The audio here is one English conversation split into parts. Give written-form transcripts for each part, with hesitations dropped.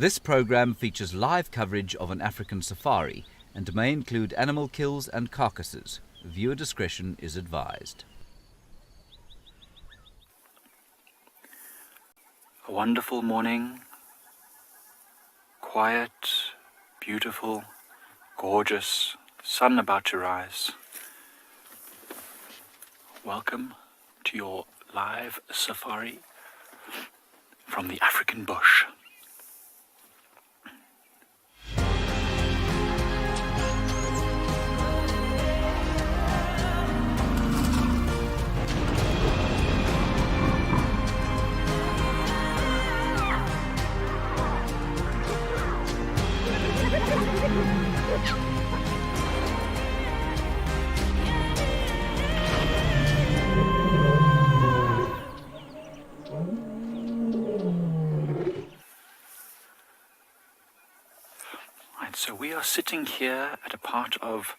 This program features live coverage of an African safari and may include animal kills and carcasses. Viewer discretion is advised. A wonderful morning, quiet, beautiful, gorgeous, sun about to rise. Welcome to your live safari from the African bush. So we are sitting here at a part of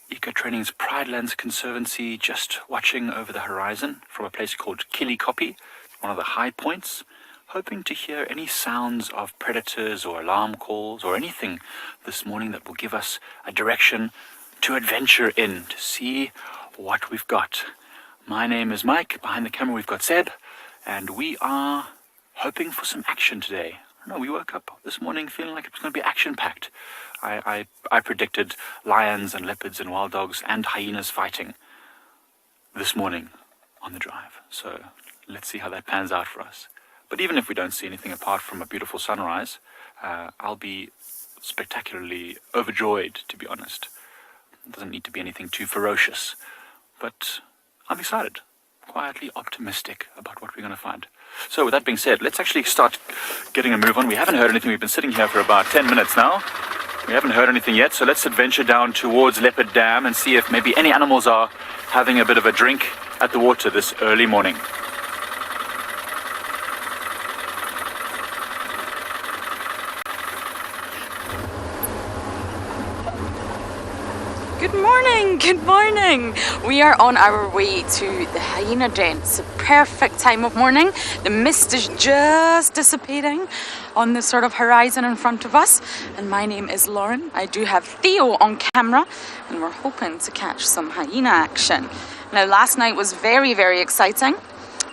Eco Training's Pride Lands Conservancy, just watching over the horizon from a place called Kilikopi, one of the high points, hoping to hear any sounds of predators or alarm calls or anything this morning that will give us a direction to adventure in, to see what we've got. My name is Mike. Behind the camera we've got Seb, and we are hoping for some action today. No, we woke up this morning feeling like it was going to be action-packed. I predicted lions and leopards and wild dogs and hyenas fighting this morning on the drive. So let's see how that pans out for us. But even if we don't see anything apart from a beautiful sunrise, I'll be spectacularly overjoyed, to be honest. It doesn't need to be anything too ferocious. But I'm excited, quietly optimistic about what we're going to find. So with that being said, let's actually start getting a move on. We haven't heard anything. We've been sitting here for about 10 minutes now. We haven't heard anything yet, so let's adventure down towards Leopard Dam and see if maybe any animals are having a bit of a drink at the water this early morning. Good morning. We are on our way to the hyena den. It's a perfect time of morning. The mist is just dissipating on the sort of horizon in front of us. And my name is Lauren. I do have Theo on camera, and we're hoping to catch some hyena action. Now, last night was very, very exciting.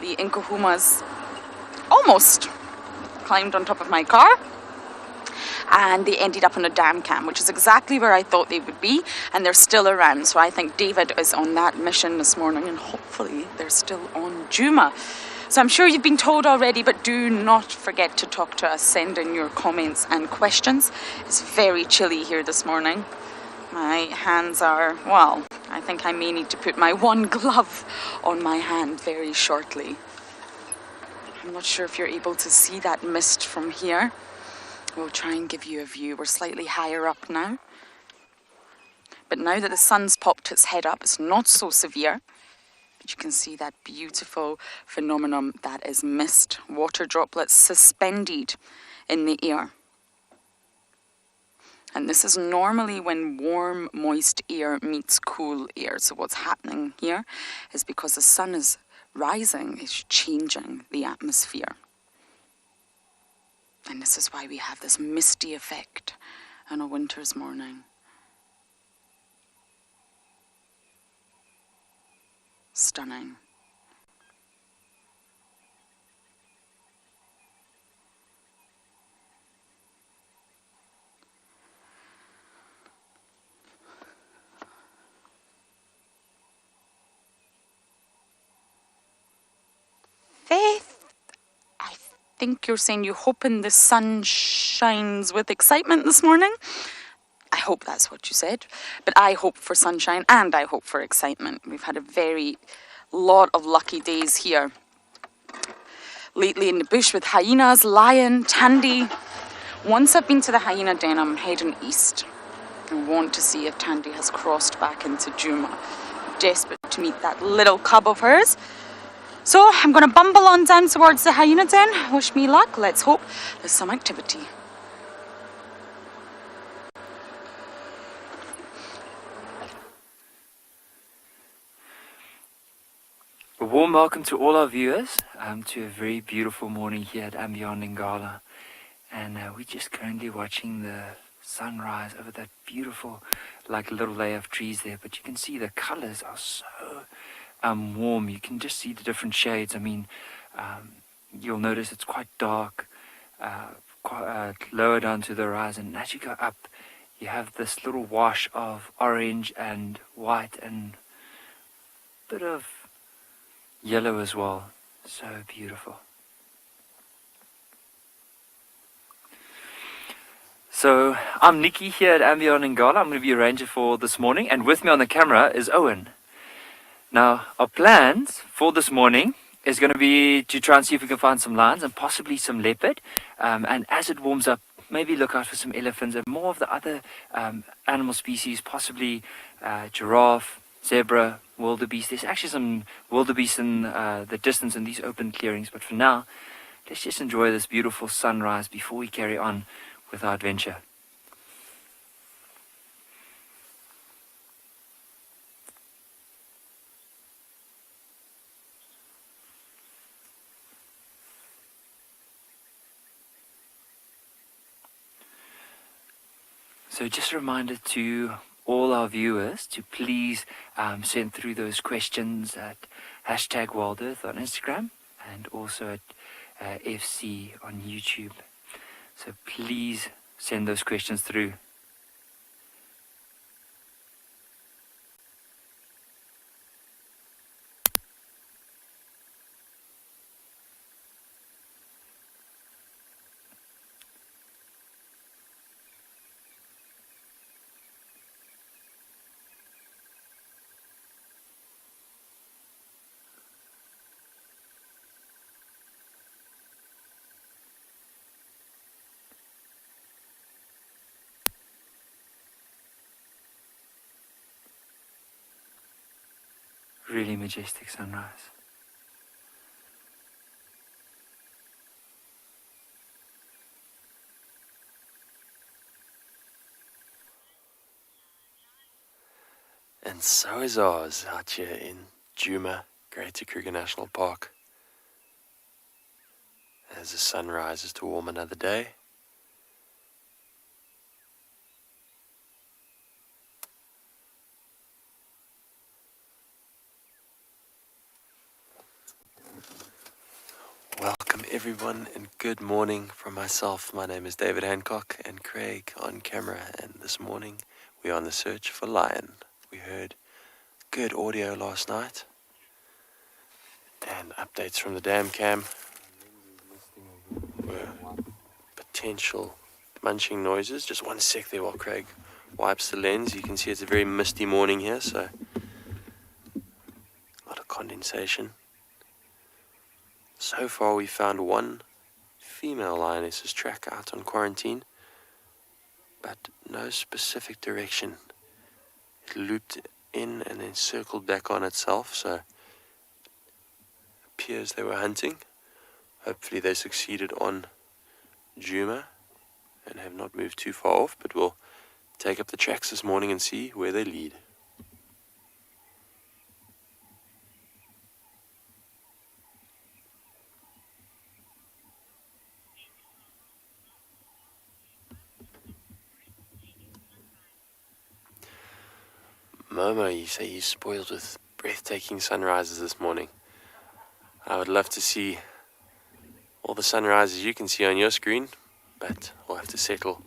The Inkahumas almost climbed on top of my car, and they ended up on a dam cam, which is exactly where I thought they would be, and they're still around. So I think David is on that mission this morning, and hopefully they're still on Djuma. So I'm sure you've been told already, but do not forget to talk to us. Send in your comments and questions. It's very chilly here this morning. My hands are, well, I think I may need to put my one glove on my hand very shortly. I'm not sure if you're able to see that mist from here. We'll try and give you a view. We're slightly higher up now. But now that the sun's popped its head up, it's not so severe. But you can see that beautiful phenomenon that is mist, water droplets suspended in the air. And this is normally when warm, moist air meets cool air. So what's happening here is because the sun is rising, it's changing the atmosphere. And this is why we have this misty effect on a winter's morning. Stunning. Faith, I think you're saying you're hoping the sun shines with excitement this morning. I hope that's what you said. But I hope for sunshine and I hope for excitement. We've had a very lot of lucky days here lately in the bush with hyenas, lion, Tandy. Once I've been to the hyena den, I'm heading east. I want to see if Tandy has crossed back into Djuma. Desperate to meet that little cub of hers. So I'm going to bumble on down towards the hyena den. Wish me luck. Let's hope there's some activity. A warm welcome to all our viewers to a very beautiful morning here at Ambient Ngala. and we're just currently watching the sunrise over that beautiful, like, little layer of trees there. But you can see the colors are so warm. You can just see the different shades. I mean, you'll notice it's quite dark, quite lower down to the horizon. And as you go up, you have this little wash of orange and white and a bit of yellow as well. So beautiful. So I'm Nikki here at Ambion in Ngala. I'm going to be a ranger for this morning, and with me on the camera is Owen. Now, our plans for this morning is going to be to try and see if we can find some lions and possibly some leopard. And as it warms up, maybe look out for some elephants and more of the other animal species, possibly giraffe, zebra, wildebeest. There's actually some wildebeest in the distance in these open clearings. But for now, let's just enjoy this beautiful sunrise before we carry on with our adventure. So just a reminder to all our viewers to please send through those questions at #WildEarth on Instagram and also at FC on YouTube. So please send those questions through. Really majestic sunrise. And so is ours out here in Djuma, Greater Kruger National Park. As the sun rises to warm another day. Welcome everyone and good morning from myself. My name is David Hancock and Craig on camera, and this morning we are on the search for lion. We heard good audio last night and updates from the dam cam were potential munching noises. Just one sec there while Craig wipes the lens. You can see it's a very misty morning here, so a lot of condensation. So far we found one female lioness's track out on quarantine, but no specific direction. It looped in and then circled back on itself, so it appears they were hunting. Hopefully they succeeded on Djuma and have not moved too far off, but we'll take up the tracks this morning and see where they lead. Momo, you say he's spoiled with breathtaking sunrises this morning. I would love to see all the sunrises you can see on your screen, but we'll have to settle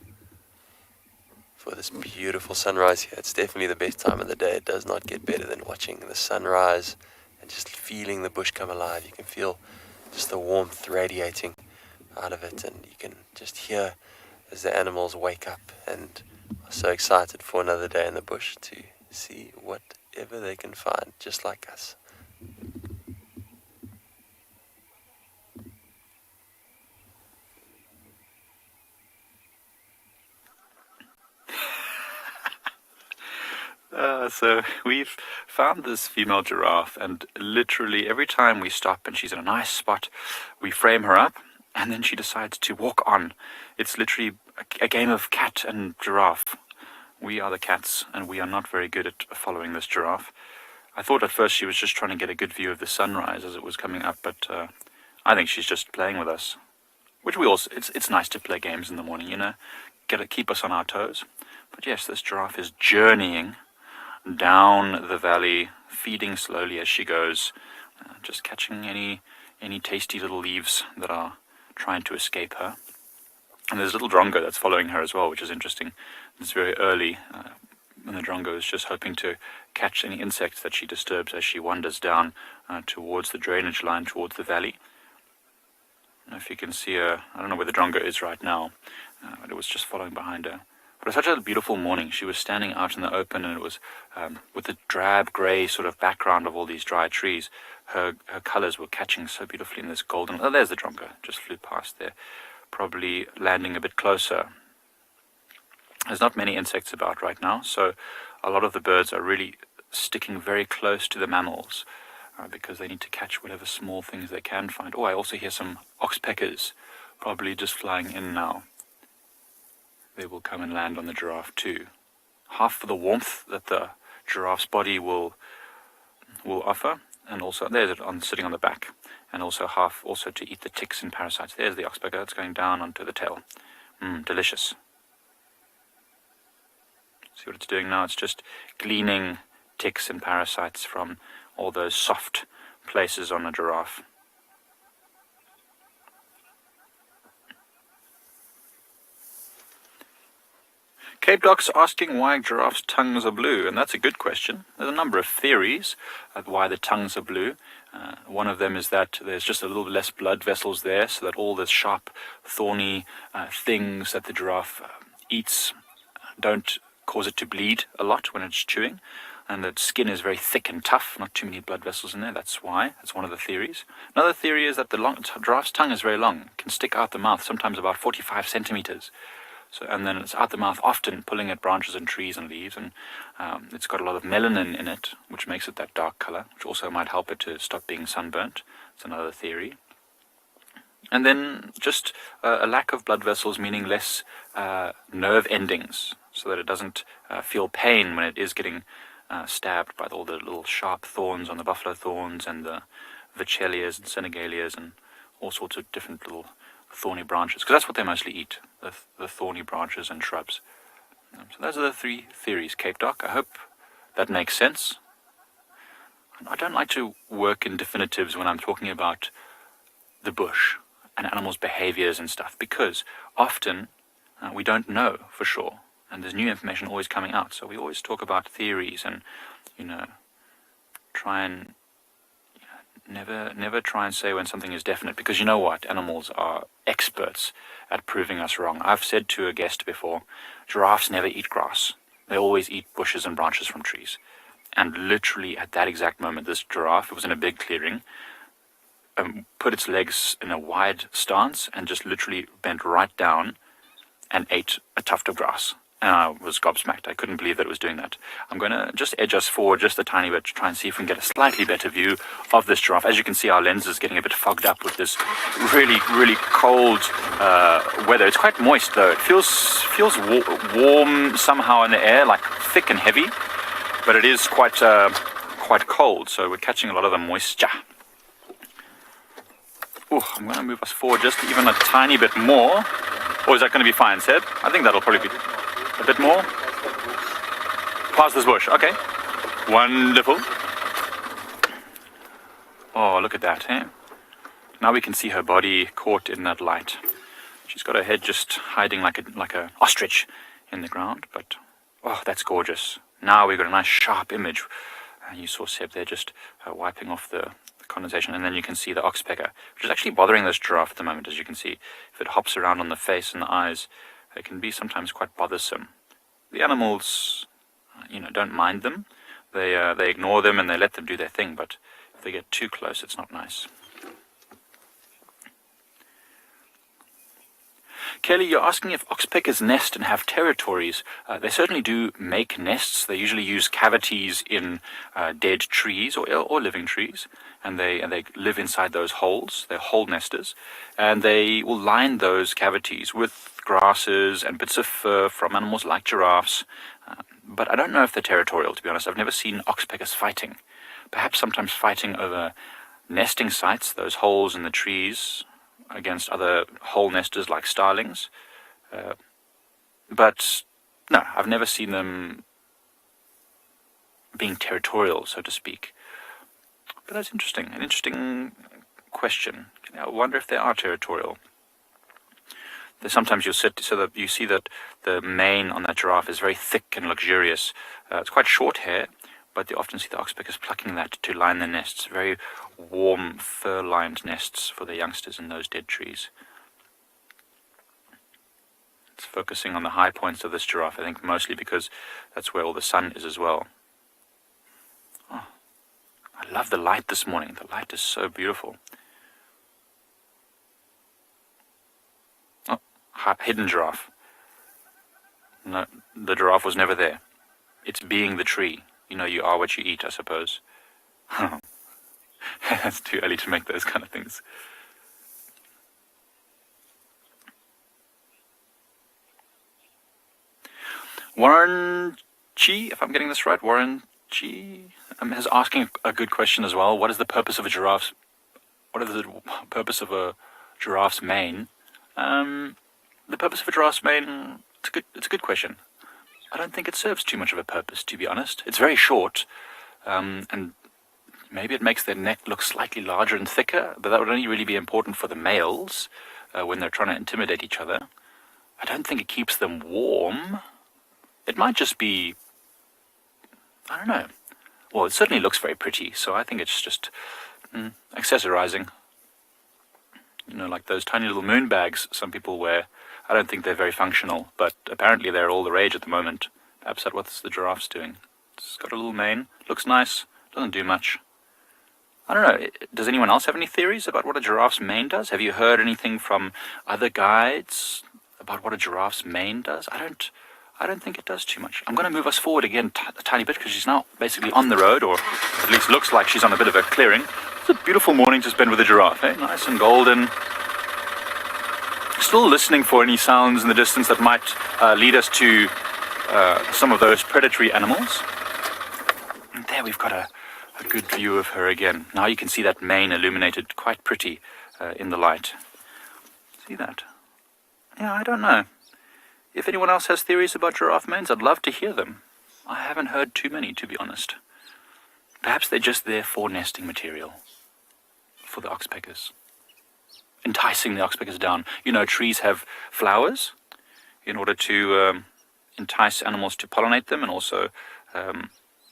for this beautiful sunrise here. It's definitely the best time of the day. It does not get better than watching the sunrise and just feeling the bush come alive. You can feel just the warmth radiating out of it, and you can just hear as the animals wake up and are so excited for another day in the bush to see whatever they can find, just like us. So we've found this female giraffe, and literally every time we stop and she's in a nice spot, we frame her up, and then she decides to walk on. It's literally a game of cat and giraffe. We are the cats, and we are not very good at following this giraffe. I thought at first she was just trying to get a good view of the sunrise as it was coming up, but I think she's just playing with us. which we also, it's nice to play games in the morning, you know, keep us on our toes. But yes, this giraffe is journeying down the valley, feeding slowly as she goes, just catching any tasty little leaves that are trying to escape her. And there's a little drongo that's following her as well, which is interesting. It's very early, and the drongo is just hoping to catch any insects that she disturbs as she wanders down towards the drainage line, towards the valley. I don't know if you can see her. I don't know where the drongo is right now, but it was just following behind her. But it was such a beautiful morning. She was standing out in the open, and it was with the drab grey sort of background of all these dry trees. Her colours were catching so beautifully in this golden. Oh, there's the drongo. Just flew past there, probably landing a bit closer. There's not many insects about right now, so a lot of the birds are really sticking very close to the mammals because they need to catch whatever small things they can find. Oh, I also hear some oxpeckers probably just flying in now. They will come and land on the giraffe too. Half for the warmth that the giraffe's body will offer, and also there's it sitting on the back, and also half also to eat the ticks and parasites. There's the oxpecker. It's going down onto the tail. Delicious. See what it's doing now? It's just gleaning ticks and parasites from all those soft places on a giraffe. Cape Doc's asking why giraffes' tongues are blue, and that's a good question. There's a number of theories of why the tongues are blue. One of them is that there's just a little less blood vessels there, so that all the sharp, thorny things that the giraffe eats don't cause it to bleed a lot when it's chewing. And the skin is very thick and tough, not too many blood vessels in there. That's why. That's one of the theories. Another theory is that the giraffe's tongue is very long. It can stick out the mouth, sometimes about 45 centimeters. So, and then it's out the mouth, often pulling at branches and trees and leaves, and it's got a lot of melanin in it, which makes it that dark color, which also might help it to stop being sunburnt. It's another theory. And then just a lack of blood vessels, meaning less nerve endings, so that it doesn't feel pain when it is getting stabbed by all the little sharp thorns on the buffalo thorns and the vachelias and senegalias and all sorts of different little thorny branches, because that's what they mostly eat, the thorny branches and shrubs. So those are the three theories, Cape Doc. I hope that makes sense. I don't like to work in definitives when I'm talking about the bush and animals' behaviors and stuff, because often we don't know for sure, and there's new information always coming out. So we always talk about theories and, try and never try and say when something is definite, because you know what? Animals are experts at proving us wrong. I've said to a guest before, giraffes never eat grass. They always eat bushes and branches from trees. And literally at that exact moment, this giraffe, it was in a big clearing, put its legs in a wide stance and just literally bent right down and ate a tuft of grass. And I was gobsmacked. I couldn't believe that it was doing that. I'm going to just edge us forward just a tiny bit to try and see if we can get a slightly better view of this giraffe. As you can see, our lens is getting a bit fogged up with this really, really cold weather. It's quite moist, though. It feels warm somehow in the air, like thick and heavy. But it is quite cold, so we're catching a lot of the moisture. Ooh, I'm going to move us forward just even a tiny bit more. Or is that going to be fine, Seb? I think that'll probably be a bit more. Past this bush. Okay. Wonderful. Oh, look at that, eh? Now we can see her body caught in that light. She's got her head just hiding like a ostrich in the ground, but oh, that's gorgeous. Now we've got a nice sharp image. And you saw Seb there just wiping off the condensation, and then you can see the oxpecker, which is actually bothering this giraffe at the moment. As you can see, if it hops around on the face and the eyes, it can be sometimes quite bothersome. The animals, don't mind them. They ignore them and they let them do their thing, but if they get too close, it's not nice. Kelly, you're asking if oxpeckers nest and have territories. They certainly do make nests. They usually use cavities in dead trees or living trees, and they live inside those holes. They're hole nesters, and they will line those cavities with grasses and bits of fur from animals like giraffes. But I don't know if they're territorial, to be honest. I've never seen oxpeckers fighting. Perhaps sometimes fighting over nesting sites, those holes in the trees, against other hole nesters like starlings. But no, I've never seen them being territorial, so to speak. But that's interesting, an interesting question. I wonder if they are territorial. Sometimes you'll sit so that you see that the mane on that giraffe is very thick and luxurious. It's quite short hair, but you often see the oxpeckers plucking that to line their nests. Very warm, fur-lined nests for the youngsters in those dead trees. It's focusing on the high points of this giraffe, I think, mostly because that's where all the sun is as well. Oh, I love the light this morning. The light is so beautiful. Hidden giraffe. No, the giraffe was never there. It's being the tree. You know, you are what you eat, I suppose. It's too early to make those kind of things. Warren Chi, if I'm getting this right, Warren Chi is asking a good question as well. What is the purpose of a giraffe's? What is the purpose of a giraffe's mane? The purpose of a giraffe's mane, it's a good question. I don't think it serves too much of a purpose, to be honest. It's very short, and maybe it makes their neck look slightly larger and thicker, but that would only really be important for the males when they're trying to intimidate each other. I don't think it keeps them warm. It might just be, I don't know. Well, it certainly looks very pretty, so I think it's just accessorizing. You know, like those tiny little moon bags some people wear. I don't think they're very functional, but apparently they're all the rage at the moment. Perhaps that's what the giraffe's doing. It's got a little mane, looks nice, doesn't do much. I don't know, does anyone else have any theories about what a giraffe's mane does? Have you heard anything from other guides about what a giraffe's mane does? I don't think it does too much. I'm going to move us forward again a tiny bit because she's now basically on the road, or at least looks like she's on a bit of a clearing. It's a beautiful morning to spend with a giraffe, eh? Nice and golden. Still listening for any sounds in the distance that might lead us to some of those predatory animals. And there we've got a good view of her again. Now you can see that mane illuminated quite pretty in the light. See that? Yeah, I don't know. If anyone else has theories about giraffe manes, I'd love to hear them. I haven't heard too many, to be honest. Perhaps they're just there for nesting material for the oxpeckers. Enticing the oxpeckers down. You know, trees have flowers in order to entice animals to pollinate them, and also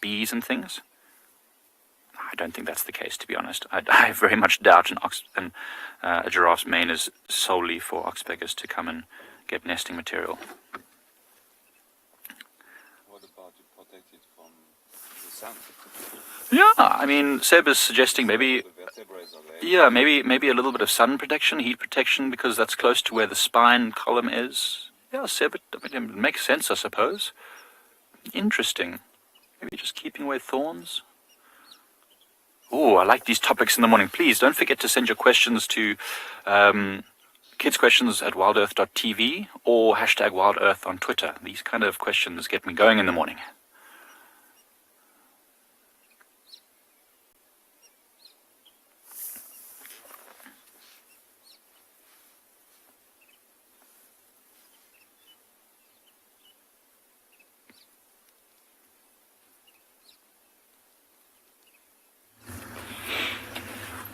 bees and things. I don't think that's the case, to be honest. I very much doubt a giraffe's mane is solely for oxpeckers to come and get nesting material. What about to protect it from the sun? Yeah, I mean, Seb is suggesting maybe, yeah, maybe a little bit of sun protection, heat protection, because that's close to where the spine column is. Yeah, Seb, it makes sense, I suppose. Interesting. Maybe just keeping away thorns. Oh, I like these topics in the morning. Please don't forget to send your questions to kidsquestions@wildearth.tv or #wildearth on Twitter. These kind of questions get me going in the morning.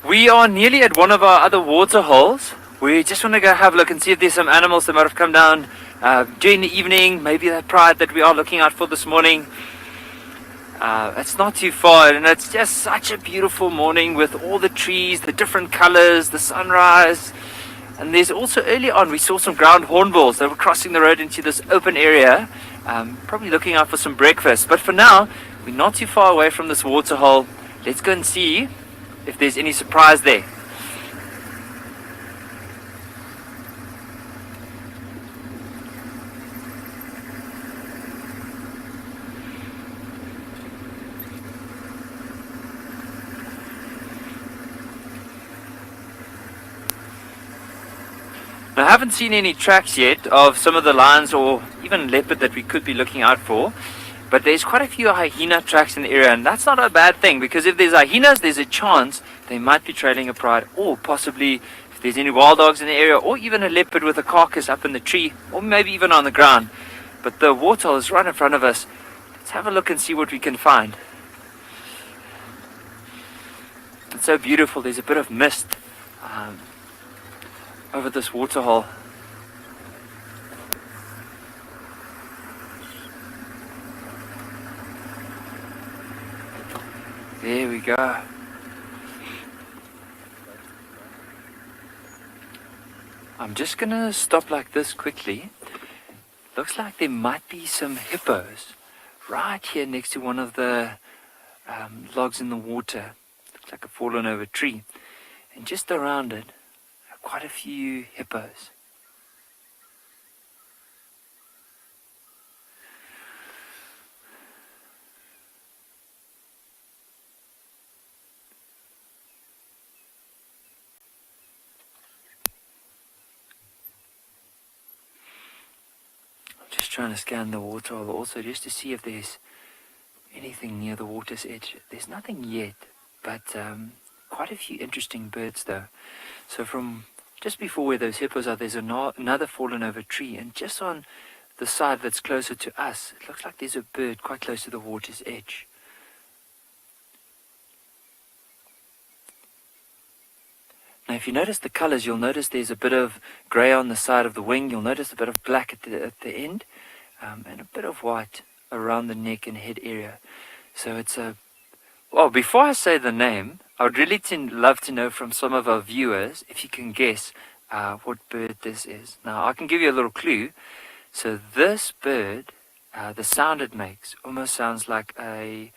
We are nearly at one of our other water holes. We just want to go have a look and see if there's some animals that might have come down during the evening. Maybe that pride that we are looking out for this morning. It's not too far, and it's just such a beautiful morning with all the trees, the different colors, the sunrise. And there's also, early on, we saw some ground hornbills that were crossing the road into this open area, probably looking out for some breakfast. But for now, we're not too far away from this water hole. Let's go and see if there's any surprise there. Now, I haven't seen any tracks yet of some of the lions or even leopard that we could be looking out for. But there's quite a few hyena tracks in the area, and that's not a bad thing, because if there's hyenas, there's a chance they might be trailing a pride, or possibly if there's any wild dogs in the area, or even a leopard with a carcass up in the tree, or maybe even on the ground. But the waterhole is right in front of us. Let's have a look and see what we can find. It's so beautiful. There's a bit of mist over this waterhole. There we go. I'm just gonna stop like this quickly. Looks like there might be some hippos right here next to one of the logs in the water. Looks like a fallen over tree. And just around it are quite a few hippos. Just trying to scan the water also just to see if there's anything near the water's edge. There's nothing yet, but quite a few interesting birds though. So from just before where those hippos are, there's another fallen over tree, and just on the side that's closer to us, it looks like there's a bird quite close to the water's edge. Now if you notice the colors, you'll notice there's a bit of grey on the side of the wing, you'll notice a bit of black at the end, and a bit of white around the neck and head area. So it's a... Well, before I say the name, I would really love to know from some of our viewers if you can guess what bird this is. Now I can give you a little clue. So this bird, the sound it makes almost sounds like a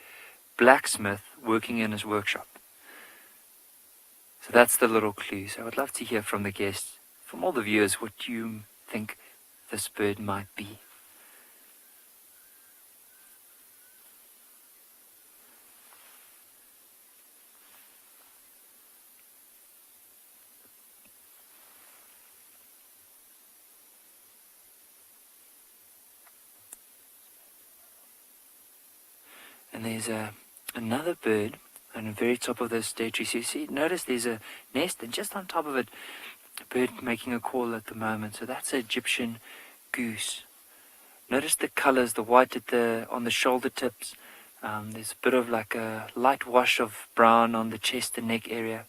blacksmith working in his workshop. So that's the little clue. So I'd love to hear from the guests, from all the viewers, what you think this bird might be. And there's another bird on the very top of this dead tree. So you see, notice there's a nest, and just on top of it, a bird making a call at the moment. So that's an Egyptian goose. Notice the colors, the white on the shoulder tips. There's a bit of like a light wash of brown on the chest and neck area.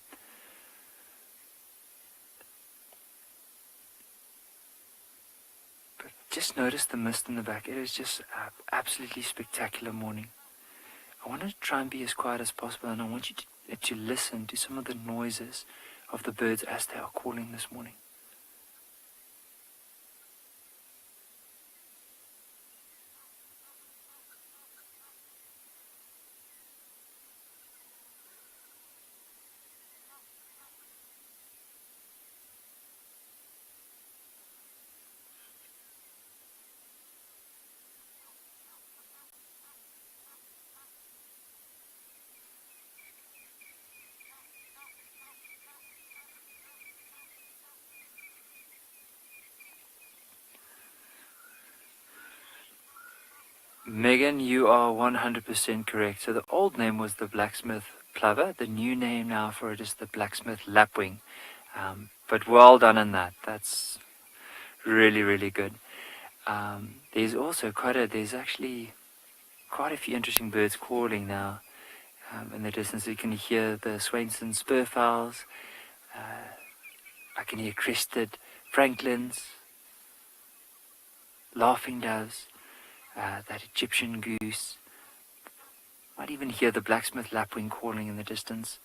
But just notice the mist in the back. It is just an absolutely spectacular morning. I want to try and be as quiet as possible, and I want you to listen to some of the noises of the birds as they are calling this morning. Megan, you are 100% correct. So the old name was the blacksmith plover. The new name now for it is the blacksmith lapwing. But well done in that. That's really, really good. There's also there's actually quite a few interesting birds calling now. In the distance you can hear the Swainson spurfowls. I can hear crested franklins, laughing doves. That Egyptian goose. Might even hear the blacksmith lapwing calling in the distance.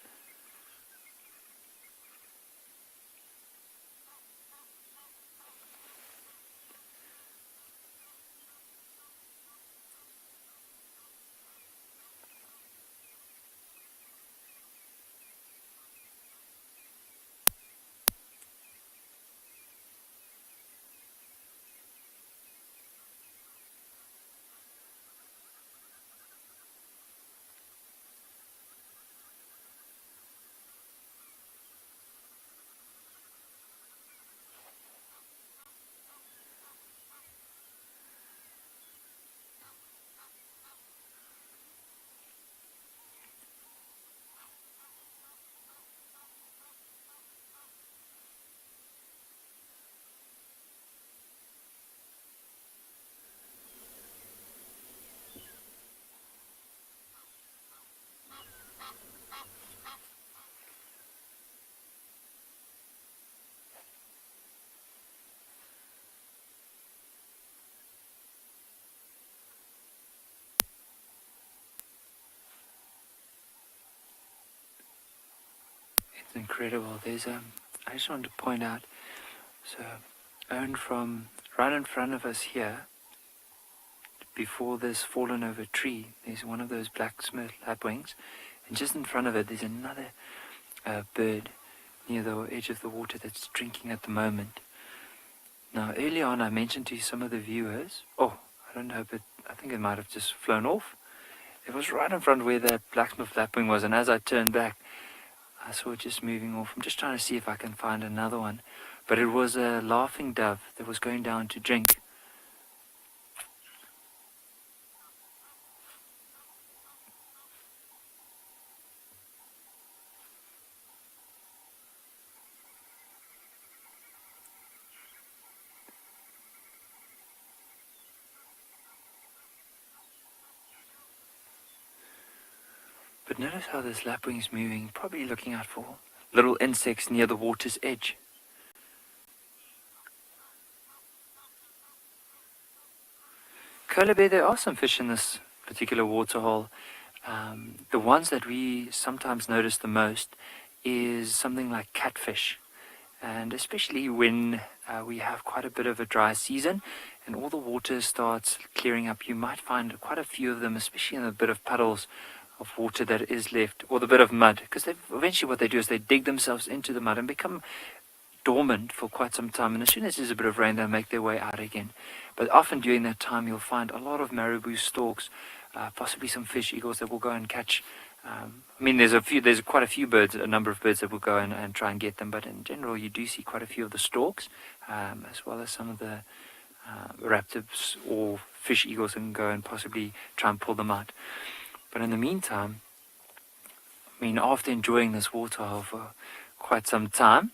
It's incredible. There's I just wanted to point out, so Owen, from right in front of us here, before this fallen over tree, there's one of those black-smith lapwings, and just in front of it there's another bird near the edge of the water that's drinking at the moment. Now, early on I mentioned to some of the viewers, I don't know, but I think it might have just flown off. It was right in front where that blacksmith lapwing was, and as I turned back, I saw it just moving off. I'm just trying to see if I can find another one. But it was a laughing dove that was going down to drink. But notice how this lapwing's moving, probably looking out for little insects near the water's edge. Koala bear, there are some fish in this particular waterhole. The ones that we sometimes notice the most is something like catfish. And especially when we have quite a bit of a dry season and all the water starts clearing up, you might find quite a few of them, especially in the bit of puddles of water that is left, or the bit of mud, because eventually what they do is they dig themselves into the mud and become dormant for quite some time, and as soon as there's a bit of rain they'll make their way out again. But often during that time you'll find a lot of marabou storks, possibly some fish eagles that will go and catch. There's quite a few birds, a number of birds that will go and try and get them, but in general you do see quite a few of the storks, as well as some of the raptors or fish eagles that can go and possibly try and pull them out. But in the meantime, after enjoying this waterhole for quite some time,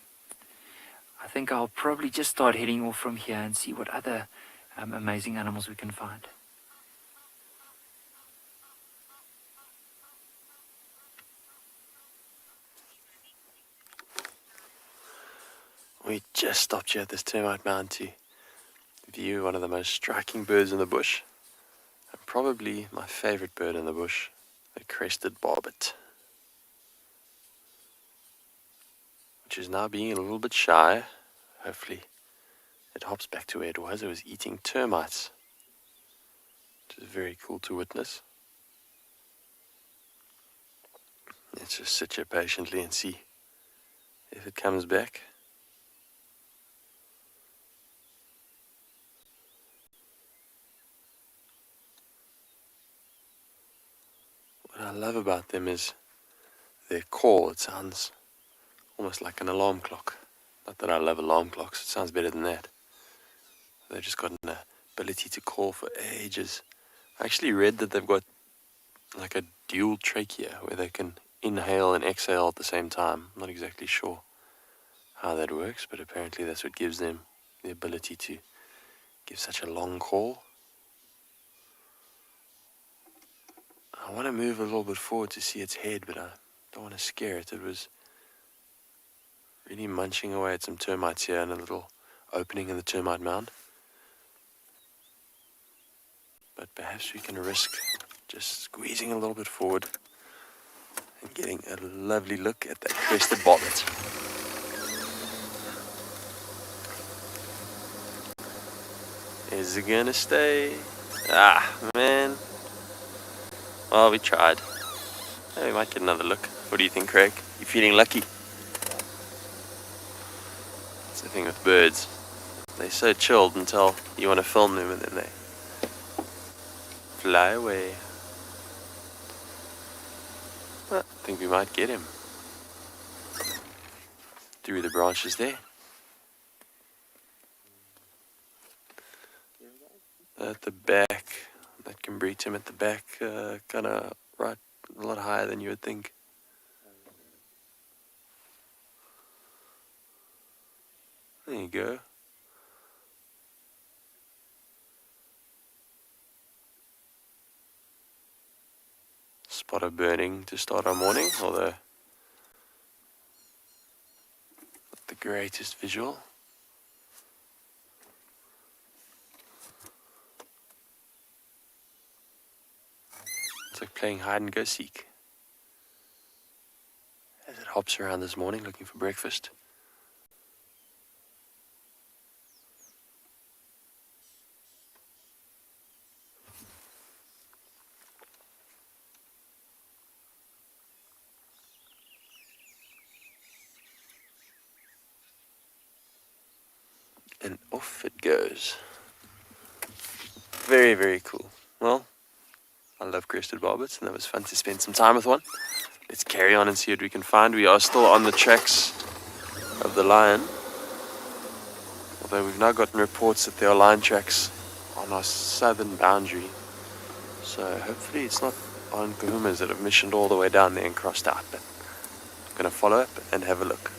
I think I'll probably just start heading off from here and see what other amazing animals we can find. We just stopped here at this termite mound to view one of the most striking birds in the bush, and probably my favorite bird in the bush, the crested barbet, which is now being a little bit shy. Hopefully it hops back to where it was. It was eating termites, which is very cool to witness. Let's just sit here patiently and see if it comes back. What I love about them is their call. It sounds almost like an alarm clock. Not that I love alarm clocks, it sounds better than that. They've just got an ability to call for ages. I actually read that they've got like a dual trachea where they can inhale and exhale at the same time. I'm not exactly sure how that works, but apparently that's what gives them the ability to give such a long call. I want to move a little bit forward to see its head, but I don't want to scare it. It was really munching away at some termites here in a little opening in the termite mound. But perhaps we can risk just squeezing a little bit forward and getting a lovely look at that crested barbet. Is it gonna stay? Ah, man. Well, we tried. We might get another look. What do you think, Craig? You feeling lucky? That's the thing with birds. They're so chilled until you want to film them and then they fly away. Well, I think we might get him. Through the branches there. At the back. That can breach him at the back, kind of right a lot higher than you would think. There you go. Spot of burning to start our morning, although not the greatest visual. It's like playing hide and go seek. As it hops around this morning looking for breakfast. And off it goes. Very, very cool. Well, I love crested barbets, and that was fun to spend some time with one. Let's carry on and see what we can find. We are still on the tracks of the lion, although we've now gotten reports that there are lion tracks on our southern boundary. So hopefully it's not on kahumas that have missioned all the way down there and crossed out. But I'm going to follow up and have a look.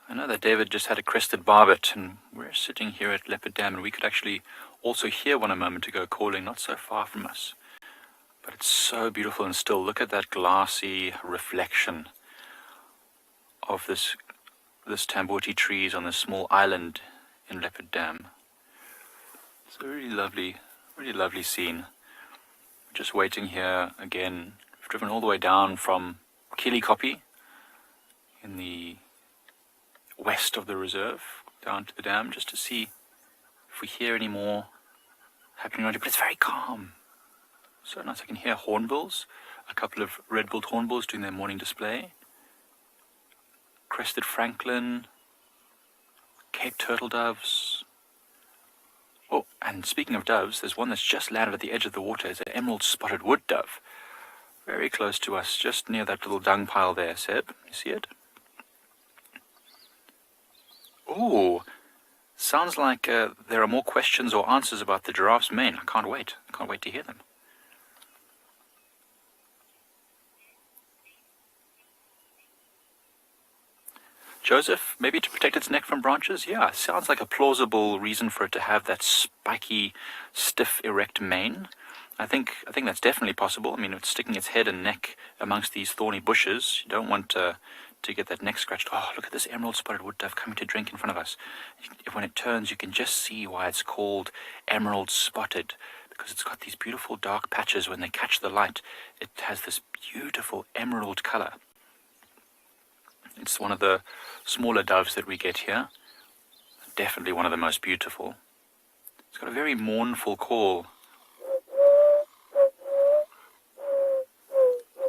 I know that David just had a crested barbet, and we're sitting here at Leopard Dam, and we could actually also hear one a moment ago calling not so far from us. But it's so beautiful and still. Look at that glassy reflection of this tambuti trees on this small island in Leopard Dam. It's a really lovely scene. Just waiting here again. We've driven all the way down from Kilikoppi in the west of the reserve down to the dam just to see if we hear any more happening around here. But it's very calm. So nice. I can hear hornbills, a couple of red-billed hornbills doing their morning display. Crested francolin, Cape turtle doves. Oh, and speaking of doves, there's one that's just landed at the edge of the water. It's an emerald spotted wood dove. Very close to us, just near that little dung pile there, Seb. You see it? Oh, sounds like there are more questions or answers about the giraffe's mane. I can't wait. I can't wait to hear them. Joseph, maybe to protect its neck from branches? Yeah, sounds like a plausible reason for it to have that spiky, stiff, erect mane. I think that's definitely possible. I mean, it's sticking its head and neck amongst these thorny bushes. You don't want to get that neck scratched. Oh, look at this emerald spotted wood dove coming to drink in front of us. When it turns, you can just see why it's called emerald spotted, because it's got these beautiful dark patches. When they catch the light, it has this beautiful emerald color. It's one of the smaller doves that we get here. Definitely one of the most beautiful. It's got a very mournful call.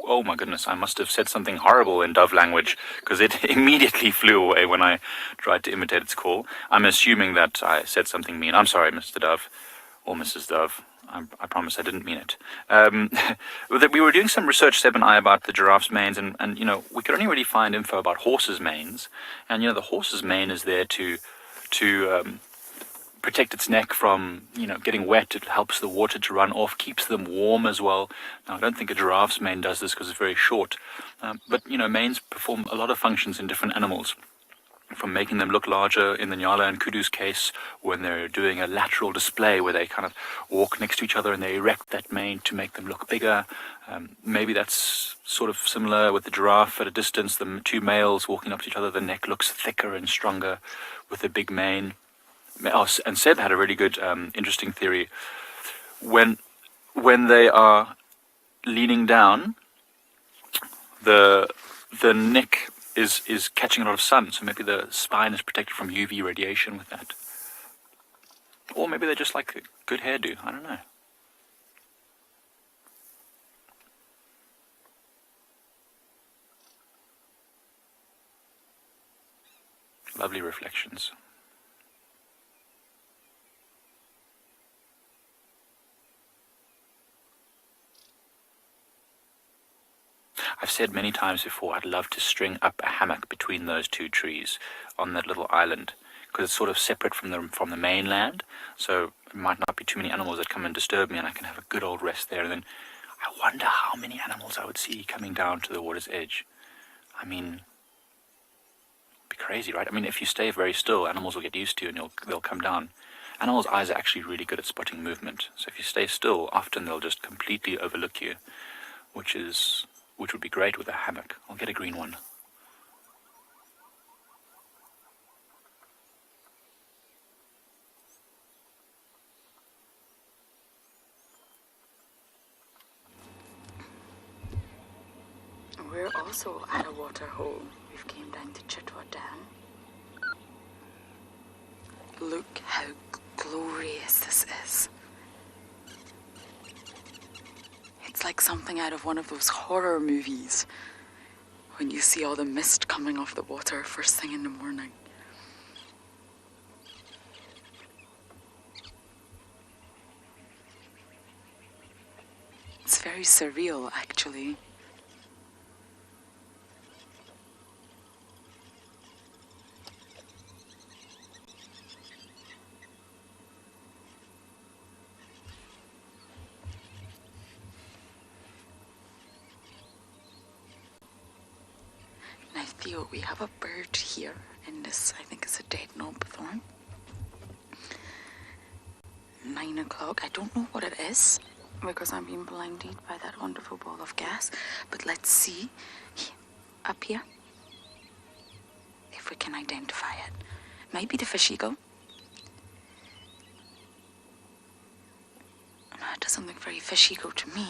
Oh my goodness, I must have said something horrible in dove language, because it immediately flew away when I tried to imitate its call. I'm assuming that I said something mean. I'm sorry, Mr. Dove, or Mrs. Dove. I promise I didn't mean it. We were doing some research, Seb and I, about the giraffe's manes, and you know, we could only really find info about horses' manes. And you know, the horse's mane is there to protect its neck from, you know, getting wet. It helps the water to run off, keeps them warm as well. Now, I don't think a giraffe's mane does this because it's very short. But, you know, manes perform a lot of functions in different animals, from making them look larger in the Nyala and Kudu's case when they're doing a lateral display where they kind of walk next to each other and they erect that mane to make them look bigger. Maybe that's sort of similar with the giraffe at a distance. The two males walking up to each other, the neck looks thicker and stronger with the big mane. Oh, and Seb had a really good, interesting theory. When they are leaning down, the neck is catching a lot of sun, so maybe the spine is protected from UV radiation with that. Or maybe they just like a good hairdo. I don't know. Lovely reflections. I've said many times before, I'd love to string up a hammock between those two trees on that little island, because it's sort of separate from the mainland, so it might not be too many animals that come and disturb me, and I can have a good old rest there. And then I wonder how many animals I would see coming down to the water's edge. I mean, it'd be crazy, right? I mean, if you stay very still, animals will get used to you and they'll come down. Animals' eyes are actually really good at spotting movement, so if you stay still, often they'll just completely overlook you, which would be great with a hammock. I'll get a green one. we're also at a water hole. We've came down to Tswalu Dam. Look how glorious this is. It's like something out of one of those horror movies when you see all the mist coming off the water first thing in the morning. It's very surreal, actually. Now, Theo, we have a bird here in this, I think it's a dead knobthorn. 9 o'clock. I don't know what it is, because I'm being blinded by that wonderful ball of gas. But let's see up here if we can identify it. Might be the fish eagle. It doesn't look very fish eagle to me.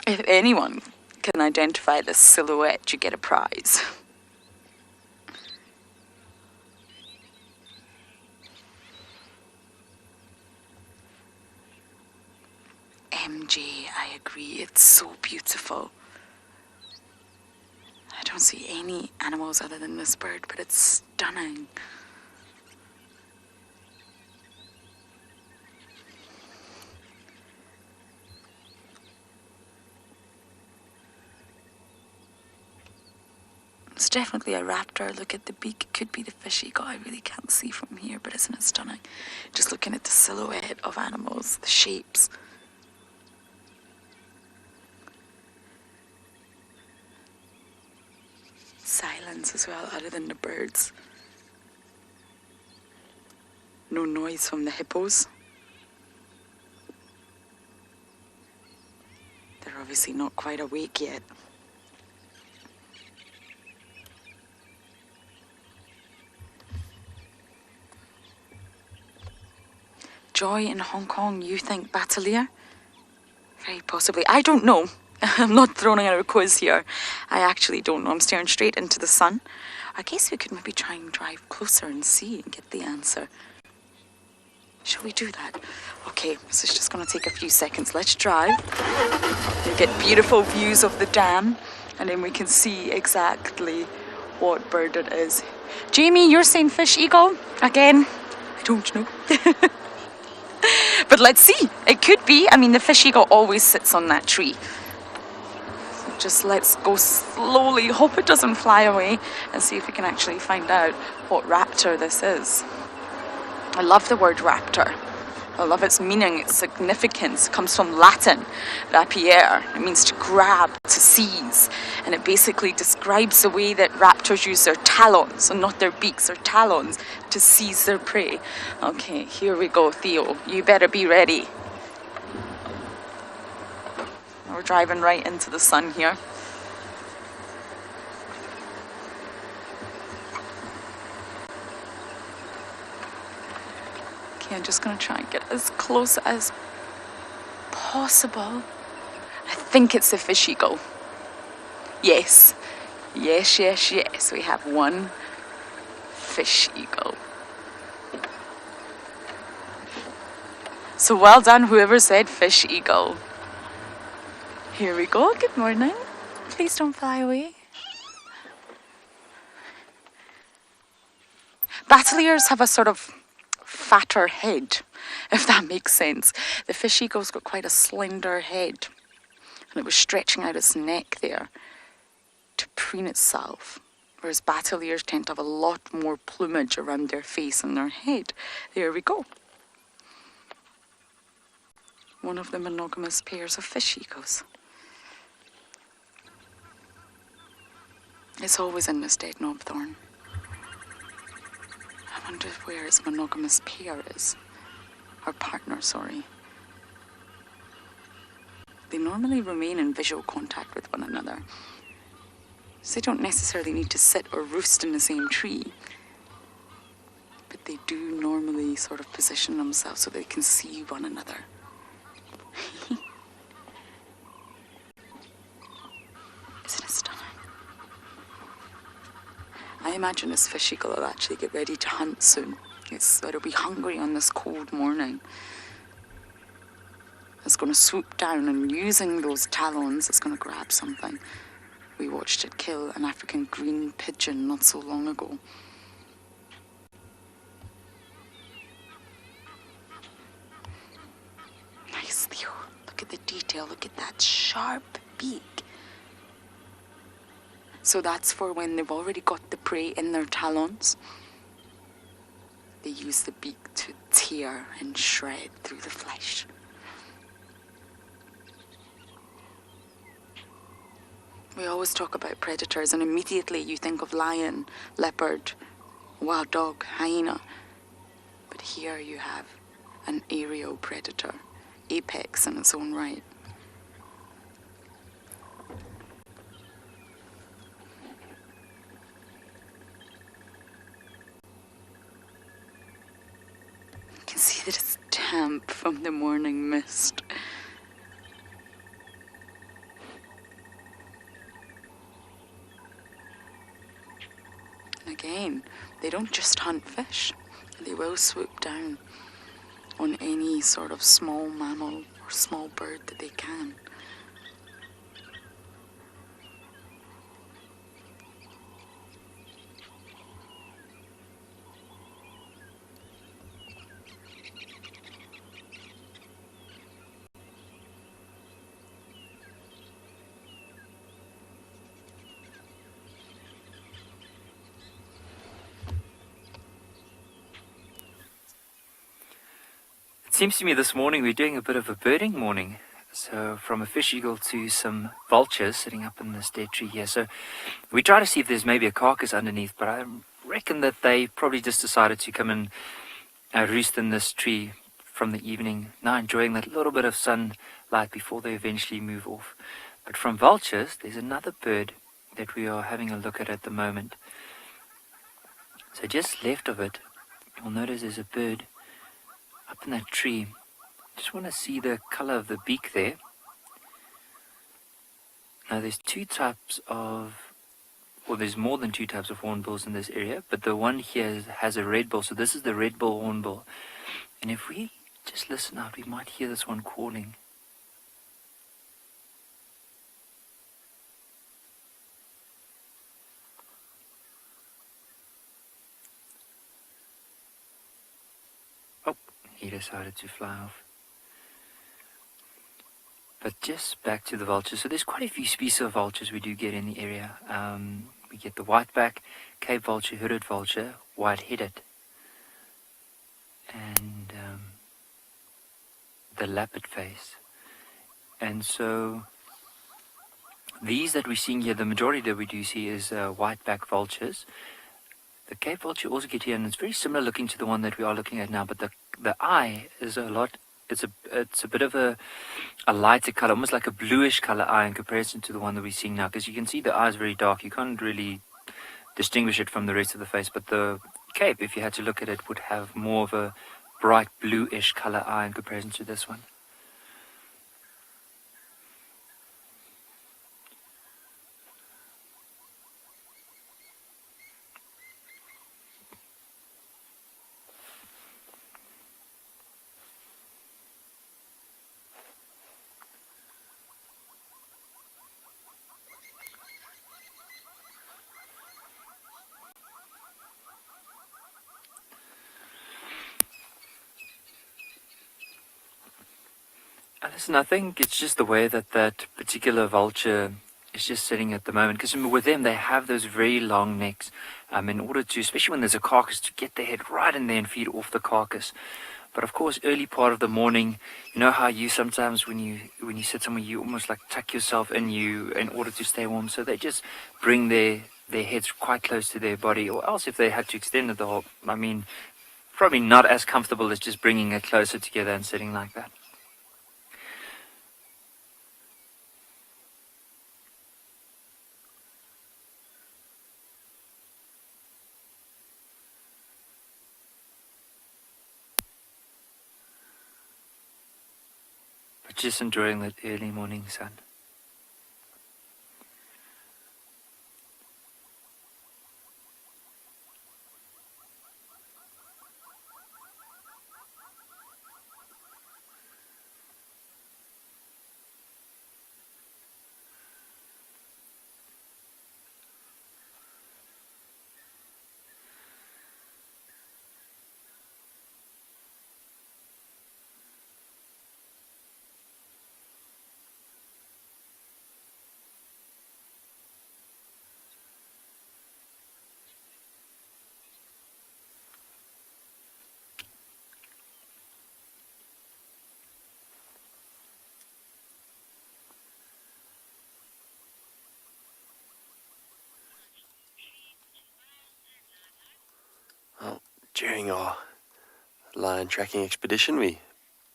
If anyone can identify this silhouette, you get a prize. MJ, I agree, it's so beautiful. I don't see any animals other than this bird, but it's stunning. It's definitely a raptor. Look at the beak. It could be the fish eagle. I really can't see from here, but isn't it stunning? Just looking at the silhouette of animals, the shapes. Silence as well, other than the birds. No noise from the hippos. They're obviously not quite awake yet. Joy in Hong Kong, you think Battalier? Very possibly. I don't know. I'm not throwing out a quiz here. I actually don't know. I'm staring straight into the sun. I guess we could maybe try and drive closer and see and get the answer. Shall we do that? Okay, this is just going to take a few seconds. Let's drive. We get beautiful views of the dam, and then we can see exactly what bird it is. Jamie, you're saying fish eagle? Again, I don't know. But let's see. It could be. I mean, the fish eagle always sits on that tree. So just let's go slowly. Hope it doesn't fly away, and see if we can actually find out what raptor this is. I love the word raptor. I love its meaning, its significance. It comes from Latin, rapiere. It means to grab, to seize. And it basically describes the way that raptors use their talons, and not their beaks, their talons, to seize their prey. Okay, here we go, Theo. You better be ready. We're driving right into the sun here. Okay, I'm just going to try and get as close as possible. I think it's a fish eagle. Yes. Yes, yes, yes. We have one fish eagle. So well done, whoever said fish eagle. Here we go. Good morning. Please don't fly away. Battaliers have a sort of fatter head, if that makes sense. The fish eagle's got quite a slender head, and it was stretching out its neck there to preen itself, whereas battaliers tend to have a lot more plumage around their face and their head. There we go. One of the monogamous pairs of fish eagles. It's always in this dead knobthorn. I wonder where its monogamous pair is. Or partner, sorry. They normally remain in visual contact with one another. So they don't necessarily need to sit or roost in the same tree. But they do normally sort of position themselves so they can see one another. Isn't it stunning? I imagine this fish eagle will actually get ready to hunt soon. It'll be hungry on this cold morning. It's going to swoop down and using those talons, it's going to grab something. We watched it kill an African green pigeon not so long ago. Nice, Theo. Look at the detail. Look at that sharp beak. So that's for when they've already got the prey in their talons. They use the beak to tear and shred through the flesh. We always talk about predators and immediately you think of lion, leopard, wild dog, hyena. But here you have an aerial predator, apex in its own right. You can see that it's damp from the morning mist. Again, they don't just hunt fish. They will swoop down on any sort of small mammal or small bird that they can. It seems to me this morning we're doing a bit of a birding morning. So from a fish eagle to some vultures sitting up in this dead tree here. So we try to see if there's maybe a carcass underneath, but I reckon that they probably just decided to come and roost in this tree from the evening, now enjoying that little bit of sunlight before they eventually move off. But from vultures, there's another bird that we are having a look at the moment. So just left of it, you'll notice there's a bird up in that tree. Just want to see the color of the beak there. Now there's two types of, well, there's more than two types of hornbills in this area, but the one here has a red bill, so this is the red bill hornbill. And if we just listen out, we might hear this one calling. Oh, he decided to fly off. But just back to the vultures. So there's quite a few species of vultures we do get in the area. We get the whiteback, Cape vulture, hooded vulture, white-headed, and the lappet face. And so these that we're seeing here, the majority that we do see is whiteback vultures. The Cape vulture also get here, and it's very similar looking to the one that we are looking at now, but the eye is a lot. It's a bit of a lighter color, almost like a bluish color eye in comparison to the one that we're seeing now, because you can see the eye is very dark. You can't really distinguish it from the rest of the face, but the Cape, if you had to look at it, would have more of a bright bluish color eye in comparison to this one. Listen, I think it's just the way that that particular vulture is just sitting at the moment. Because with them, they have those very long necks in order to, especially when there's a carcass, to get their head right in there and feed off the carcass. But of course, early part of the morning, you know how you sometimes when you sit somewhere, you almost like tuck yourself in order to stay warm. So they just bring their heads quite close to their body, or else if they had to extend it the whole, I mean, probably not as comfortable as just bringing it closer together and sitting like that. but just enjoying that early morning sun. Well, during our lion tracking expedition, we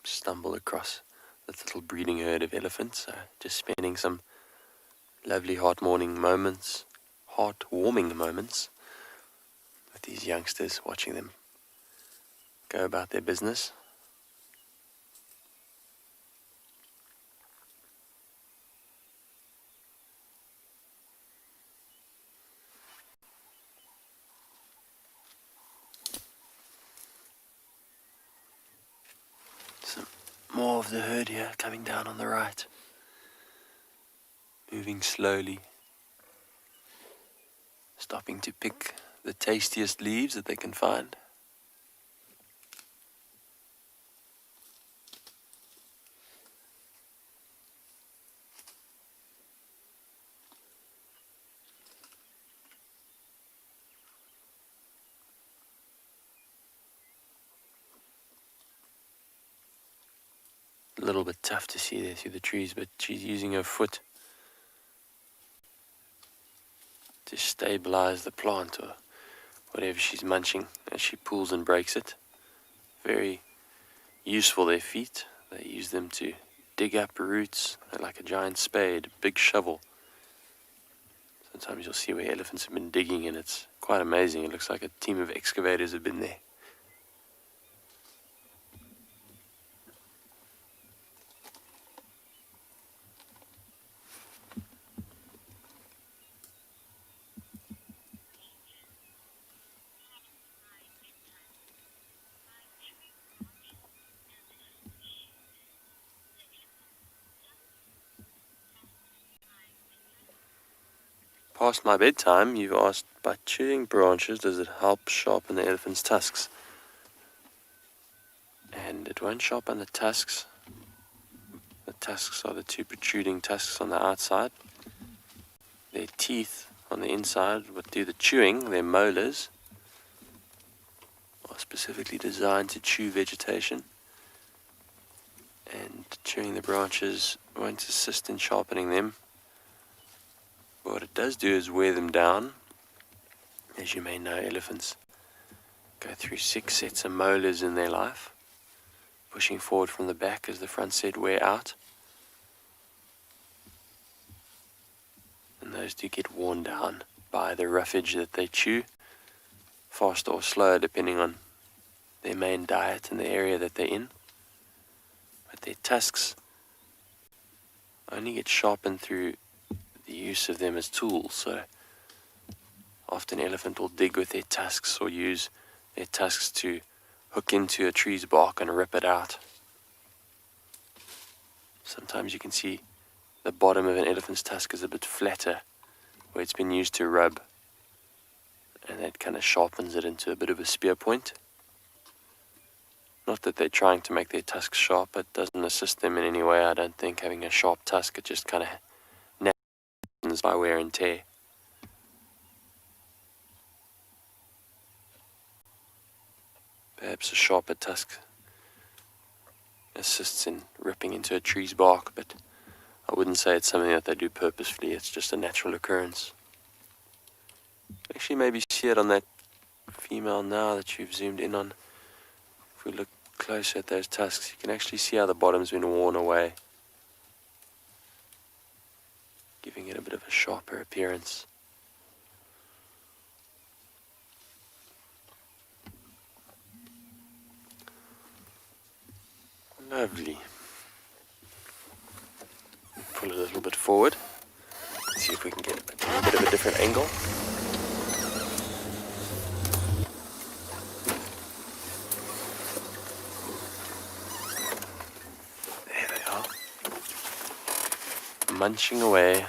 stumbled across this little breeding herd of elephants. Just spending some lovely heartwarming moments with these youngsters, watching them go about their business. Some more of the herd here coming down on the right, moving slowly, stopping to pick the tastiest leaves that they can find. A little bit tough to see there through the trees, but she's using her foot to stabilize the plant or whatever she's munching as she pulls and breaks it. Very useful, their feet. They use them to dig up roots. They're like a giant spade, a big shovel. Sometimes you'll see where elephants have been digging, and it's quite amazing. It looks like a team of excavators have been there. Past my bedtime, you've asked, by chewing branches, does it help sharpen the elephant's tusks? And it won't sharpen the tusks. The tusks are the two protruding tusks on the outside. Their teeth on the inside would do the chewing. Their molars are specifically designed to chew vegetation. And chewing the branches won't assist in sharpening them. But what it does do is wear them down. As you may know, elephants go through 6 sets of molars in their life, pushing forward from the back as the front set wear out. And those do get worn down by the roughage that they chew, faster or slower depending on their main diet and the area that they're in. But their tusks only get sharpened through the use of them as tools. So often an elephant will dig with their tusks or use their tusks to hook into a tree's bark and rip it out. Sometimes you can see the bottom of an elephant's tusk is a bit flatter where it's been used to rub, and that kind of sharpens it into a bit of a spear point. Not that they're trying to make their tusks sharp, it doesn't assist them in any way. I don't think having a sharp tusk, it just kind of happens by wear and tear. Perhaps a sharper tusk assists in ripping into a tree's bark, but I wouldn't say it's something that they do purposefully. It's just a natural occurrence. Actually, maybe see it on that female now that you've zoomed in on. If we look closer at those tusks, you can actually see how the bottom's been worn away, giving it a bit of a sharper appearance. Lovely. pull it a little bit forward. See if we can get a bit of a different angle. There they are. Munching away.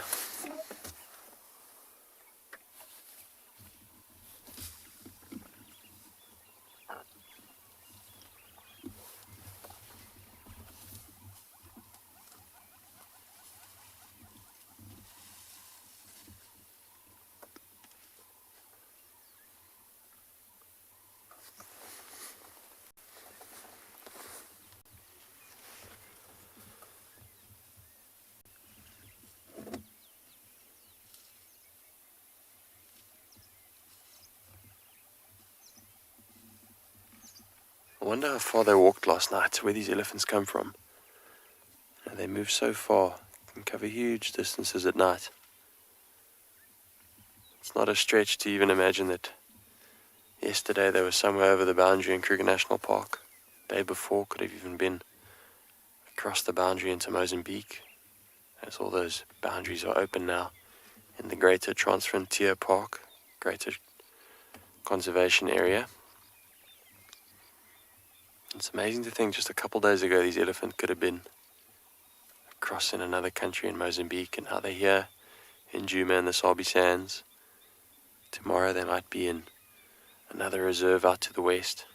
I wonder how far they walked last night, where these elephants come from. They move so far, can cover huge distances at night. It's not a stretch to even imagine that yesterday they were somewhere over the boundary in Kruger National Park. The day before could have even been across the boundary into Mozambique, as all those boundaries are open now in the greater Transfrontier Park, greater conservation area. It's amazing to think just a couple days ago these elephants could have been across in another country in Mozambique, and now they're here in Djuma and the Sabi Sands. Tomorrow they might be in another reserve out to the west.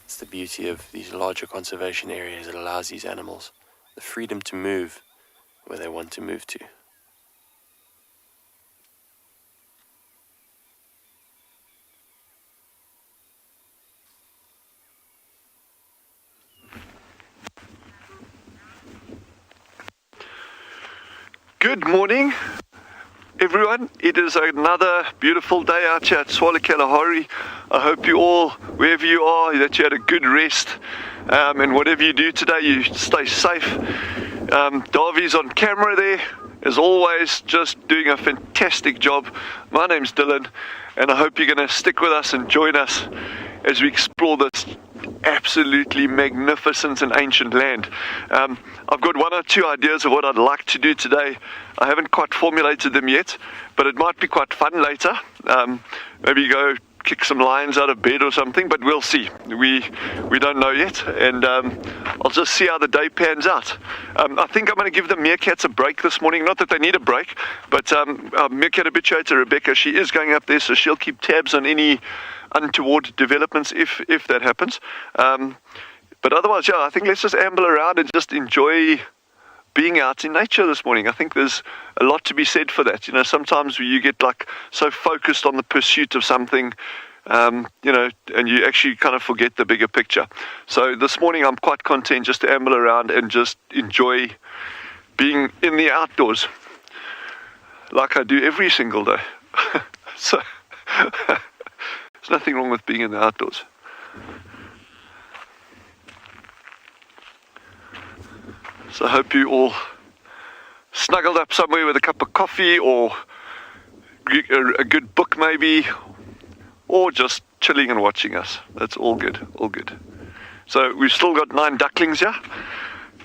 It's the beauty of these larger conservation areas. It allows these animals the freedom to move where they want to move to. Good morning, everyone. It is another beautiful day out here at Tswalu Kalahari. I hope you all, wherever you are, that you had a good rest, and whatever you do today, you stay safe. Davi's on camera there, as always, just doing a fantastic job. My name's Dylan, and I hope you're going to stick with us and join us as we explore this absolutely magnificent and ancient land. I've got one or two ideas of what I'd like to do today. I haven't quite formulated them yet, but it might be quite fun later. Maybe go kick some lions out of bed or something, but we'll see. We don't know yet, and I'll just see how the day pans out. I think I'm going to give the meerkats a break this morning. Not that they need a break, but our meerkat habituator Rebecca, she is going up there, so she'll keep tabs on any untoward developments if that happens. But otherwise, yeah, I think let's just amble around and just enjoy being out in nature this morning. I think there's a lot to be said for that. You know, sometimes you get like so focused on the pursuit of something, you know, and you actually kind of forget the bigger picture. So this morning I'm quite content just to amble around and just enjoy being in the outdoors like I do every single day. So there's nothing wrong with being in the outdoors. So I hope you all snuggled up somewhere with a cup of coffee or a good book maybe, or just chilling and watching us. That's all good, all good. So we've still got 9 ducklings here,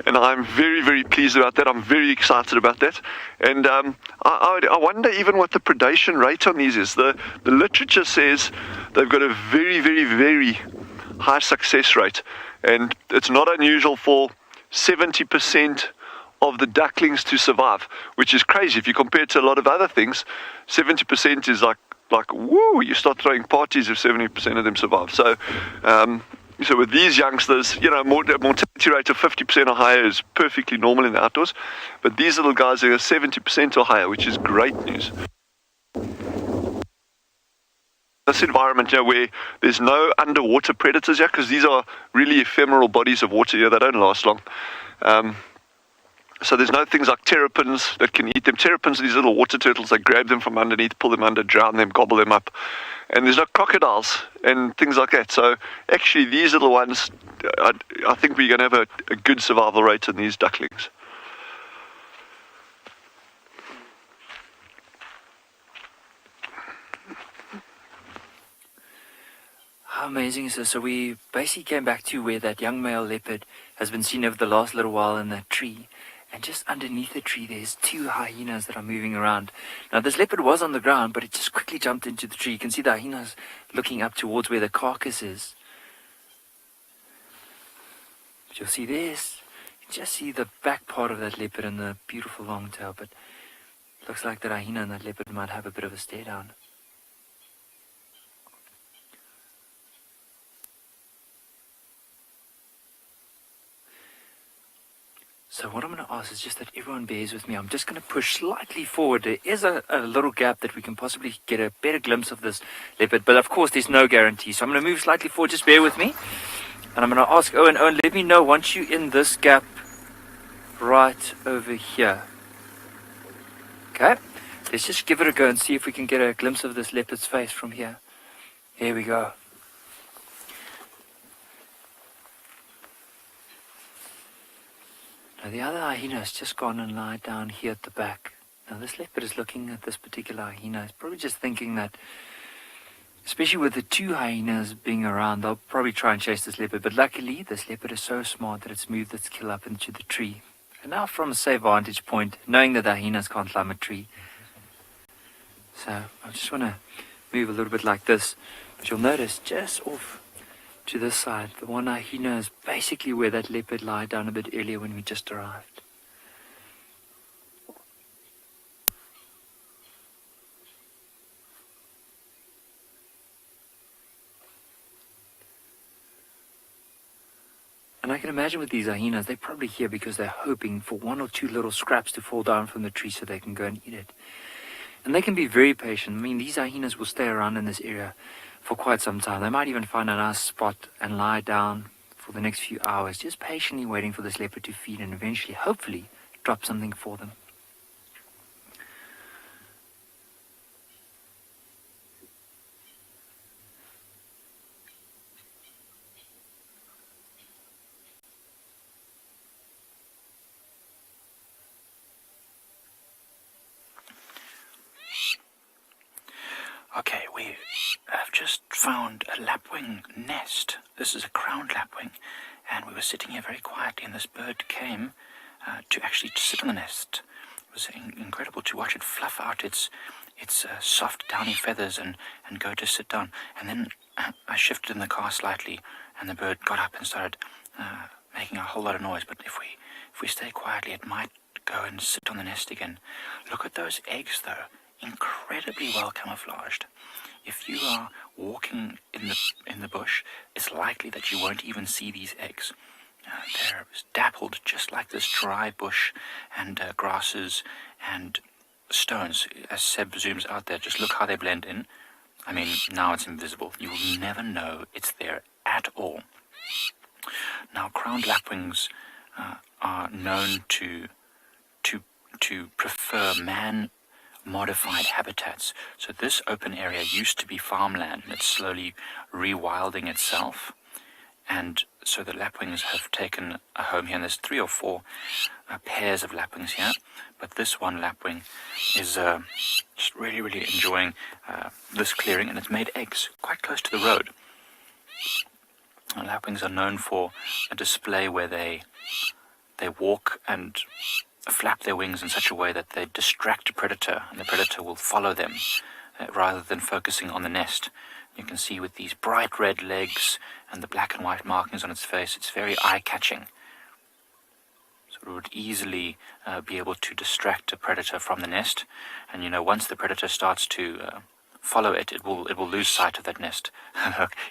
and I'm very, very pleased about that. I'm very excited about that. And I wonder even what the predation rate on these is. The literature says they've got a very, very, very high success rate, and it's not unusual for 70% of the ducklings to survive, which is crazy. If you compare it to a lot of other things, 70% is like woo, you start throwing parties if 70% of them survive. So so with these youngsters, you know, mortality rate of 50% or higher is perfectly normal in the outdoors, but these little guys are 70% or higher, which is great news. This environment here where there's no underwater predators here, because these are really ephemeral bodies of water here, they don't last long. So there's no things like terrapins that can eat them. Terrapins are these little water turtles. They grab them from underneath, pull them under, drown them, gobble them up. And there's no crocodiles and things like that. So actually these little ones, I think we're going to have a good survival rate in these ducklings. How amazing is this? So we basically came back to where that young male leopard has been seen over the last little while in that tree. And just underneath the tree, there's 2 hyenas that are moving around. Now, this leopard was on the ground, but it just quickly jumped into the tree. You can see the hyenas looking up towards where the carcass is. But you'll see this. You just see the back part of that leopard and the beautiful long tail, but it looks like that hyena and that leopard might have a bit of a stare down. So what I'm going to ask is just that everyone bears with me. I'm just going to push slightly forward. There is a little gap that we can possibly get a better glimpse of this leopard. But of course, there's no guarantee. So I'm going to move slightly forward. Just bear with me. And I'm going to ask Owen, let me know once you're in this gap right over here. Okay. Let's just give it a go and see if we can get a glimpse of this leopard's face from here. Here we go. Now the other hyena has just gone and lied down here at the back. Now this leopard is looking at this particular hyena. He's probably just thinking that, especially with the 2 hyenas being around, they'll probably try and chase this leopard. But luckily, this leopard is so smart that it's moved its kill up into the tree. And now from a safe vantage point, knowing that the hyenas can't climb a tree. So I just want to move a little bit like this. But you'll notice just off to this side, the one hyena is basically where that leopard lied down a bit earlier when we just arrived. And I can imagine with these hyenas, they're probably here because they're hoping for 1 or 2 little scraps to fall down from the tree so they can go and eat it. And they can be very patient. I mean, these hyenas will stay around in this area for quite some time. They might even find a nice spot and lie down for the next few hours, just patiently waiting for this leopard to feed and eventually, hopefully, drop something for them. Okay, we have just found a lapwing nest. This is a crowned lapwing, and we were sitting here very quietly, and this bird came to actually sit on the nest. It was incredible to watch it fluff out its soft downy feathers and go to sit down. And then I shifted in the car slightly, and the bird got up and started making a whole lot of noise. But if we stay quietly, it might go and sit on the nest again. Look at those eggs, though. Incredibly well camouflaged. If you are walking in the bush, it's likely that you won't even see these eggs. They're dappled just like this dry bush and grasses and stones. As Seb zooms out there, just look how they blend in. I mean, now it's invisible. You will never know it's there at all. Now, crowned lapwings are known to prefer man-modified habitats. So this open area used to be farmland, and it's slowly rewilding itself. And so the lapwings have taken a home here, and there's 3 or 4 pairs of lapwings here. But this one lapwing is just really, really enjoying this clearing, and it's made eggs quite close to the road. And lapwings are known for a display where they walk and flap their wings in such a way that they distract a predator, and the predator will follow them rather than focusing on the nest. You can see with these bright red legs and the black and white markings on its face, it's very eye-catching. So it would easily be able to distract a predator from the nest. And you know, once the predator starts to follow it, it will lose sight of that nest.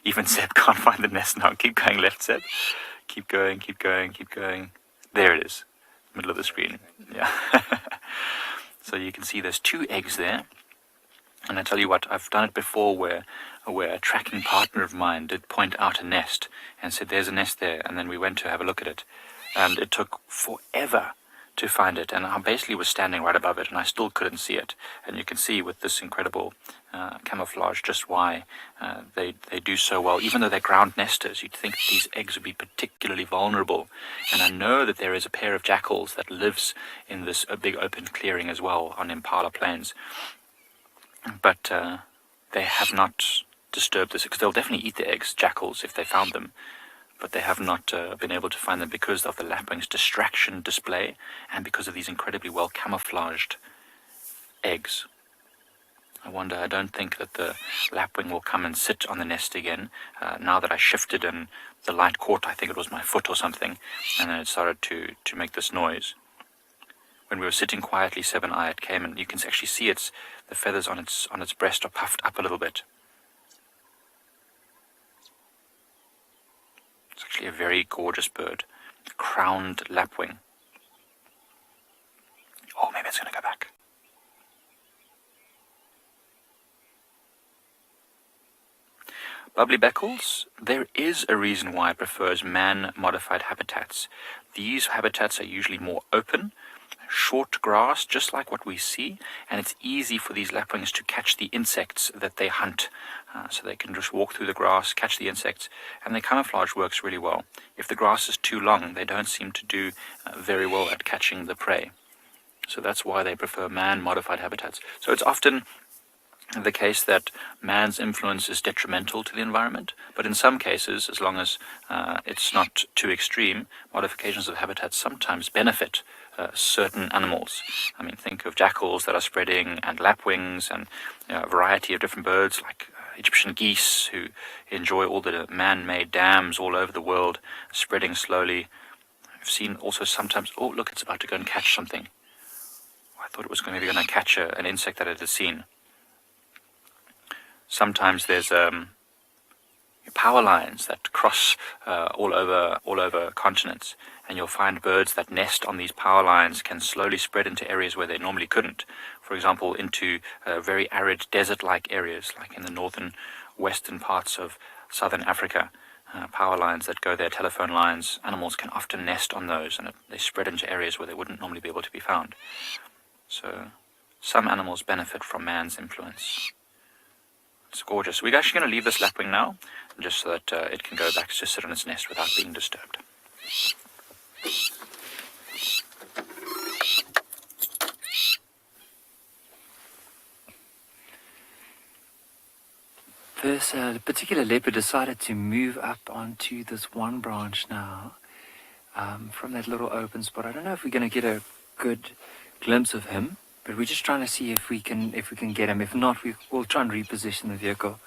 Even Seb can't find the nest now. Keep going left, Seb. Keep going, keep going, keep going. There it is, middle of the screen. Yeah. So you can see there's 2 eggs there. And I tell you what, I've done it before where a tracking partner of mine did point out a nest and said, there's a nest there. And then we went to have a look at it. And it took forever to find it. And I basically was standing right above it, and I still couldn't see it. And you can see with this incredible camouflage just why they do so well. Even though they're ground nesters, you'd think these eggs would be particularly vulnerable. And I know that there is a pair of jackals that lives in this big open clearing as well on Impala Plains. But they have not disturbed this, because they'll definitely eat the eggs, jackals, if they found them. but they have not been able to find them because of the lapwing's distraction display and because of these incredibly well camouflaged eggs. I don't think that the lapwing will come and sit on the nest again now that I shifted and the light caught, I think it was my foot or something, and then it started to make this noise. When we were sitting quietly, Seven-Eye, it came, and you can actually see the feathers on its breast are puffed up a little bit. It's actually a very gorgeous bird, a crowned lapwing. Oh, maybe it's going to go back. Bubbly beckles, there is a reason why it prefers man-modified habitats. These habitats are usually more open, short grass, just like what we see, and it's easy for these lapwings to catch the insects that they hunt. So they can just walk through the grass, catch the insects, and their camouflage works really well. If the grass is too long, they don't seem to do very well at catching the prey. So that's why they prefer man-modified habitats. So it's often the case that man's influence is detrimental to the environment, but in some cases, as long as it's not too extreme, modifications of habitats sometimes benefit certain animals. I mean, think of jackals that are spreading, and lapwings, and a variety of different birds like Egyptian geese who enjoy all the man-made dams all over the world, spreading slowly. I've seen also sometimes, oh look, it's about to go and catch something. I thought it was maybe going to catch an insect that it had seen. Sometimes there's power lines that cross all over continents, and you'll find birds that nest on these power lines can slowly spread into areas where they normally couldn't. For example, into very arid desert-like areas, like in the northern western parts of southern Africa. Power lines that go there, telephone lines, animals can often nest on those, and they spread into areas where they wouldn't normally be able to be found. So some animals benefit from man's influence. It's gorgeous. We're actually going to leave this lapwing now, just so that it can go back to sit on its nest without being disturbed. This particular leopard decided to move up onto this one branch now from that little open spot. I don't know if we're going to get a good glimpse of him, but we're just trying to see if we can get him. If not, we'll try and reposition the vehicle.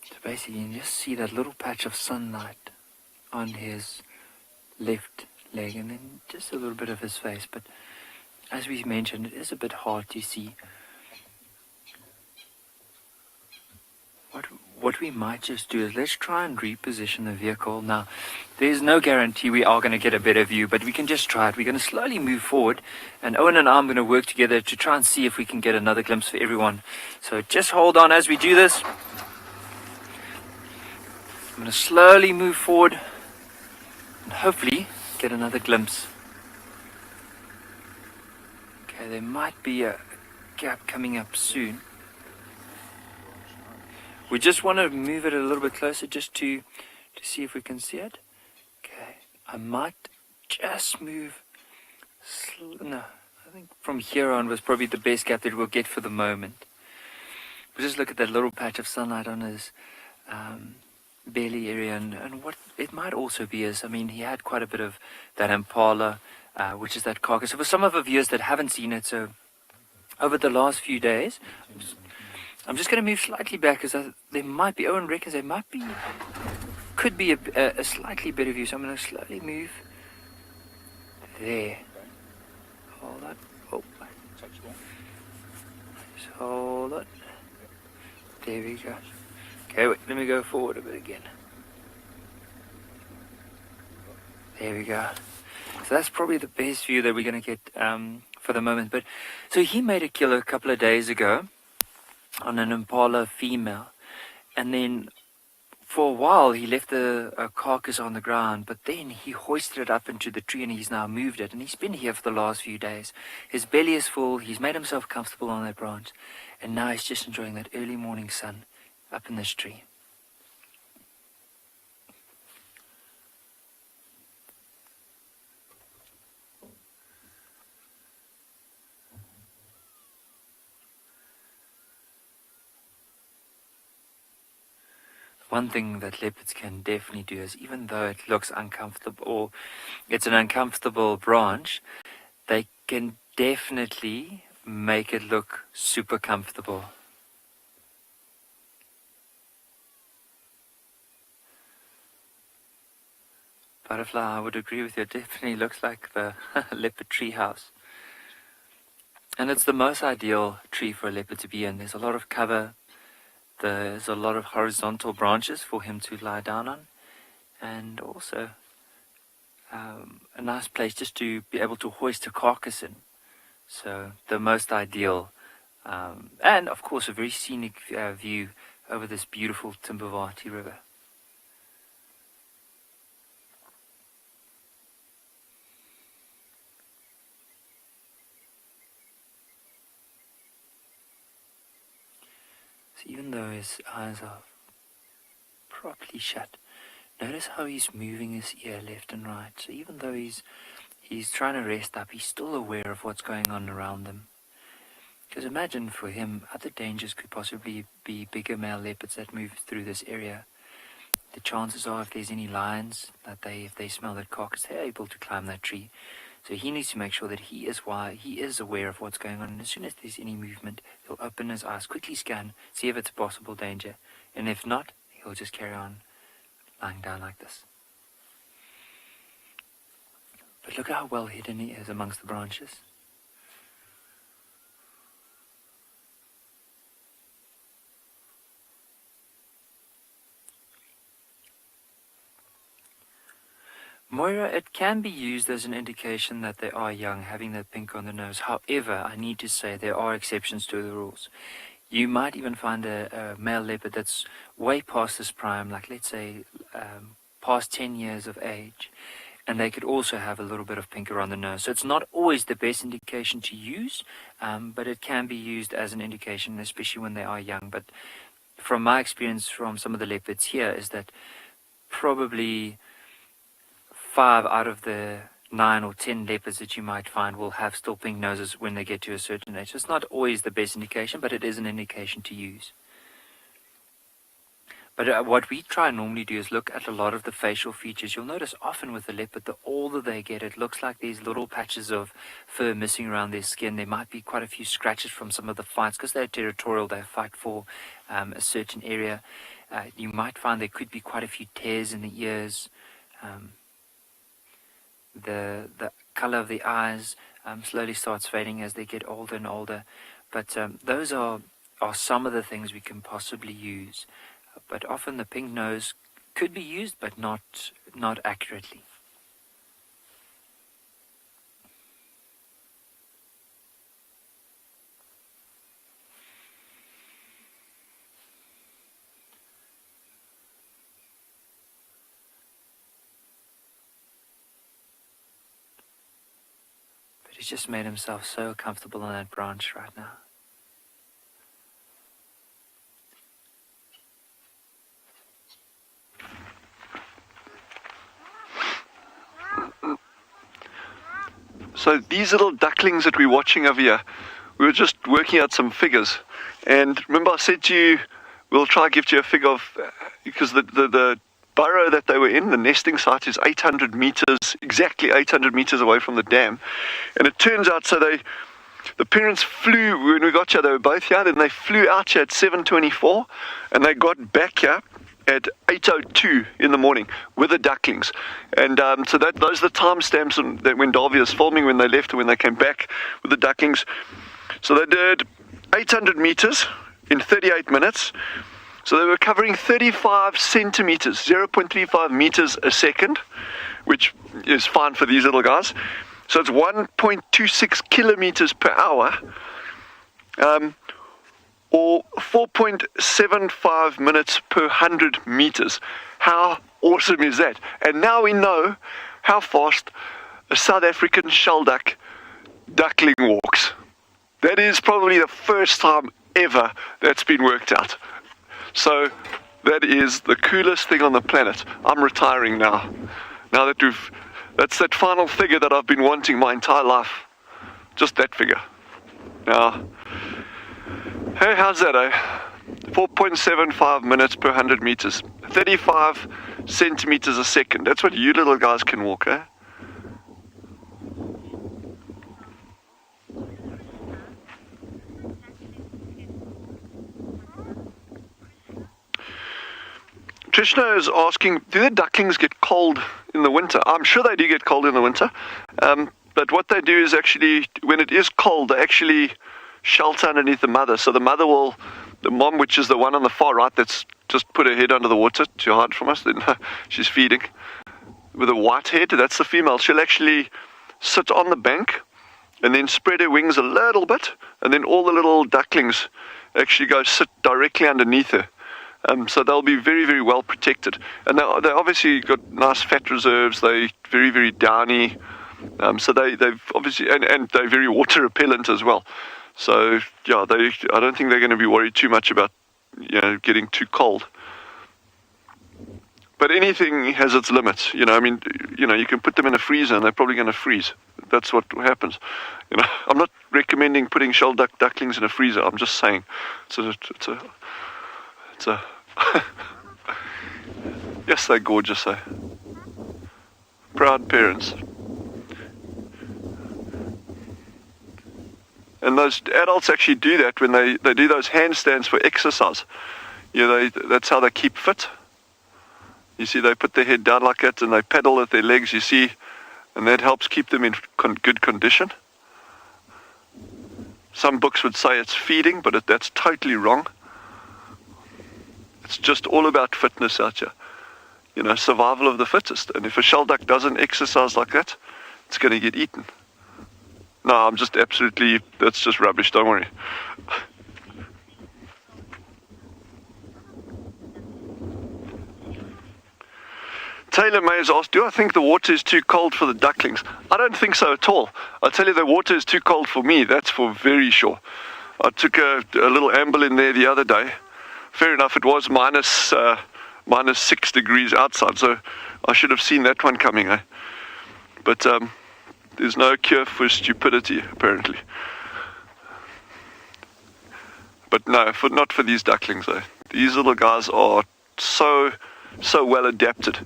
So basically, you can just see that little patch of sunlight on his left leg, and then just a little bit of his face. But as we mentioned, it is a bit hard to see. What we might just do is let's try and reposition the vehicle. Now, there's no guarantee we are going to get a better view, but we can just try it. We're going to slowly move forward, and Owen and I are going to work together to try and see if we can get another glimpse for everyone. So just hold on as we do this. I'm going to slowly move forward and hopefully get another glimpse. Okay, there might be a gap coming up soon. We just want to move it a little bit closer just to see if we can see it. Okay, I might just move. No, I think from here on was probably the best gap that we'll get for the moment. We'll just look at that little patch of sunlight on his belly area, and what it might also be is, I mean, he had quite a bit of that impala, which is that carcass. So for some of our viewers that haven't seen it, so over the last few days, I'm just going to move slightly back because there might be, Owen reckons there might be, could be a slightly better view. So I'm going to slowly move there. Hold on. Oh. Just hold on. There we go. Okay, wait, let me go forward a bit again. There we go. So that's probably the best view that we're going to get for the moment. But so he made a kill a couple of days ago on an impala female, and then for a while he left the carcass on the ground, but then he hoisted it up into the tree and he's now moved it, and he's been here for the last few days. His belly is full, he's made himself comfortable on that branch, and now he's just enjoying that early morning sun up in this tree. one thing that leopards can definitely do is, even though it looks uncomfortable or it's an uncomfortable branch, they can definitely make it look super comfortable. Butterfly, I would agree with you. It definitely looks like the leopard tree house. And it's the most ideal tree for a leopard to be in. There's a lot of cover. There's a lot of horizontal branches for him to lie down on. And also a nice place just to be able to hoist a carcass in. So the most ideal. And of course a very scenic view over this beautiful Timbavati River. So even though his eyes are properly shut, notice how he's moving his ear left and right. So even though he's trying to rest up, he's still aware of what's going on around him. Because imagine for him, other dangers could possibly be bigger male leopards that move through this area. The chances are, if there's any lions, that if they smell that carcass, they're able to climb that tree. So he needs to make sure that he is aware of what's going on. And as soon as there's any movement, he'll open his eyes, quickly scan, see if it's a possible danger. And if not, he'll just carry on lying down like this. But look how well hidden he is amongst the branches. Moira, it can be used as an indication that they are young, having that pink on the nose. However, I need to say there are exceptions to the rules. You might even find a male leopard that's way past this prime, like let's say past 10 years of age, and they could also have a little bit of pink around the nose. So it's not always the best indication to use, but it can be used as an indication, especially when they are young. But from my experience from some of the leopards here is that probably 5 out of the 9 or 10 leopards that you might find will have still pink noses when they get to a certain age. So it's not always the best indication, but it is an indication to use. But what we try and normally do is look at a lot of the facial features. You'll notice often with the leopard, the older they get, it looks like these little patches of fur missing around their skin. There might be quite a few scratches from some of the fights because they're territorial. They fight for a certain area. You might find there could be quite a few tears in the ears. The color of the eyes slowly starts fading as they get older and older. But those are some of the things we can possibly use. But often the pink nose could be used, but not accurately. He's just made himself so comfortable on that branch right now. So these little ducklings that we're watching over here, we were just working out some figures. And remember I said to you, we'll try to give you a figure of, because the burrow that they were in, the nesting site, is 800 meters, exactly 800 meters away from the dam. And it turns out, so the parents flew, when we got here, they were both here, then they flew out here at 7:24, and they got back here at 8:02 in the morning with the ducklings. And so those are the timestamps that when Davy was filming, when they left and when they came back with the ducklings. So they did 800 meters in 38 minutes. So they were covering 35 centimeters, 0.35 meters a second, which is fine for these little guys. So it's 1.26 kilometers per hour, or 4.75 minutes per 100 meters. How awesome is that? And now we know how fast a South African shelduck duckling walks. That is probably the first time ever that's been worked out. So that is the coolest thing on the planet. I'm retiring now. Now that that's that final figure that I've been wanting my entire life. Just that figure. Now, hey, how's that, eh? 4.75 minutes per 100 meters. 35 centimeters a second. That's what you little guys can walk, eh? Trishna is asking, do the ducklings get cold in the winter? I'm sure they do get cold in the winter. But what they do is actually, when it is cold, they actually shelter underneath the mother. So the mother will, the mom, which is the one on the far right that's just put her head under the water to hide from us, then she's feeding. With a white head, that's the female. She'll actually sit on the bank and then spread her wings a little bit, and then all the little ducklings actually go sit directly underneath her. So they'll be very, very well protected. And they obviously got nice fat reserves. They're very, very downy. So they've obviously, and they're very water repellent as well. So yeah, I don't think they're going to be worried too much about, getting too cold. But anything has its limits. I mean, you can put them in a freezer and they're probably going to freeze. That's what happens. I'm not recommending putting shell ducklings in a freezer. I'm just saying, it's a yes, they're gorgeous, eh? Proud parents. And those adults actually do that when they do those handstands for exercise. That's how they keep fit. You see, they put their head down like that and they pedal with their legs, you see, and that helps keep them in good condition. Some books would say it's feeding, but that's totally wrong. It's just all about fitness out here. Survival of the fittest. And if a shell duck doesn't exercise like that, it's going to get eaten. No, that's just rubbish, don't worry. Taylor May has asked, do I think the water is too cold for the ducklings? I don't think so at all. I tell you, the water is too cold for me, that's for very sure. I took a little amble in there the other day. Fair enough, it was minus 6 degrees outside, so I should have seen that one coming, eh? But there's no cure for stupidity, apparently. But no, not for these ducklings, though. These little guys are so well adapted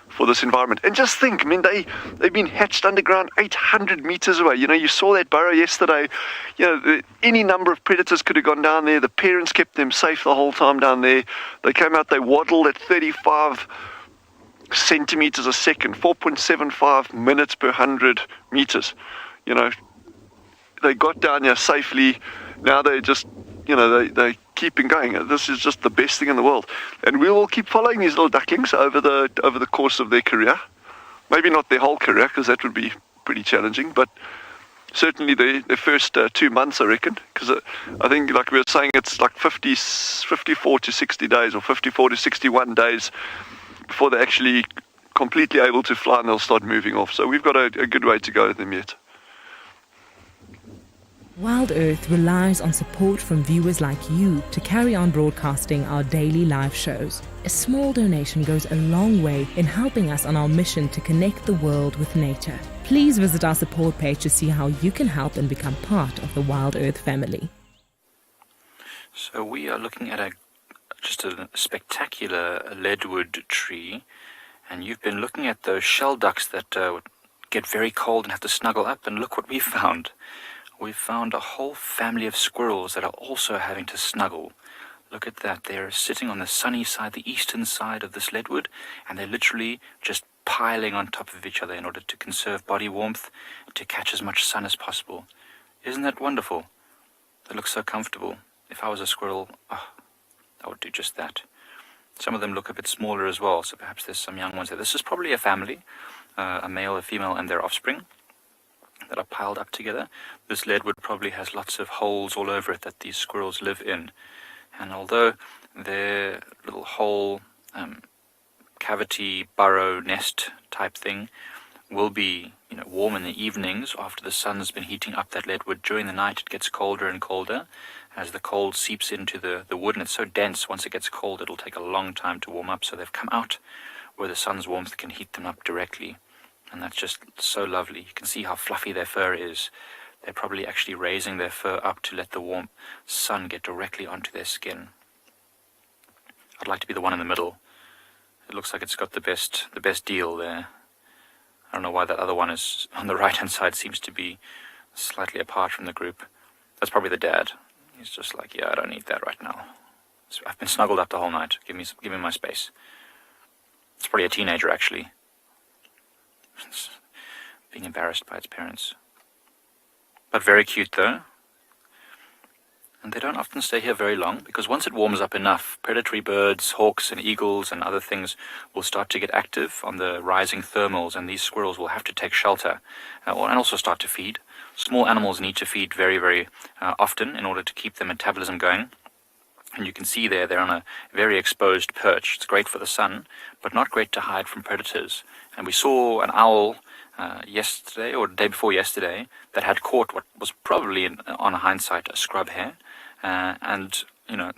for this environment. And just think, I mean, they've been hatched underground 800 meters away. You saw that burrow yesterday. Any number of predators could have gone down there. The parents kept them safe the whole time down there. They came out, they waddled at 35 centimeters a second, 4.75 minutes per 100 meters. They got down here safely. Now they just, they're keeping going. This is just the best thing in the world. And we will keep following these little ducklings over the course of their career. Maybe not their whole career, because that would be pretty challenging, but certainly the first 2 months, I reckon, because I think, like we were saying, it's like 54 to 60 days or 54 to 61 days before they're actually completely able to fly and they'll start moving off. So we've got a good way to go with them yet. Wild Earth relies on support from viewers like you to carry on broadcasting our daily live shows. A small donation goes a long way in helping us on our mission to connect the world with nature. Please visit our support page to see how you can help and become part of the Wild Earth family. So we are looking at just a spectacular leadwood tree, and you've been looking at those shell ducks that get very cold and have to snuggle up, and look what we found. We've found a whole family of squirrels that are also having to snuggle. Look at that. They're sitting on the sunny side, the eastern side of this leadwood, and they're literally just piling on top of each other in order to conserve body warmth, to catch as much sun as possible. Isn't that wonderful? They look so comfortable. If I was a squirrel, I would do just that. Some of them look a bit smaller as well, so perhaps there's some young ones there. This is probably a family, a male, a female, and their offspring that are piled up together. This leadwood probably has lots of holes all over it that these squirrels live in. And although their little hole, cavity, burrow, nest type thing will be warm in the evenings after the sun's been heating up that leadwood, during the night it gets colder and colder as the cold seeps into the wood, and it's so dense, once it gets cold it'll take a long time to warm up. So they've come out where the sun's warmth can heat them up directly. And that's just so lovely. You can see how fluffy their fur is. They're probably actually raising their fur up to let the warm sun get directly onto their skin. I'd like to be the one in the middle It looks like it's got the best deal there. I don't know why that other one is on the right hand side, seems to be slightly apart from the group. That's probably the dad. He's just like, yeah, I don't need that right now. So I've been snuggled up the whole night. Give me my space. It's probably a teenager actually. It's being embarrassed by its parents. But very cute though. And they don't often stay here very long, because once it warms up enough, predatory birds, hawks and eagles and other things will start to get active on the rising thermals, and these squirrels will have to take shelter and also start to feed. Small animals need to feed very, very often in order to keep their metabolism going. And you can see there, they're on a very exposed perch. It's great for the sun, but not great to hide from predators. And we saw an owl yesterday, or the day before yesterday, that had caught what was probably, on hindsight, a scrub hare. And, you know,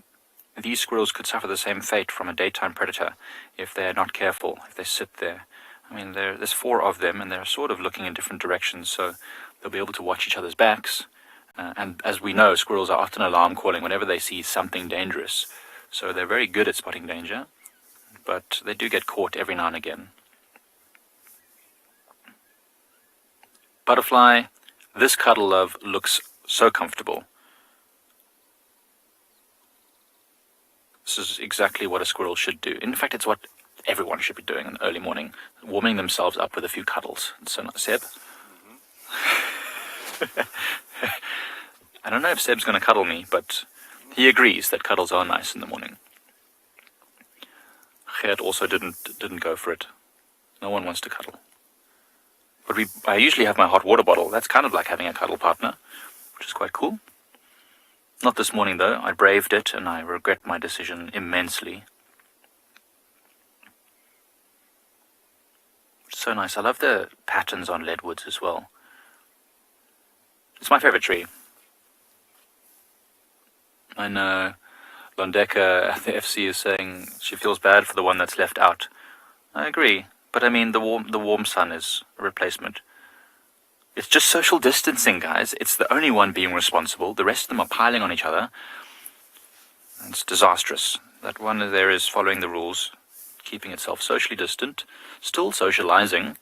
these squirrels could suffer the same fate from a daytime predator if they're not careful, if they sit there. I mean, there's 4 of them, and they're sort of looking in different directions, so they'll be able to watch each other's backs. And as we know, squirrels are often alarm calling whenever they see something dangerous. So they're very good at spotting danger, but they do get caught every now and again. Butterfly, this cuddle love looks so comfortable. This is exactly what a squirrel should do. In fact, it's what everyone should be doing in the early morning, warming themselves up with a few cuddles. So, Seb? I don't know if Seb's going to cuddle me, but he agrees that cuddles are nice in the morning. Gert also didn't go for it. No one wants to cuddle. But I usually have my hot water bottle. That's kind of like having a cuddle partner, which is quite cool. Not this morning though. I braved it and I regret my decision immensely. So nice. I love the patterns on leadwoods as well. It's my favorite tree. I know Londeka at the FC is saying she feels bad for the one that's left out. I agree. But I mean, the warm sun is a replacement. It's just social distancing, guys. It's the only one being responsible. The rest of them are piling on each other. It's disastrous. That one there is following the rules, keeping itself socially distant, still socializing,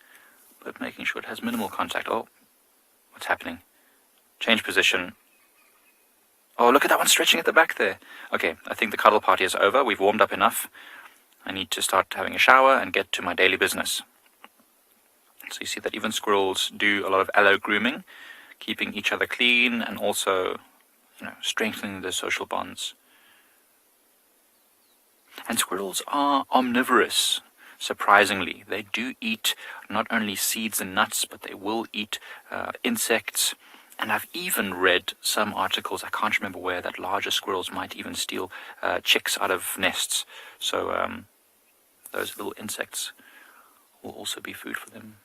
but making sure it has minimal contact. Oh, what's happening? Change position. Oh, look at that one stretching at the back there. Okay, I think the cuddle party is over. We've warmed up enough. I need to start having a shower and get to my daily business. So you see that even squirrels do a lot of allo grooming, keeping each other clean and also, strengthening their social bonds. And squirrels are omnivorous, surprisingly. They do eat not only seeds and nuts, but they will eat insects. And I've even read some articles, I can't remember where, that larger squirrels might even steal chicks out of nests. So those little insects will also be food for them.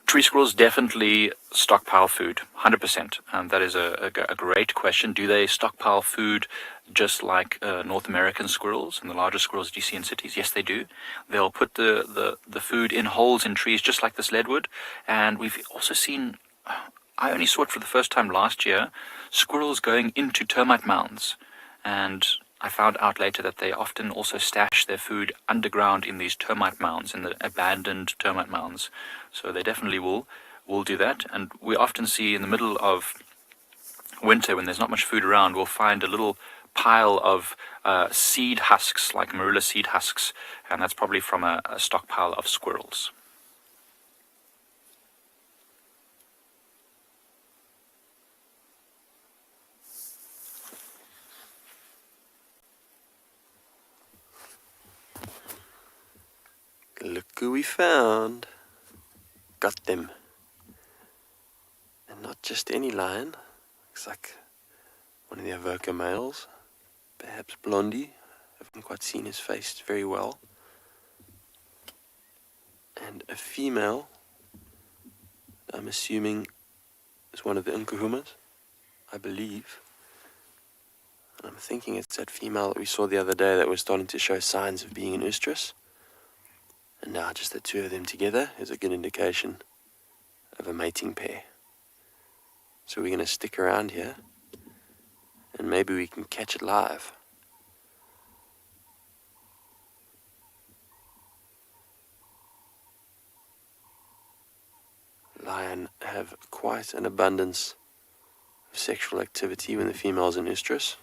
Tree squirrels definitely stockpile food, 100%. That is a great question. Do they stockpile food just like North American squirrels and the larger squirrels that you see in cities? Yes, they do. They'll put the food in holes in trees just like this leadwood. And we've also seen, I only saw it for the first time last year, squirrels going into termite mounds. And I found out later that they often also stash their food underground in these termite mounds, in the abandoned termite mounds. So they definitely will do that. And we often see in the middle of winter, when there's not much food around, we'll find a little pile of seed husks, like marula seed husks, and that's probably from a stockpile of squirrels. Look who we found. Got them. And not just any lion. Looks like one of the Avoca males. Perhaps Blondie. Haven't quite seen his face very well. And a female, I'm assuming, is one of the Nkuhumas, I believe. And I'm thinking it's that female that we saw the other day that was starting to show signs of being an oestrus. And now just the two of them together is a good indication of a mating pair. So we're going to stick around here and maybe we can catch it live. have quite an abundance of sexual activity when the female's in estrus.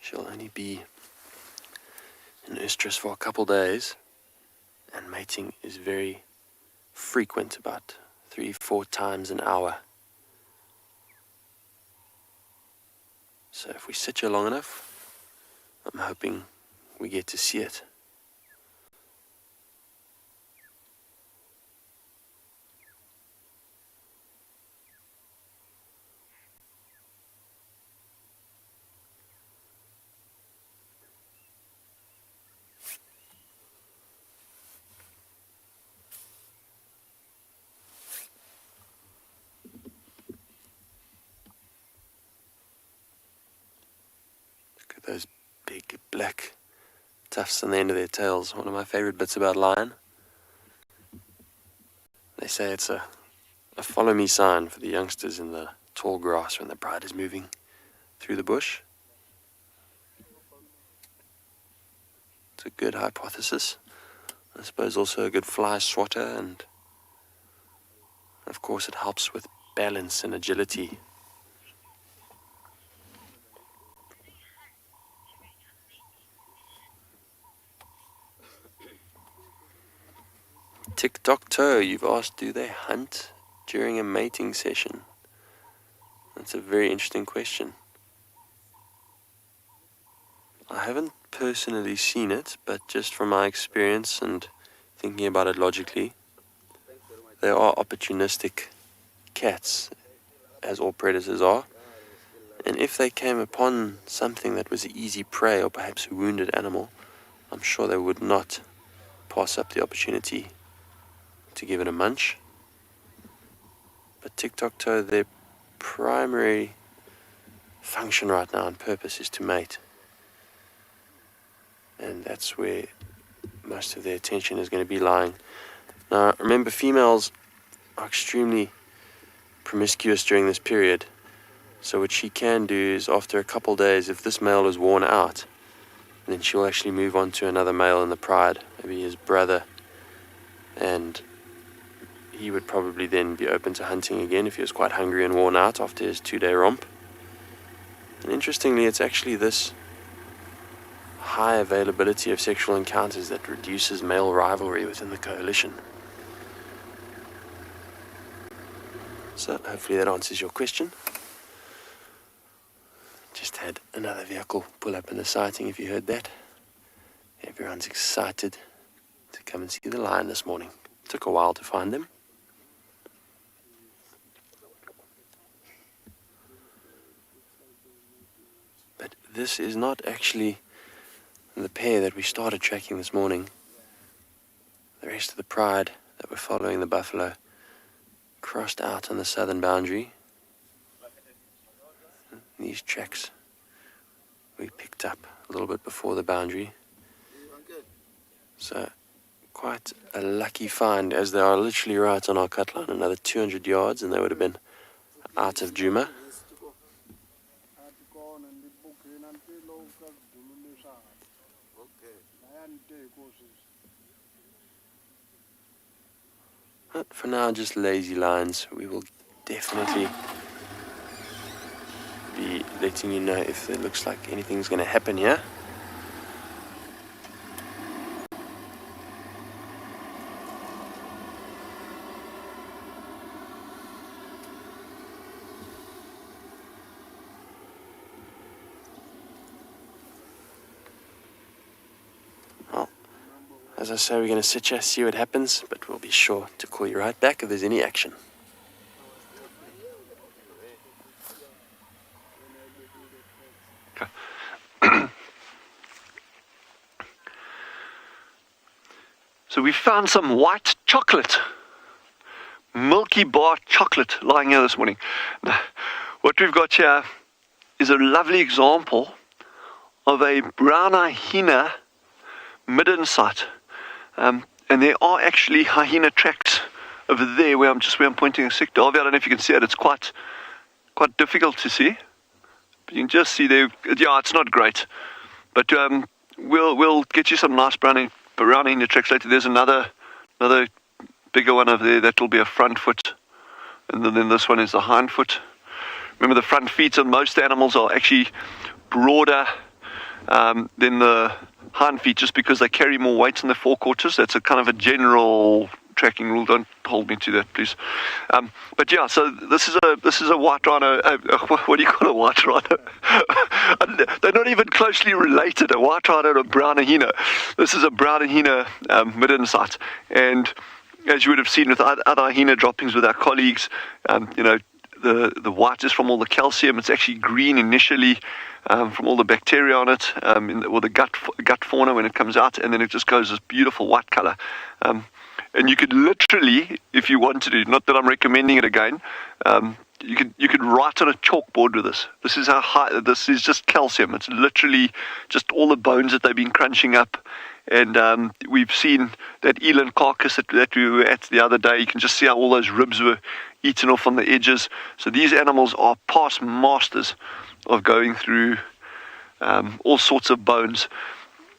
She'll only be in estrus for a couple days, and mating is very frequent, about 3-4 times an hour. So if we sit here long enough, I'm hoping we get to see it. Those big black tufts on the end of their tails. One of my favorite bits about lion. They say it's a follow me sign for the youngsters in the tall grass when the pride is moving through the bush. It's a good hypothesis. I suppose also a good fly swatter, and of course it helps with balance and agility. Tic-toc-toe, you've asked, do they hunt during a mating session? That's a very interesting question. I haven't personally seen it, but just from my experience and thinking about it logically, they are opportunistic cats, as all predators are. And if they came upon something that was easy prey, or perhaps a wounded animal, I'm sure they would not pass up the opportunity to give it a munch. But tic-toc-toe, their primary function right now and purpose is to mate. And that's where most of their attention is going to be lying. Now, remember, females are extremely promiscuous during this period. So what she can do is, after a couple days, if this male is worn out, then she'll actually move on to another male in the pride, maybe his brother, and he would probably then be open to hunting again if he was quite hungry and worn out after his 2-day romp. And interestingly, it's actually this high availability of sexual encounters that reduces male rivalry within the coalition. So hopefully that answers your question. Just had another vehicle pull up in the sighting, if you heard that. Everyone's excited to come and see the lion this morning. Took a while to find them. But this is not actually the pair that we started tracking this morning. The rest of the pride that were following the buffalo crossed out on the southern boundary. These tracks we picked up a little bit before the boundary. So quite a lucky find, as they are literally right on our cut line, another 200 yards, and they would have been out of Djuma. But for now, just lazy lines. We will definitely be letting you know if it looks like anything's going to happen here. Well, as I say, we're going to sit here, see what happens, but we'll be sure to call you right back if there's any action. So we found some white chocolate, milky bar chocolate lying here this morning. What we've got here is a lovely example of a brown hyena midden site. And there are actually hyena tracks over there where I'm pointing a sector of. I don't know if you can see it. It's quite difficult to see. But you can just see there. Yeah, it's not great. But we'll get you some nice brown hyena tracks later. There's another bigger one over there, that will be a front foot. And then this one is the hind foot. Remember, the front feet on most animals are actually broader than the hind feet, just because they carry more weight in the forequarters. That's a kind of a general tracking rule. Don't hold me to that, please. But yeah, so this is a white rhino. What do you call a white rhino? They're not even closely related. A white rhino and a brown hyena. This is a brown hyena midden sight, and as you would have seen with other hyena droppings with our colleagues, the white is from all the calcium. It's actually green initially from all the bacteria on it, or the gut fauna when it comes out, and then it just goes this beautiful white color. And you could literally, if you want to do, not that I'm recommending it again, you could write on a chalkboard with this. This is how high. This is just calcium. It's literally just all the bones that they've been crunching up. And we've seen that eland carcass that we were at the other day. You can just see how all those ribs were eaten off on the edges. So these animals are past masters of going through all sorts of bones.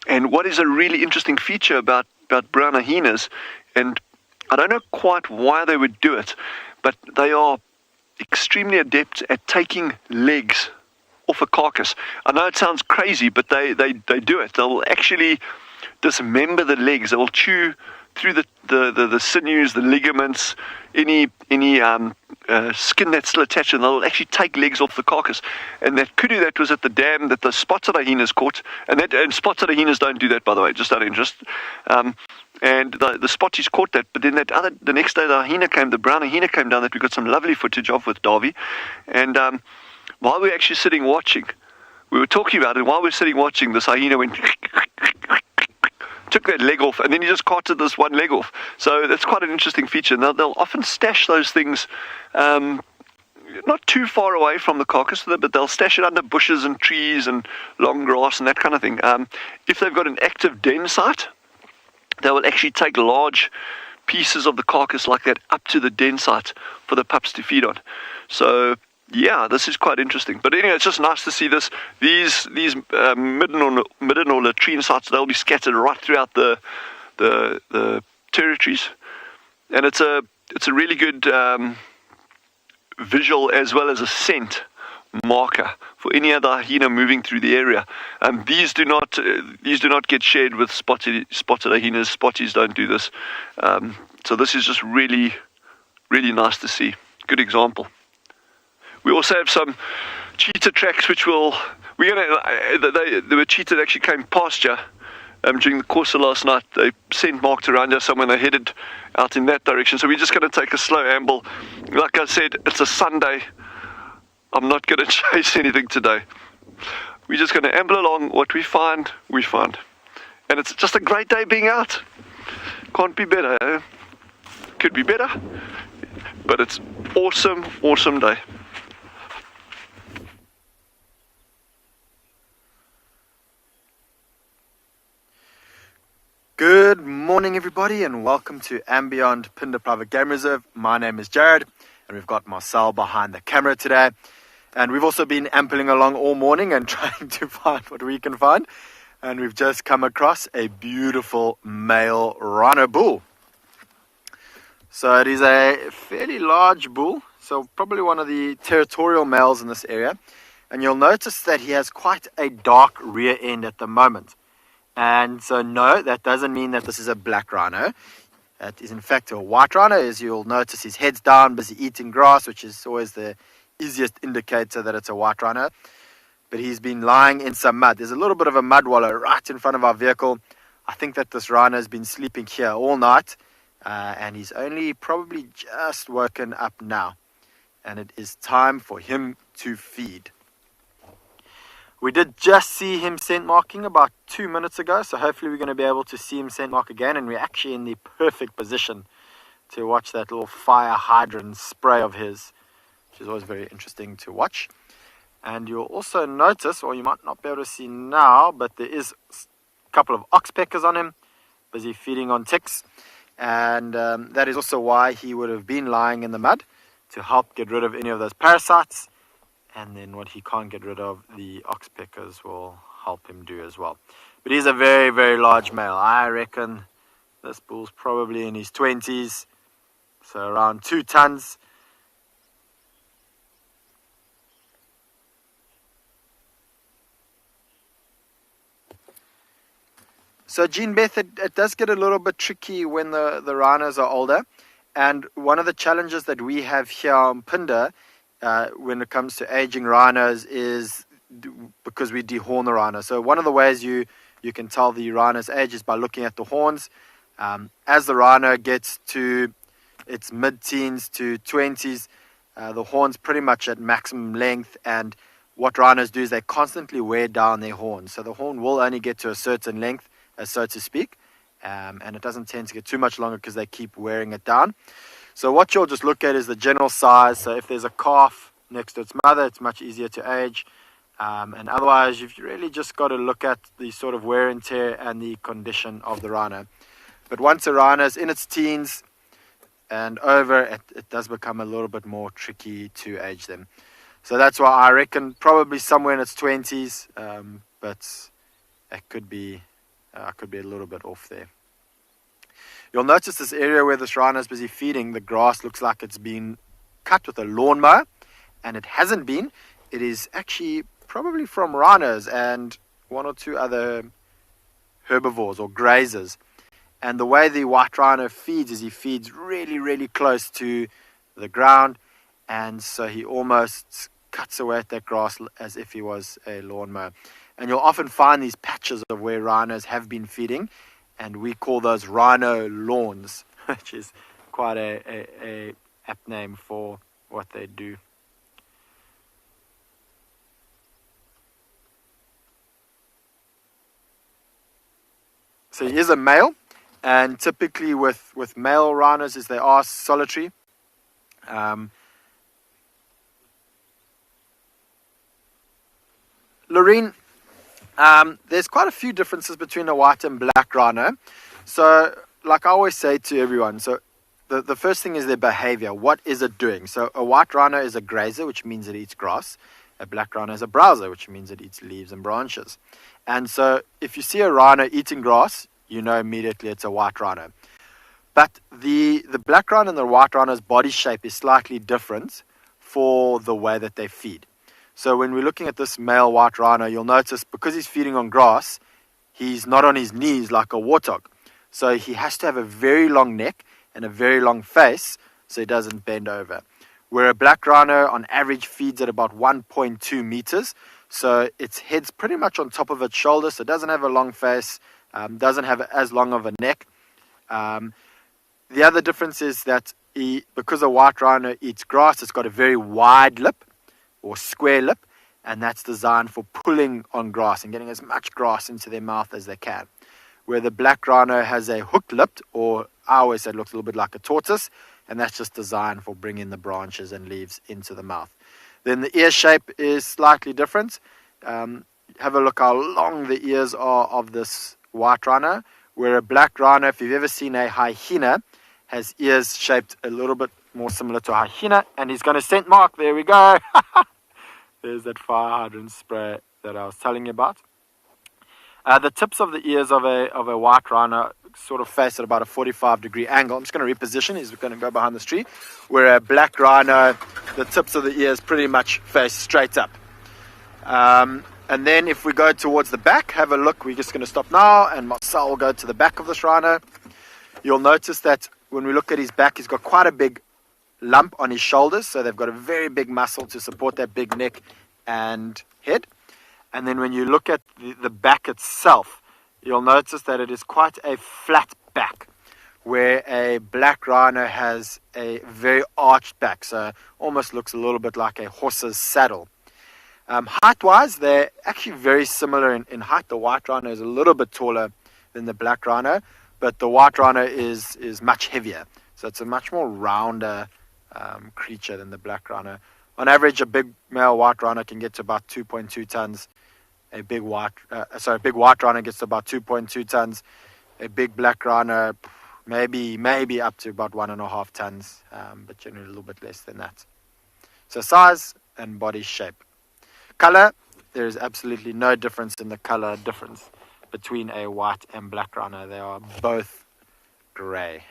And what is a really interesting feature about brown hyenas, and I don't know quite why they would do it, but they are extremely adept at taking legs off a carcass. I know it sounds crazy, but they do it. They'll actually dismember the legs. They will chew through the sinews, the ligaments, any skin that's still attached, and they'll actually take legs off the carcass. And that kudu that was at the dam that the spotted hyenas caught, and spotted hyenas don't do that, by the way, just out of interest. And the spotties caught that, but then the next day the brown hyena came down that we got some lovely footage of with Davy. And while we were actually sitting watching, we were talking about it, and while we were sitting watching, this hyena went took that leg off, and then he just carted this one leg off. So that's quite an interesting feature. Now, they'll often stash those things not too far away from the carcass, but they'll stash it under bushes and trees and long grass and that kind of thing. If they've got an active den site, they will actually take large pieces of the carcass like that up to the den site for the pups to feed on. So yeah, this is quite interesting. But anyway, it's just nice to see this. These midden or latrine sites, they'll be scattered right throughout the territories, and it's a really good visual as well as a scent marker for any other hyena moving through the area. These do not get shared with spotted hyenas. Spotties don't do this. So this is just really, really nice to see. Good example. We also have some cheetah tracks, which there were cheetah that actually came pasture during the course of last night. They scent marked around us, and when they headed out in that direction. So we're just going to take a slow amble. Like I said, it's a Sunday. I'm not going to chase anything today. We're just going to amble along. What we find, we find. And it's just a great day being out. Can't be better, eh? Could be better, but it's awesome, awesome day. Good morning, everybody, and welcome to and Beyond Phinda Private Game Reserve. My name is Jared, and we've got Marcel behind the camera today. And we've also been ambling along all morning and trying to find what we can find. And we've just come across a beautiful male rhino bull. So it is a fairly large bull, so probably one of the territorial males in this area. And you'll notice that he has quite a dark rear end at the moment. And so no, that doesn't mean that this is a black rhino. That is in fact a white rhino. As you'll notice, his head's down, busy eating grass, which is always the easiest indicator that it's a white rhino. But he's been lying in some mud. There's a little bit of a mud wallow right in front of our vehicle. I think that this rhino has been sleeping here all night, and he's only probably just woken up now. And it is time for him to feed. We did just see him scent marking about 2 minutes ago, so hopefully we're going to be able to see him scent mark again, and we're actually in the perfect position to watch that little fire hydrant spray of his, which is always very interesting to watch. And you'll also notice, or you might not be able to see now, but there is a couple of oxpeckers on him, busy feeding on ticks, and that is also why he would have been lying in the mud, to help get rid of any of those parasites. And then what he can't get rid of, the oxpeckers will help him do as well. But he's a very, very large male. I reckon this bull's probably in his 20s, So around 2 tons. So Jean Beth, it does get a little bit tricky when the rhinos are older. And one of the challenges that we have here on Phinda when it comes to aging rhinos is because we dehorn the rhino. So one of the ways you can tell the rhino's age is by looking at the horns. As the rhino gets to its mid-teens to 20s, the horn's pretty much at maximum length, and what rhinos do is they constantly wear down their horns. So the horn will only get to a certain length, so to speak, and it doesn't tend to get too much longer because they keep wearing it down. So what you'll just look at is the general size. So if there's a calf next to its mother, it's much easier to age. And otherwise, you've really just got to look at the sort of wear and tear and the condition of the rhino. But once a rhino is in its teens and over, it does become a little bit more tricky to age them. So that's why I reckon probably somewhere in its 20s, but it could be a little bit off there. You'll notice this area where this rhino is busy feeding, the grass looks like it's been cut with a lawnmower, and it hasn't been. It is actually probably from rhinos and one or two other herbivores or grazers. And the way the white rhino feeds is he feeds really, really close to the ground, and so he almost cuts away at that grass as if he was a lawnmower. And you'll often find these patches of where rhinos have been feeding, and we call those rhino lawns, which is quite a apt name for what they do. So he is a male, and typically with male rhinos is they are solitary. Lorraine, there's quite a few differences between a white and black rhino. So, like I always say to everyone, so the first thing is their behavior. What is it doing? So, a white rhino is a grazer, which means it eats grass. A black rhino is a browser, which means it eats leaves and branches. And so, if you see a rhino eating grass, you know immediately it's a white rhino. But the black rhino and the white rhino's body shape is slightly different for the way that they feed. So when we're looking at this male white rhino, you'll notice because he's feeding on grass, he's not on his knees like a warthog. So he has to have a very long neck and a very long face so he doesn't bend over. Where a black rhino on average feeds at about 1.2 meters. So its head's pretty much on top of its shoulders, so it doesn't have a long face, doesn't have as long of a neck. The other difference is that because a white rhino eats grass, it's got a very wide lip or square lip, and that's designed for pulling on grass and getting as much grass into their mouth as they can. Where the black rhino has a hooked lip, or I always say it looks a little bit like a tortoise, and that's just designed for bringing the branches and leaves into the mouth. Then the ear shape is slightly different. Have a look how long the ears are of this white rhino, where a black rhino, if you've ever seen a hyena, has ears shaped a little bit more similar to a hyena, and he's going to scent mark. There we go. There's that fire hydrant spray that I was telling you about. The tips of the ears of a white rhino sort of face at about a 45-degree angle. I'm just going to reposition. He's going to go behind this tree. Where a black rhino, the tips of the ears pretty much face straight up. And then if we go towards the back, have a look. We're just going to stop now, and Marcel will go to the back of this rhino. You'll notice that when we look at his back, he's got quite a big lump on his shoulders, so they've got a very big muscle to support that big neck and head. And then when you look at the back itself, you'll notice that it is quite a flat back, where a black rhino has a very arched back, so almost looks a little bit like a horse's saddle. Height-wise, they're actually very similar in height. The white rhino is a little bit taller than the black rhino, but the white rhino is much heavier, so it's a much more rounder creature than the black rhino. On average, a big male white rhino can get to about 2.2 tons. A big white rhino gets to about 2.2 tons. A big black rhino, maybe up to about 1.5 tons, but generally a little bit less than that. So size and body shape. Color, there is absolutely no difference in the color difference between a white and black rhino. They are both gray.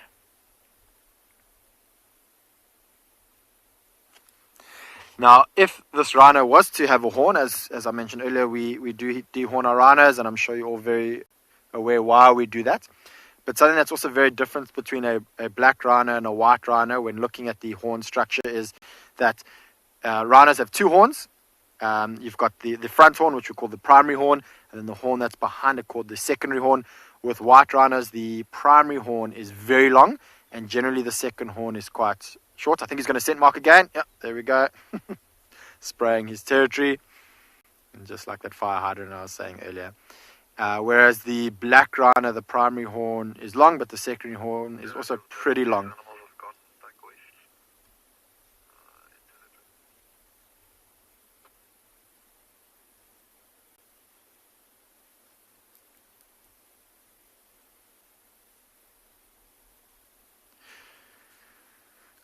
Now, if this rhino was to have a horn, as I mentioned earlier, we do dehorn our rhinos, and I'm sure you're all very aware why we do that. But something that's also very different between a black rhino and a white rhino when looking at the horn structure is that rhinos have two horns. You've got the front horn, which we call the primary horn, and then the horn that's behind it called the secondary horn. With white rhinos, the primary horn is very long, and generally the second horn is quite short. I think he's going to scent mark again. Yep, there we go. Spraying his territory. And just like that fire hydrant I was saying earlier. Whereas the black rhino, the primary horn is long, but the secondary horn is also pretty long.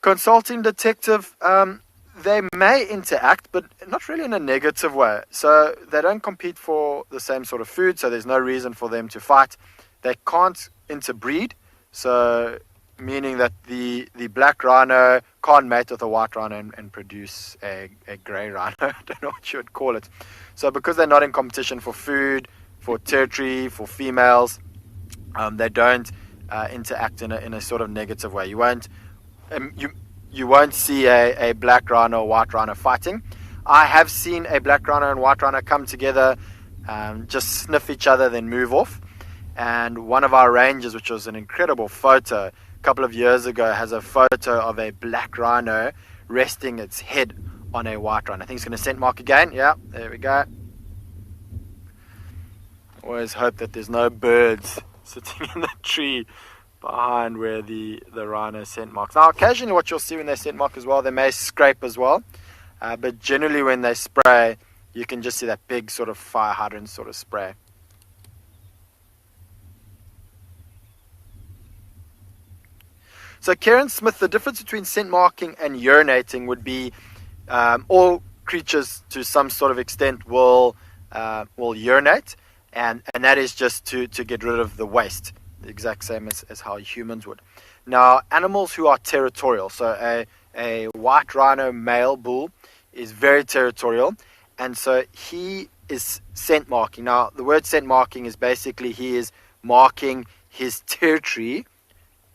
Consulting detective, they may interact, but not really in a negative way. So they don't compete for the same sort of food, so there's no reason for them to fight. They can't interbreed, so meaning that the black rhino can't mate with a white rhino and produce a grey rhino. I don't know what you would call it. So because they're not in competition for food, for territory, for females, they don't interact in a sort of negative way. You won't see a black rhino or white rhino fighting. I have seen a black rhino and white rhino come together, just sniff each other, then move off. And one of our rangers, which was an incredible photo a couple of years ago, has a photo of a black rhino resting its head on a white rhino. I think it's going to scent mark again. Yeah, there we go. Always hope that there's no birds sitting in the tree behind where the rhino scent marks. Now, occasionally what you'll see when they scent mark as well, they may scrape as well. But generally when they spray, you can just see that big sort of fire hydrant sort of spray. So Karen Smith, the difference between scent marking and urinating would be all creatures to some sort of extent will urinate, and that is just to get rid of the waste. The exact same as how humans would. Now, animals who are territorial, so a white rhino male bull is very territorial, and so he is scent marking. Now, the word scent marking is basically he is marking his territory,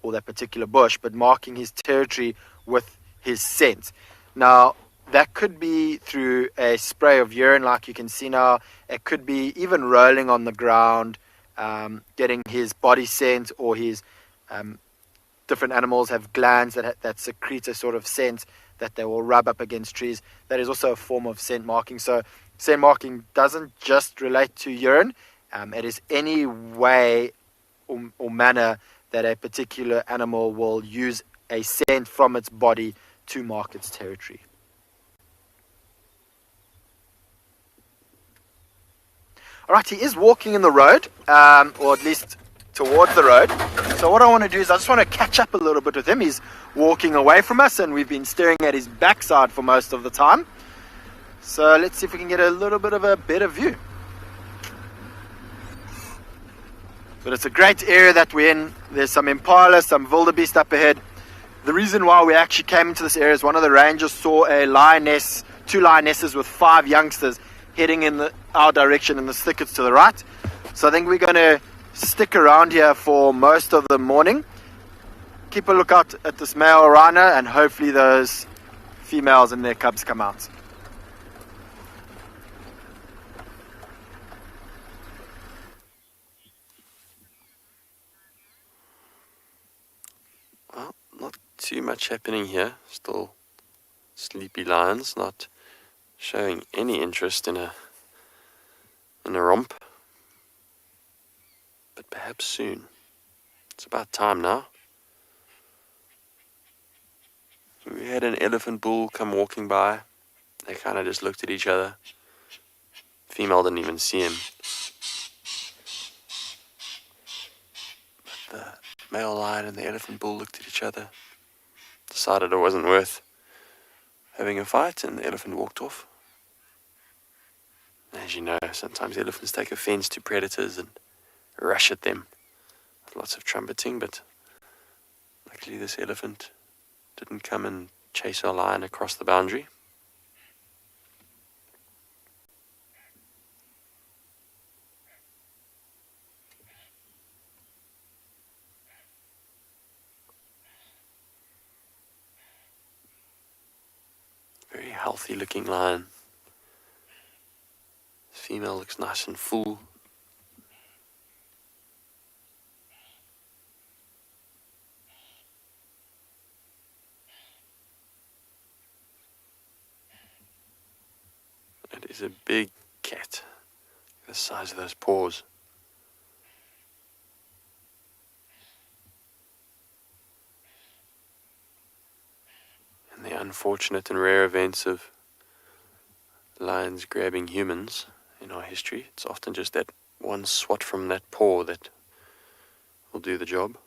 or that particular bush, but marking his territory with his scent. Now, that could be through a spray of urine like you can see now. It could be even rolling on the ground, getting his body scent, or his different animals have glands that secrete a sort of scent that they will rub up against trees. That is also a form of scent marking. So scent marking doesn't just relate to urine. It is any way or manner that a particular animal will use a scent from its body to mark its territory. Alright, he is walking in the road, or at least towards the road. So what I want to do is I just want to catch up a little bit with him. He's walking away from us, and we've been staring at his backside for most of the time. So let's see if we can get a little bit of a better view. But it's a great area that we're in. There's some impala, some wildebeest up ahead. The reason why we actually came into this area is one of the rangers saw a lioness, two lionesses with 5 youngsters heading in our direction in the thickets to the right. So I think we're going to stick around here for most of the morning. Keep a lookout at this male rhino, and hopefully those females and their cubs come out. Well, not too much happening here. Still sleepy lions, not showing any interest in a romp, but perhaps soon. It's about time now. We had an elephant bull come walking by. They kind of just looked at each other. Female didn't even see him. But the male lion and the elephant bull looked at each other, decided it wasn't worth having a fight, and the elephant walked off. As you know, sometimes elephants take offense to predators and rush at them with lots of trumpeting, but luckily this elephant didn't come and chase our lion across the boundary. healthy looking lion. This female looks nice and full. It is a big cat, the size of those paws. In the unfortunate and rare events of lions grabbing humans in our history, it's often just that one swat from that paw that will do the job.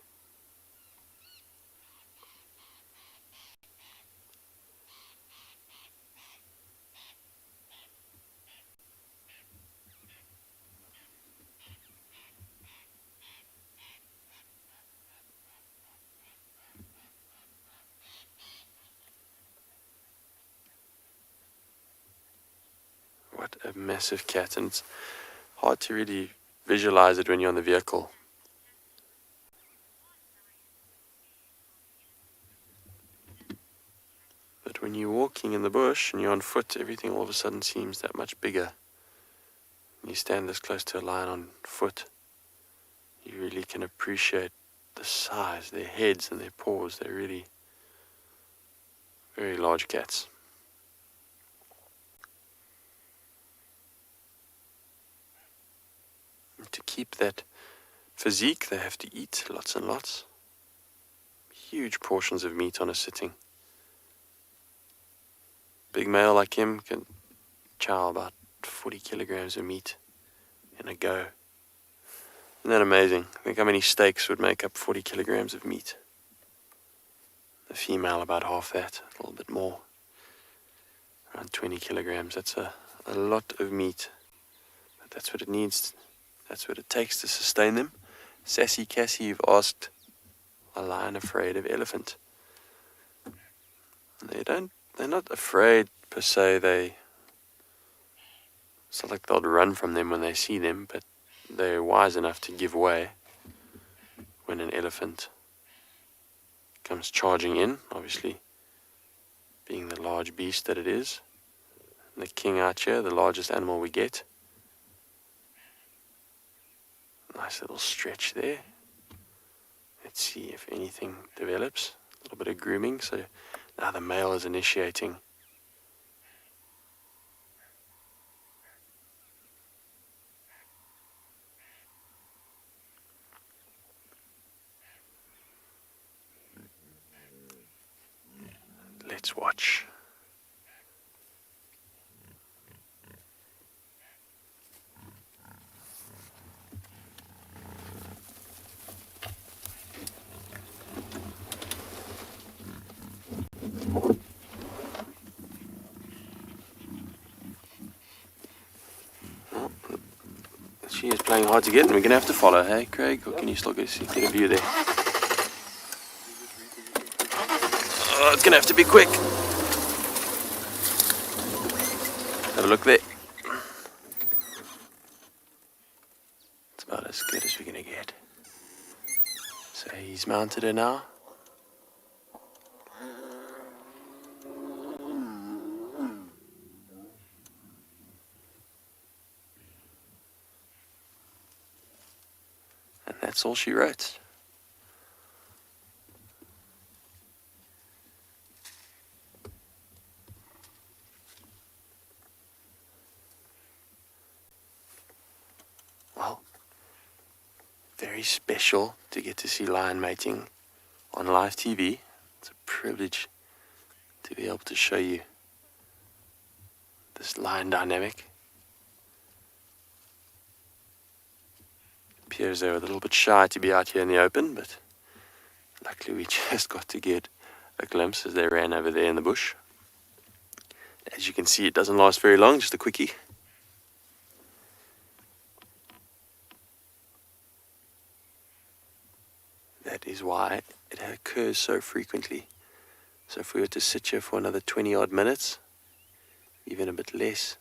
What a massive cat, and it's hard to really visualize it when you're on the vehicle. But when you're walking in the bush and you're on foot, everything all of a sudden seems that much bigger. When you stand this close to a lion on foot, you really can appreciate the size, their heads and their paws. They're really very large cats. To keep that physique, they have to eat lots and lots. Huge portions of meat on a sitting. Big male like him can chow about 40 kilograms of meat in a go. Isn't that amazing? Think how many steaks would make up 40 kilograms of meat. The female about half that, a little bit more. Around 20 kilograms. That's a lot of meat. But that's what it needs. That's what it takes to sustain them. Sassy Cassie, you've asked, a lion afraid of elephant? They're not afraid per se. It's not like they'll run from them when they see them, but they're wise enough to give way when an elephant comes charging in, obviously being the large beast that it is. And the king out here, the largest animal we get. Nice little stretch there. Let's see if anything develops. A little bit of grooming. So now the male is initiating. Let's watch. She is playing hard to get, and we're going to have to follow. Hey, Craig, or can you still get a view there? Oh, it's going to have to be quick. Have a look there. It's about as good as we're going to get. So he's mounted her now. And that's all she wrote. Well, very special to get to see lion mating on live TV. It's a privilege to be able to show you this lion dynamic. Appears they were a little bit shy to be out here in the open, but luckily we just got to get a glimpse as they ran over there in the bush. As you can see, it doesn't last very long, just a quickie. That is why it occurs so frequently. So if we were to sit here for another 20 odd minutes, even a bit less,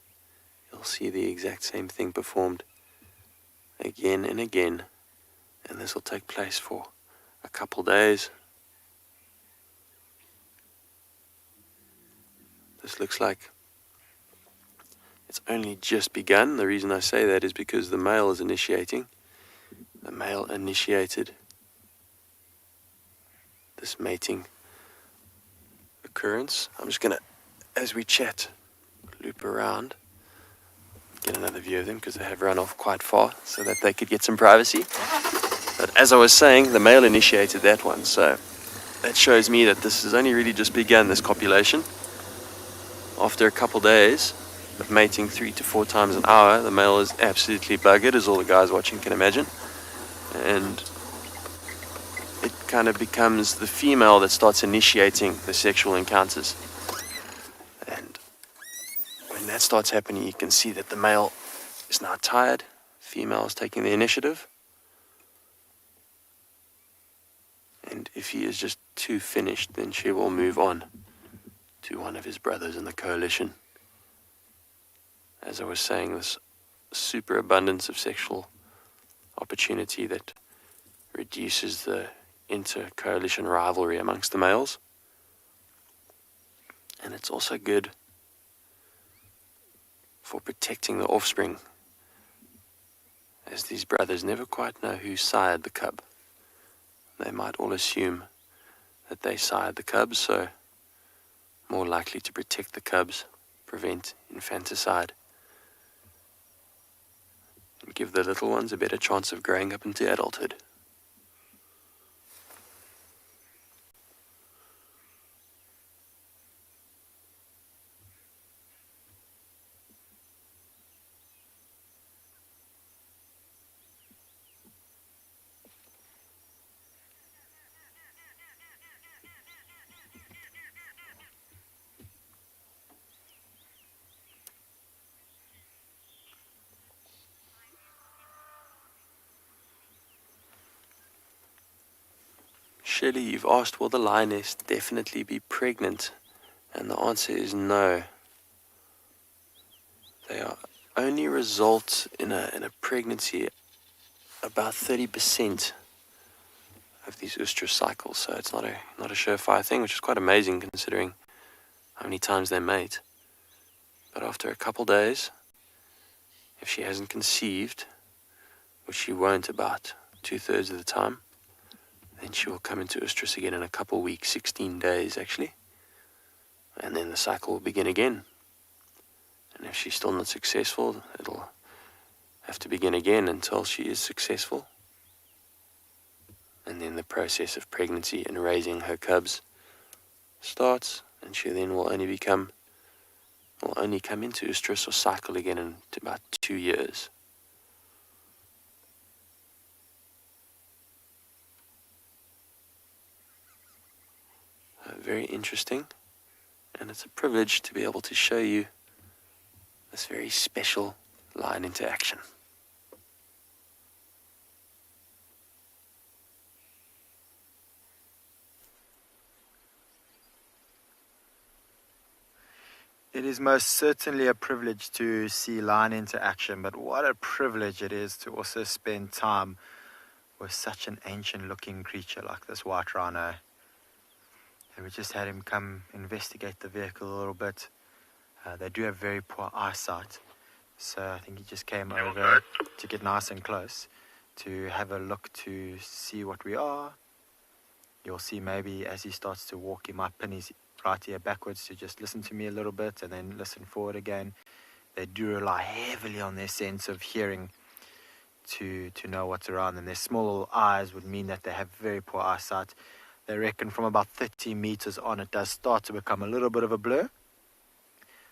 you'll see the exact same thing performed again and again, and this will take place for a couple days. this looks like it's only just begun. The reason I say that is because the male is initiating. The male initiated this mating occurrence. I'm just going to, as we chat, loop around, get another view of them because they have run off quite far so that they could get some privacy. But as I was saying, the male initiated that one, so that shows me that this has only really just begun, this copulation. After a couple days of mating 3 to 4 times an hour, the male is absolutely buggered, as all the guys watching can imagine. And it kind of becomes the female that starts initiating the sexual encounters. And when that starts happening, you can see that the male is now tired, female is taking the initiative. And if he is just too finished, then she will move on to one of his brothers in the coalition. As I was saying, this superabundance of sexual opportunity that reduces the inter-coalition rivalry amongst the males. And it's also good for protecting the offspring, as these brothers never quite know who sired the cub. They might all assume that they sired the cubs, so more likely to protect the cubs, prevent infanticide, and give the little ones a better chance of growing up into adulthood. Shelley, you've asked, will the lioness definitely be pregnant? And the answer is no. They are only result in a pregnancy about 30% of these oestrus cycles, so it's not a surefire thing, which is quite amazing considering how many times they mate. But after a couple days, if she hasn't conceived, which she won't about 2/3 of the time, then she will come into oestrus again in a couple weeks, 16 days actually. And then the cycle will begin again. And if she's still not successful, it'll have to begin again until she is successful. And then the process of pregnancy and raising her cubs starts, and she then will only come into oestrus or cycle again in about 2 years. Very interesting, and it's a privilege to be able to show you this very special lion interaction. It is most certainly a privilege to see lion interaction, but what a privilege it is to also spend time with such an ancient looking creature like this white rhino. And we just had him come investigate the vehicle a little bit. They do have very poor eyesight, so I think he just came over to get nice and close to have a look to see what we are. You'll see maybe as he starts to walk, he might pin his right ear backwards to just listen to me a little bit and then listen forward again. They do rely heavily on their sense of hearing to know what's around them. Their small little eyes would mean that they have very poor eyesight. They reckon from about 30 meters on, it does start to become a little bit of a blur.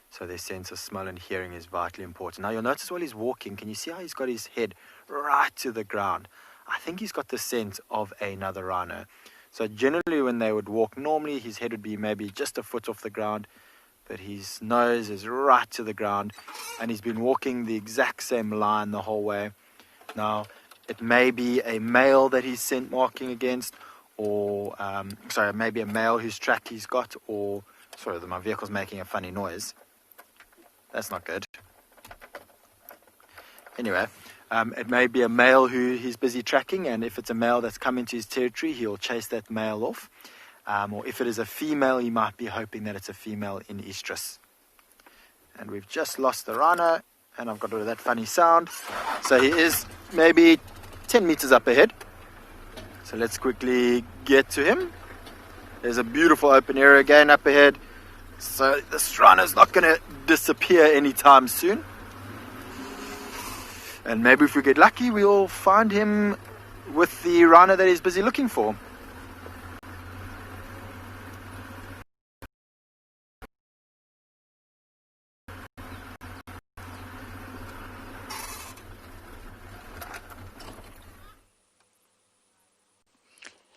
So their sense of smell and hearing is vitally important. Now you'll notice while he's walking, can you see how he's got his head right to the ground? I think he's got the scent of another rhino. So generally when they would walk, normally his head would be maybe just a foot off the ground, but his nose is right to the ground, and he's been walking the exact same line the whole way. Now, it may be a male that he's scent marking against, or, maybe a male whose track he's got, or, my vehicle's making a funny noise. That's not good. Anyway, it may be a male who he's busy tracking, and if it's a male that's come into his territory, he'll chase that male off. Or if it is a female, he might be hoping that it's a female in estrus. and we've just lost the rhino, and I've got rid of that funny sound. So he is maybe 10 meters up ahead. So let's quickly get to him. There's a beautiful open area again up ahead. So this rhino's not going to disappear anytime soon. And maybe if we get lucky, we'll find him with the rhino that he's busy looking for.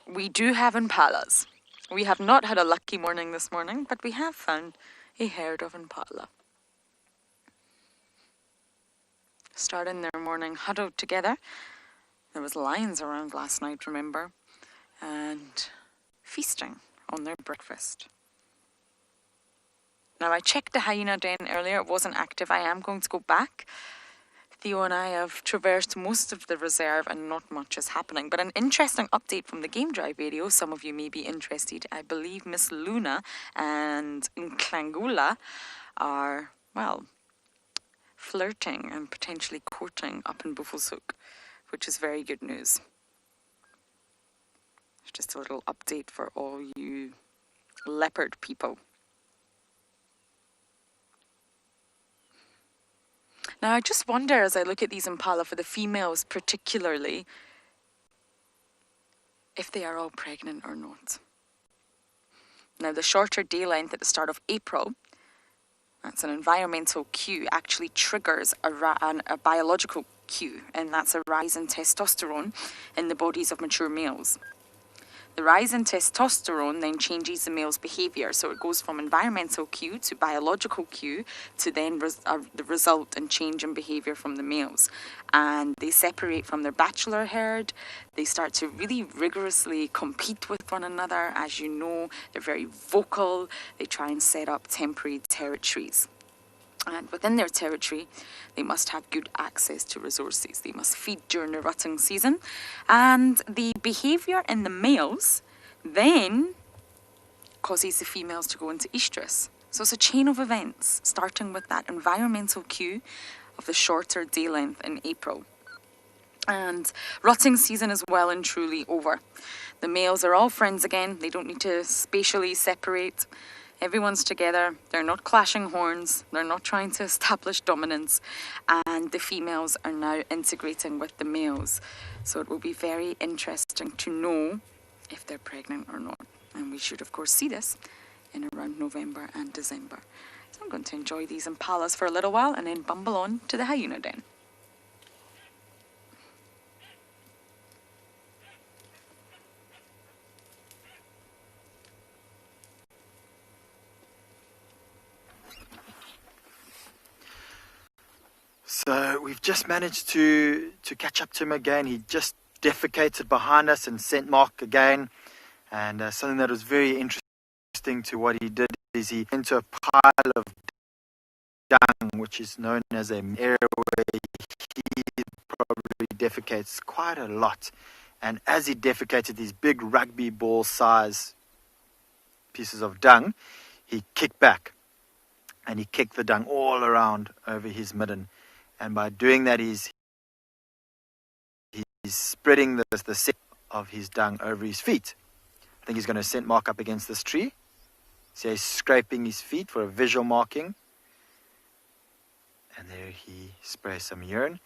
We do have impalas. We have not had a lucky morning this morning, but we have found a herd of impala. Starting their morning huddled together. There was lions around last night, remember, and feasting on their breakfast. Now, I checked the hyena den earlier. It wasn't active. I am going to go back. Theo and I have traversed most of the reserve and not much is happening. But an interesting update from the game drive video. Some of you may be interested. I believe Miss Luna and Nklangula are, well, flirting and potentially courting up in Buffelshoek, which is very good news. Just a little update for all you leopard people. Now, I just wonder as I look at these impala, for the females particularly, if they are all pregnant or not. Now, the shorter day length at the start of April, that's an environmental cue, actually triggers a biological cue, and that's a rise in testosterone in the bodies of mature males. The rise in testosterone then changes the male's behaviour, so it goes from environmental cue to biological cue to then the result and change in behaviour from the males. And they separate from their bachelor herd. They start to really rigorously compete with one another. As you know, they're very vocal. They try and set up temporary territories. And within their territory, they must have good access to resources. They must feed during the rutting season. And the behaviour in the males then causes the females to go into estrus. So it's a chain of events, starting with that environmental cue of the shorter day length in April. And rutting season is well and truly over. The males are all friends again. They don't need to spatially separate. Everyone's together, they're not clashing horns, they're not trying to establish dominance, and the females are now integrating with the males. So it will be very interesting to know if they're pregnant or not. And we should, of course, see this in around November and December. So I'm going to enjoy these impalas for a little while and then bumble on to the hyena den. So we've just managed to catch up to him again. He just defecated behind us and scent mark again. And something that was very interesting to what he did is he went into a pile of dung, which is known as an area where he probably defecates quite a lot. And as he defecated these big rugby ball size pieces of dung, he kicked back. And he kicked the dung all around over his midden. And by doing that, he's spreading the scent of his dung over his feet. I think he's going to scent mark up against this tree. So he's scraping his feet for a visual marking. And there he sprays some urine.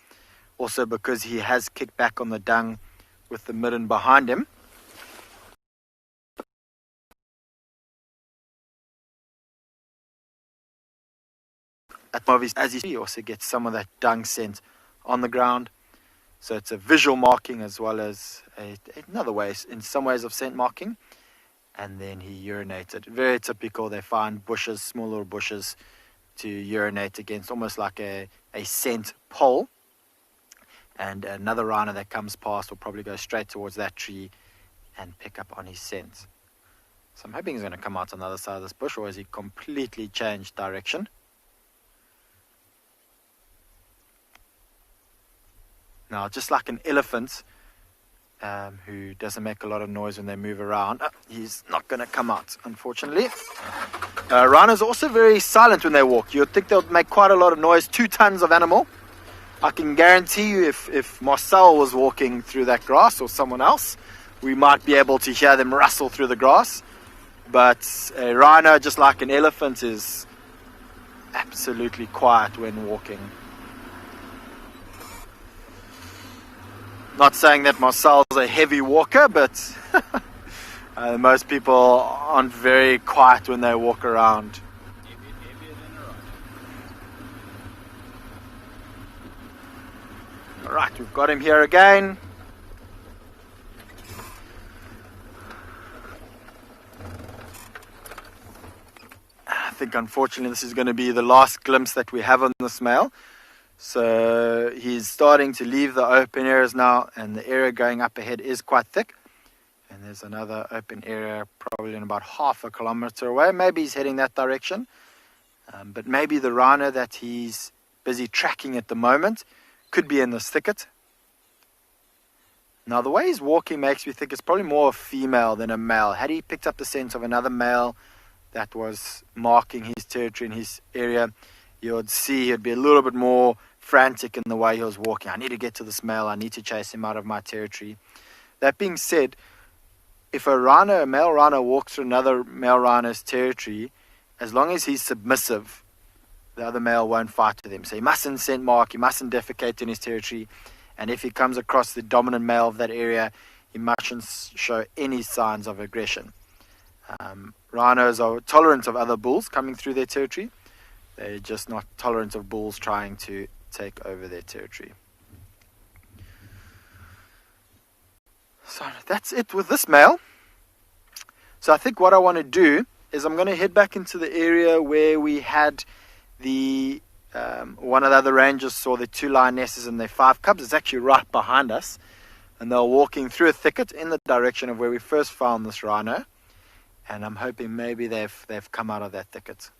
Also, because he has kicked back on the dung with the midden behind him, as he also gets some of that dung scent on the ground. So it's a visual marking as well as another way, in some ways, of scent marking. And then he urinated. Very typical. They find bushes, small little bushes, to urinate against, almost like a scent pole. And another rhino that comes past will probably go straight towards that tree and pick up on his scent. So I'm hoping he's going to come out on the other side of this bush, or has he completely changed direction? Now, just like an elephant who doesn't make a lot of noise when they move around, he's not going to come out, unfortunately. Rhinos are also very silent when they walk. You'd think they'll make quite a lot of noise. 2 tons of animal. I can guarantee you if Marcel was walking through that grass or someone else, we might be able to hear them rustle through the grass. But a rhino, just like an elephant, is absolutely quiet when walking. Not saying that Marcel's a heavy walker, but most people aren't very quiet when they walk around. Alright, we've got him here again. I think unfortunately this is going to be the last glimpse that we have on this male. So he's starting to leave the open areas now, and the area going up ahead is quite thick. And there's another open area probably in about half a kilometer away. Maybe he's heading that direction. But maybe the rhino that he's busy tracking at the moment could be in this thicket. Now the way he's walking makes me think it's probably more a female than a male. Had he picked up the scent of another male that was marking his territory in his area, you would see he'd be a little bit more frantic in the way he was walking. I need to get to this male. I need to chase him out of my territory. That being said, if a male rhino walks through another male rhino's territory, as long as he's submissive, the other male won't fight with him. So he mustn't scent mark, he mustn't defecate in his territory. And if he comes across the dominant male of that area, he mustn't show any signs of aggression. Rhinos are tolerant of other bulls coming through their territory. They're just not tolerant of bulls trying to take over their territory. So that's it with this male. So I think what I want to do is I'm going to head back into the area where we had the one of the other rangers saw the 2 lionesses and their 5 cubs. It's actually right behind us, and they're walking through a thicket in the direction of where we first found this rhino, and I'm hoping maybe they've come out of that thicket.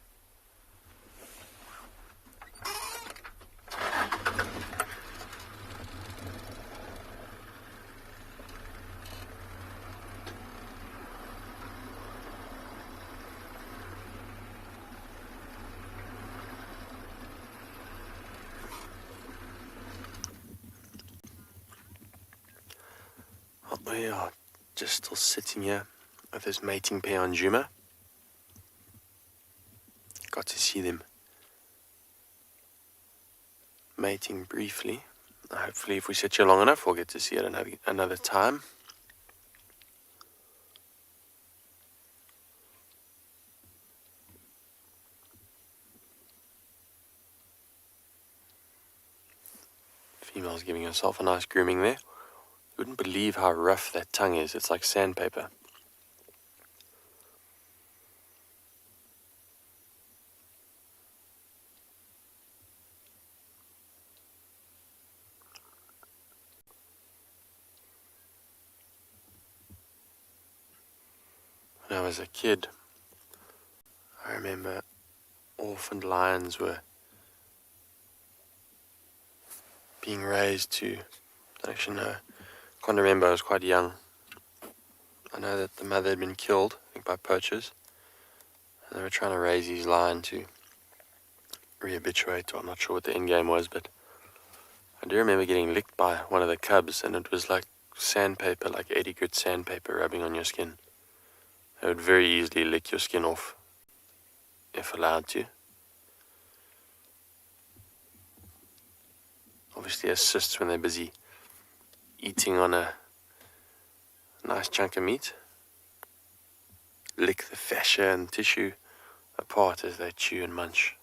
We are just still sitting here with this mating pair on Juma. Got to see them mating briefly. Hopefully if we sit here long enough we'll get to see it another time. Female's giving herself a nice grooming there. You wouldn't believe how rough that tongue is. It's like sandpaper. When I was a kid, I remember orphaned lions were being raised to, I don't actually know, I can't remember, I was quite young. I know that the mother had been killed, I think by poachers, and they were trying to raise these lion to re-habituate, or I'm not sure what the end game was, but I do remember getting licked by one of the cubs, and it was like sandpaper, like 80 grit sandpaper rubbing on your skin. They would very easily lick your skin off, if allowed to. Obviously assists when they're busy eating on a nice chunk of meat. Lick the fascia and tissue apart as they chew and munch.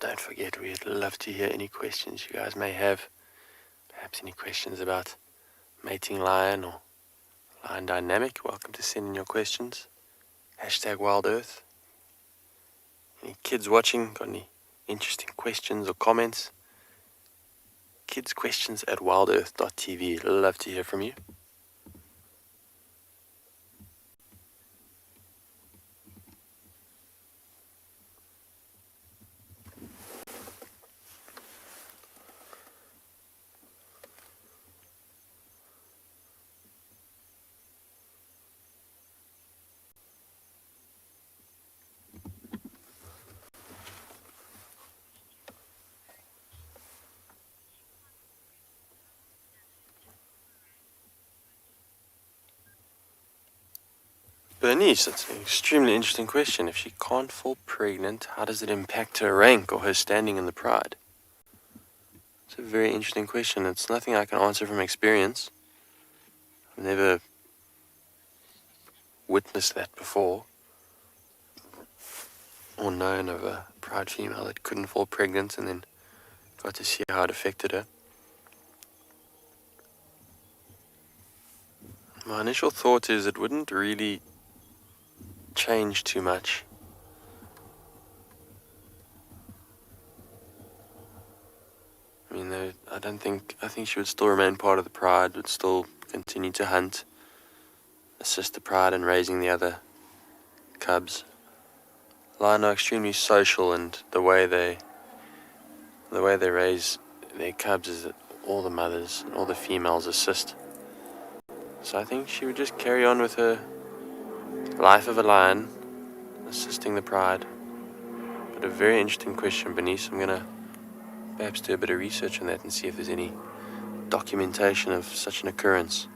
don't forget, we'd love to hear any questions you guys may have. Perhaps any questions about mating lion or lion dynamic. Welcome to send in your questions. #WildEarth. Any kids watching, got any interesting questions or comments? kidsquestions@wildearth.tv. Love to hear from you. Bernice, that's an extremely interesting question. If she can't fall pregnant, how does it impact her rank or her standing in the pride? It's a very interesting question. It's nothing I can answer from experience. I've never witnessed that before, or known of a pride female that couldn't fall pregnant and then got to see how it affected her. My initial thought is it wouldn't really change too much. I mean, I think she would still remain part of the pride, would still continue to hunt, assist the pride in raising the other cubs. Lion are extremely social, and the way they raise their cubs is that all the mothers and all the females assist. So I think she would just carry on with her life of a lion, assisting the pride. But a very interesting question, Bernice. I'm going to perhaps do a bit of research on that and see if there's any documentation of such an occurrence.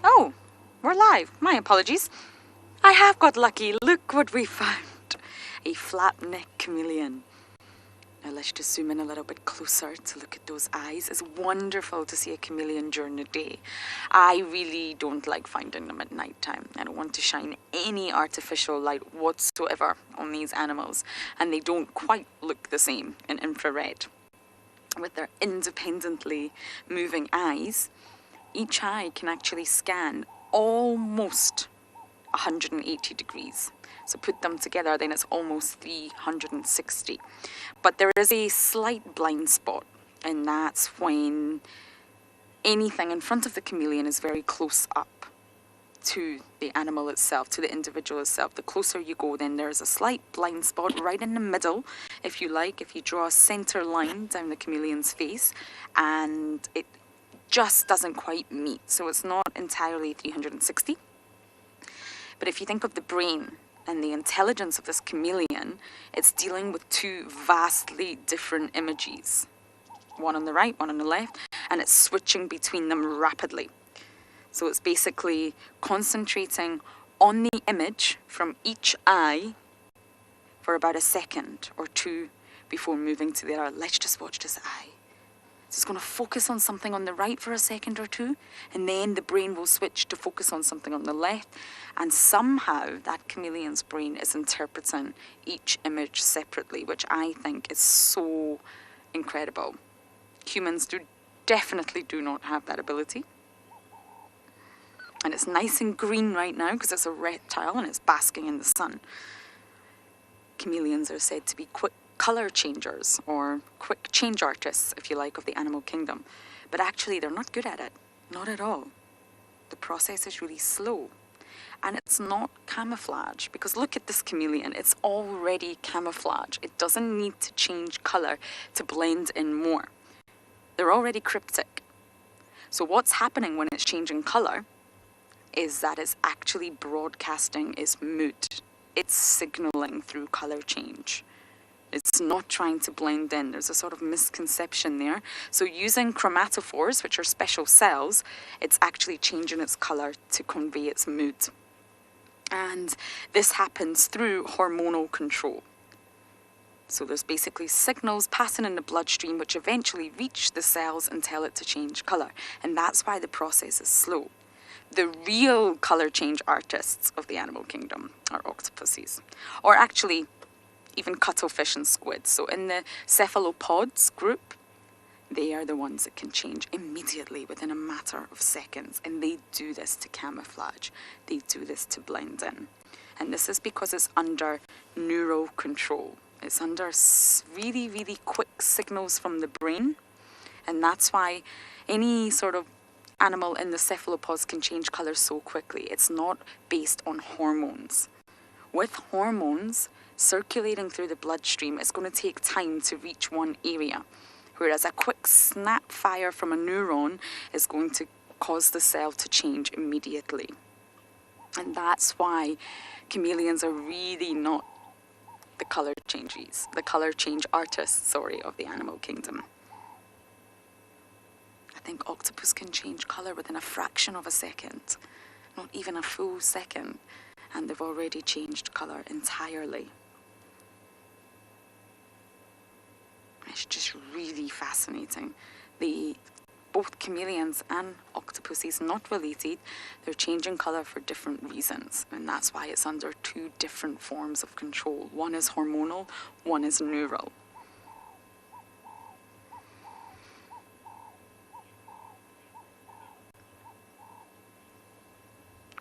Oh, we're live. My apologies. I have got lucky. Look what we found. A flap-neck chameleon. Now let's just zoom in a little bit closer to look at those eyes. It's wonderful to see a chameleon during the day. I really don't like finding them at night time. I don't want to shine any artificial light whatsoever on these animals. And they don't quite look the same in infrared. With their independently moving eyes, each eye can actually scan almost 180 degrees. So put them together, then it's almost 360. But there is a slight blind spot, and that's when anything in front of the chameleon is very close up to the animal itself, to the individual itself. The closer you go, then there's a slight blind spot right in the middle, if you like, if you draw a center line down the chameleon's face, and it just doesn't quite meet. So it's not entirely 360. But if you think of the brain and the intelligence of this chameleon, it's dealing with two vastly different images. One on the right, one on the left, and it's switching between them rapidly. So it's basically concentrating on the image from each eye for about a second or two before moving to the other. Let's just watch this eye. So it's going to focus on something on the right for a second or two, and then the brain will switch to focus on something on the left, and somehow that chameleon's brain is interpreting each image separately, which I think is so incredible. Humans definitely do not have that ability. And it's nice and green right now because it's a reptile and it's basking in the sun. Chameleons are said to be quick color changers, or quick change artists, if you like, of the animal kingdom. But actually, they're not good at it. Not at all. The process is really slow. And it's not camouflage, because look at this chameleon. It's already camouflage. It doesn't need to change color to blend in more. They're already cryptic. So what's happening when it's changing color is that it's actually broadcasting its mood. It's signaling through color change. It's not trying to blend in. There's a sort of misconception there. So using chromatophores, which are special cells, it's actually changing its color to convey its mood. And this happens through hormonal control. So there's basically signals passing in the bloodstream which eventually reach the cells and tell it to change colour. And that's why the process is slow. The real colour change artists of the animal kingdom are octopuses. Or actually, even cuttlefish and squid. So in the cephalopods group, they are the ones that can change immediately within a matter of seconds. And they do this to camouflage. They do this to blend in. And this is because it's under neural control. It's under really, really quick signals from the brain. And that's why any sort of animal in the cephalopods can change colour so quickly. It's not based on hormones. With hormones circulating through the bloodstream, it's going to take time to reach one area. Whereas a quick snap fire from a neuron is going to cause the cell to change immediately. And that's why chameleons are really not the colour change artists, of the animal kingdom. I think octopus can change colour within a fraction of a second, not even a full second, and they've already changed colour entirely. It's just really fascinating. Both chameleons and octopuses, not related, they're changing colour for different reasons. And that's why it's under two different forms of control. One is hormonal, one is neural.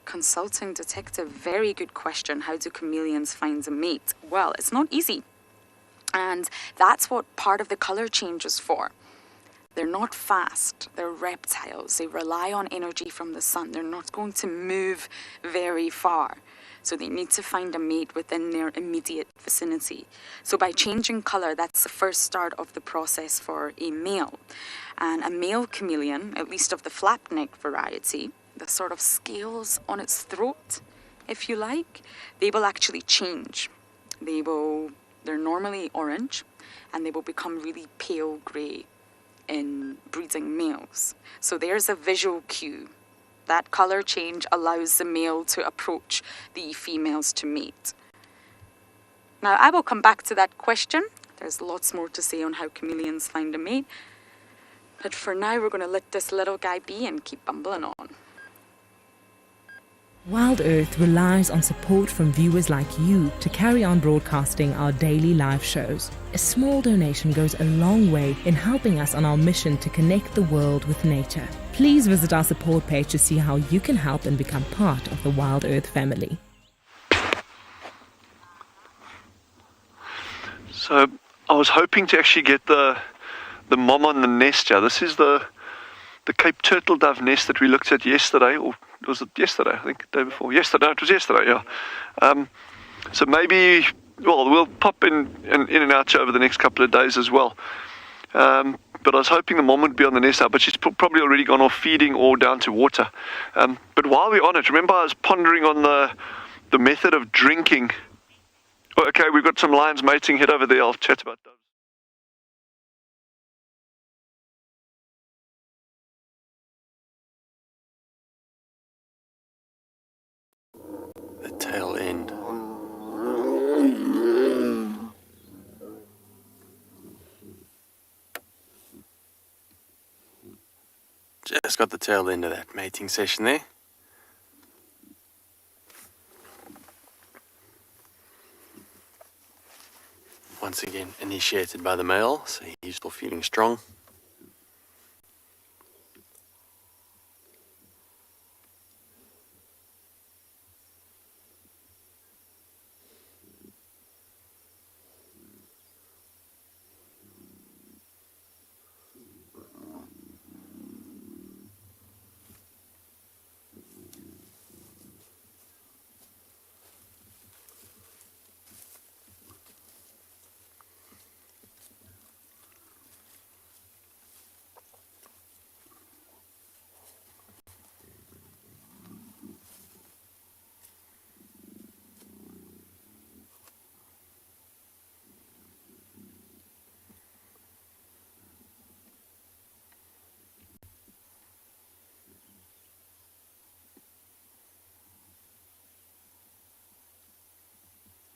Consulting detective, very good question. How do chameleons find a mate? Well, it's not easy. And that's what part of the colour change is for. They're not fast, they're reptiles. They rely on energy from the sun. They're not going to move very far. So they need to find a mate within their immediate vicinity. So by changing colour, that's the first start of the process for a male. And a male chameleon, at least of the flapneck variety, the sort of scales on its throat, if you like, they will actually change. They're normally orange, and they will become really pale grey in breeding males. So there's a visual cue. That colour change allows the male to approach the females to mate. Now, I will come back to that question. There's lots more to say on how chameleons find a mate. But for now, we're going to let this little guy be and keep bumbling on. Wild Earth relies on support from viewers like you to carry on broadcasting our daily live shows. A small donation goes a long way in helping us on our mission to connect the world with nature. Please visit our support page to see how you can help and become part of the Wild Earth family. So I was hoping to actually get the mom on the nest here. This is the Cape turtle dove nest that we looked at yesterday, or was it yesterday? I think the day before. Yesterday, it was yesterday, yeah. So maybe, well, we'll pop in and out over the next couple of days as well. But I was hoping the mom would be on the nest now, but she's probably already gone off feeding or down to water. But while we're on it, remember I was pondering on the method of drinking. Oh, okay, we've got some lions mating. Head over there. I'll chat about those. The tail end. Just got the tail end of that mating session there. Once again initiated by the male, so he's still feeling strong.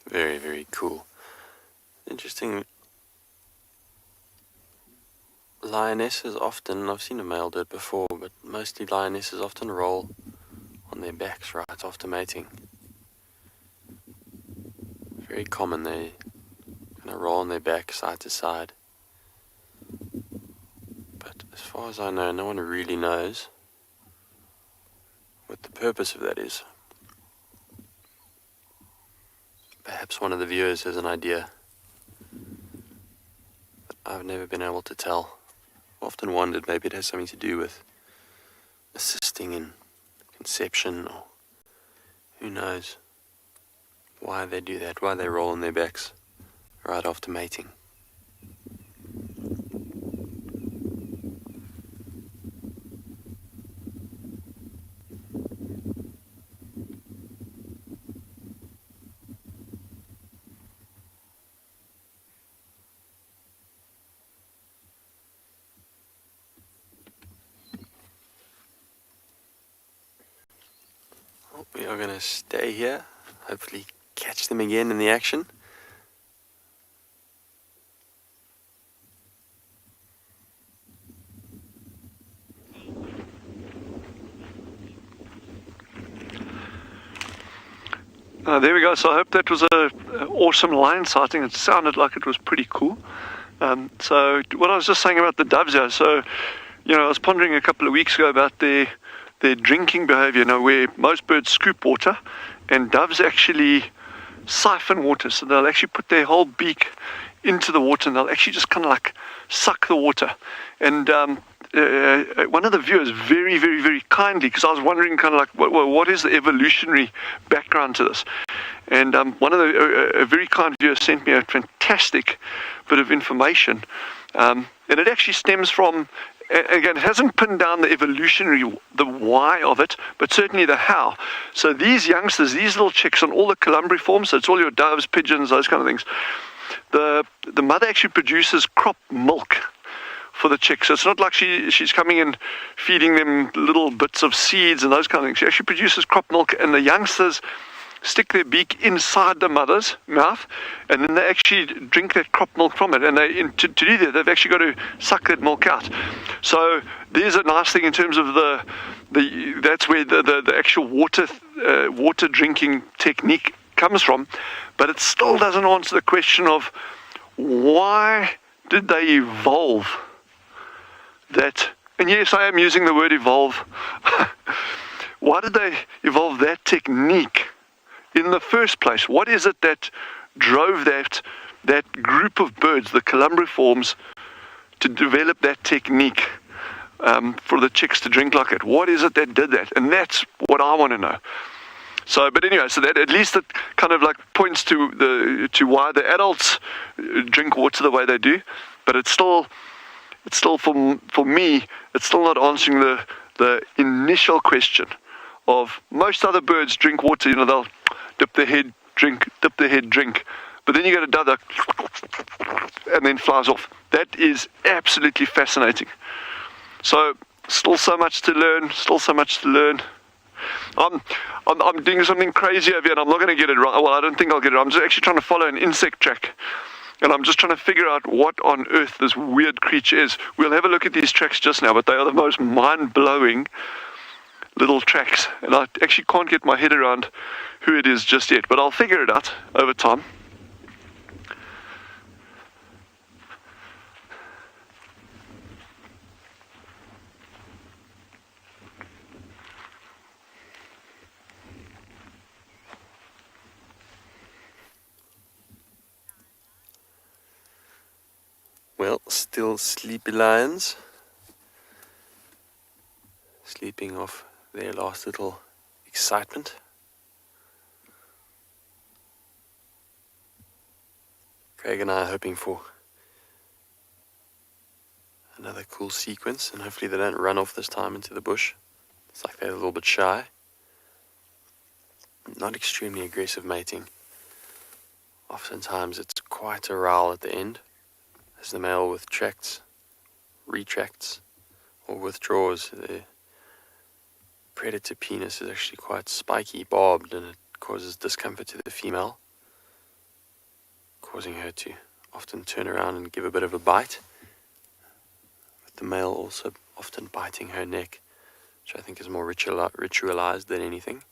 Very, very cool. interesting. Lionesses often, I've seen a male do it before, but mostly lionesses often roll on their backs right after mating. Very common, they kind of roll on their back side to side. But as far as I know, no one really knows what the purpose of that is. Perhaps one of the viewers has an idea, but I've never been able to tell. I've often wondered maybe it has something to do with assisting in conception, or who knows why they do that, why they roll on their backs right after mating. We are going to stay here, hopefully catch them again in the action. There we go. So I hope that was an awesome lion sighting. It sounded like it was pretty cool. So what I was just saying about the doves here, so, I was pondering a couple of weeks ago about their drinking behavior, where most birds scoop water and doves actually siphon water. So they'll actually put their whole beak into the water and they'll actually just kind of like suck the water. And one of the viewers very, very, very kindly, because I was wondering kind of like, what is the evolutionary background to this? And one of a very kind viewer sent me a fantastic bit of information. And it actually stems from, again, it hasn't pinned down the evolutionary, the why of it, but certainly the how. So these youngsters, these little chicks on all the columbriforms, so it's all your doves, pigeons, those kind of things, the mother actually produces crop milk for the chicks. So it's not like she's coming and feeding them little bits of seeds and those kind of things. She actually produces crop milk, and the youngsters stick their beak inside the mother's mouth, and then they actually drink that crop milk from it. And to do that, they've actually got to suck that milk out. So there's a nice thing in terms of that's where the actual water drinking technique comes from. But it still doesn't answer the question of why did they evolve that. And yes, I am using the word evolve. Why did they evolve that technique in the first place? What is it that drove that group of birds, the columbriforms, to develop that technique for the chicks to drink like it? What is it that did that? And that's what I want to know. So, but anyway, so that at least it kind of like points to why the adults drink water the way they do. But it's still for me, it's still not answering the initial question of most other birds drink water. They'll dip their head, drink, dip their head, drink. But then you get a dove that and then flies off. That is absolutely fascinating. So still so much to learn. I'm doing something crazy over here, and I'm not going to get it right. Well, I don't think I'll get it right. I'm just actually trying to follow an insect track. And I'm just trying to figure out what on earth this weird creature is. We'll have a look at these tracks just now, but they are the most mind-blowing little tracks. And I actually can't get my head around who it is just yet, but I'll figure it out over time. Well, still sleepy lions, sleeping off their last little excitement. Craig and I are hoping for another cool sequence, and hopefully they don't run off this time into the bush. It's like they're a little bit shy. Not extremely aggressive mating. Oftentimes it's quite a rowl at the end, as the male retracts, or withdraws. The predator penis is actually quite spiky, barbed, and it causes discomfort to the female, causing her to often turn around and give a bit of a bite, with the male also often biting her neck, which I think is more ritualized than anything.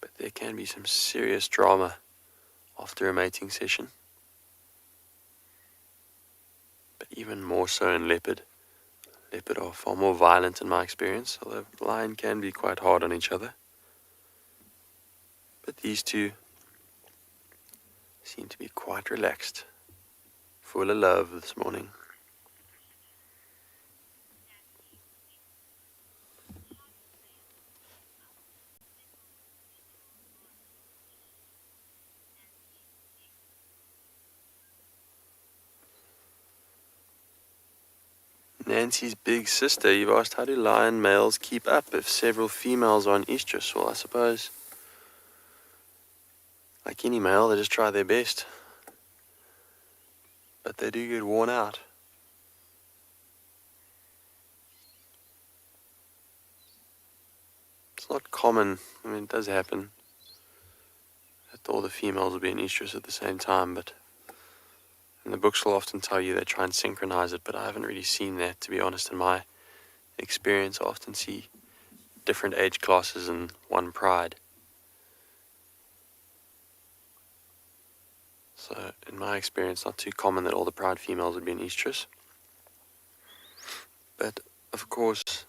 But there can be some serious drama after a mating session. But even more so in leopard. Leopard are far more violent in my experience, although lion can be quite hard on each other. But these two seem to be quite relaxed, full of love this morning. Nancy's big sister, you've asked, how do lion males keep up if several females are in estrus? Well, I suppose, like any male, they just try their best. But they do get worn out. It's not common, I mean, it does happen that all the females will be in estrus at the same time, but and the books will often tell you they try and synchronize it, but I haven't really seen that, to be honest. In my experience, I often see different age classes in one pride. So, in my experience, not too common that all the pride females would be in estrus. But, of course,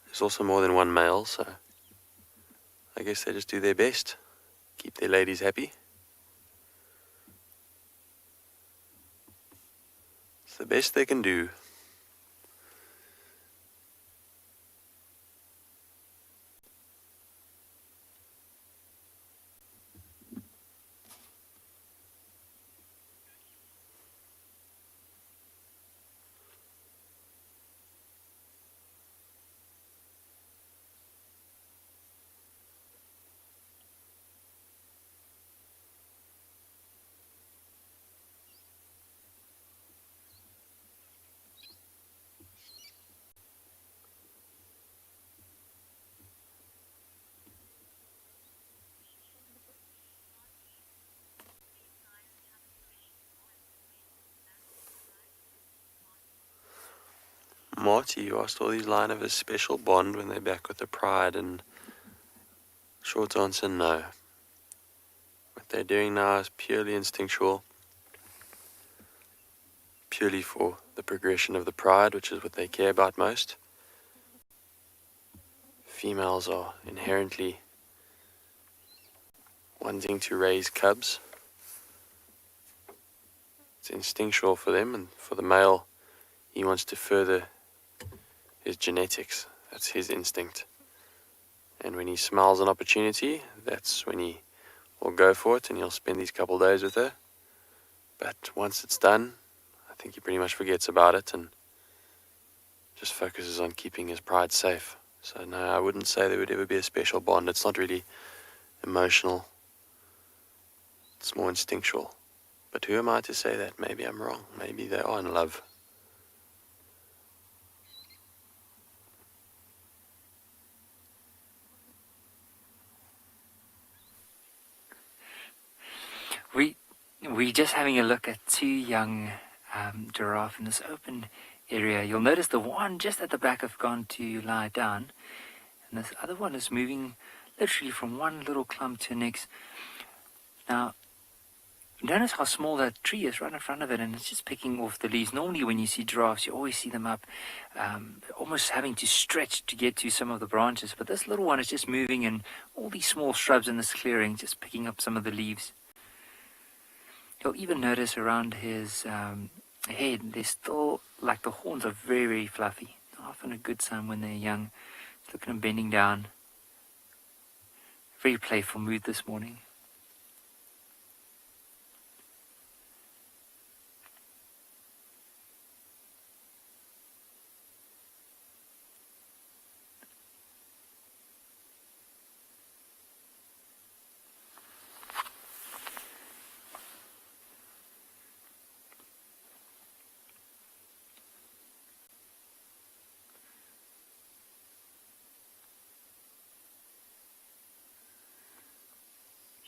there's also more than one male, so I guess they just do their best, keep their ladies happy. It's the best they can do. Marty, you asked, all these lion have a special bond when they're back with the pride, and short answer, no. What they're doing now is purely instinctual, purely for the progression of the pride, which is what they care about most. Females are inherently wanting to raise cubs. It's instinctual for them, and for the male, he wants to further his genetics. That's his instinct. And when he smells an opportunity, that's when he will go for it, and he'll spend these couple days with her. But once it's done, I think he pretty much forgets about it and just focuses on keeping his pride safe. So no, I wouldn't say there would ever be a special bond. It's not really emotional. It's more instinctual. But who am I to say that? Maybe I'm wrong. Maybe they are in love. We're just having a look at two young giraffe in this open area. You'll notice the one just at the back have gone to lie down, and this other one is moving literally from one little clump to the next. Now, notice how small that tree is right in front of it, and it's just picking off the leaves. Normally when you see giraffes, you always see them up almost having to stretch to get to some of the branches, but this little one is just moving in all these small shrubs in this clearing, just picking up some of the leaves. You'll even notice around his head, they're still, like the horns are very, very fluffy. Often a good sign when they're young. Look at him bending down. Very playful mood this morning.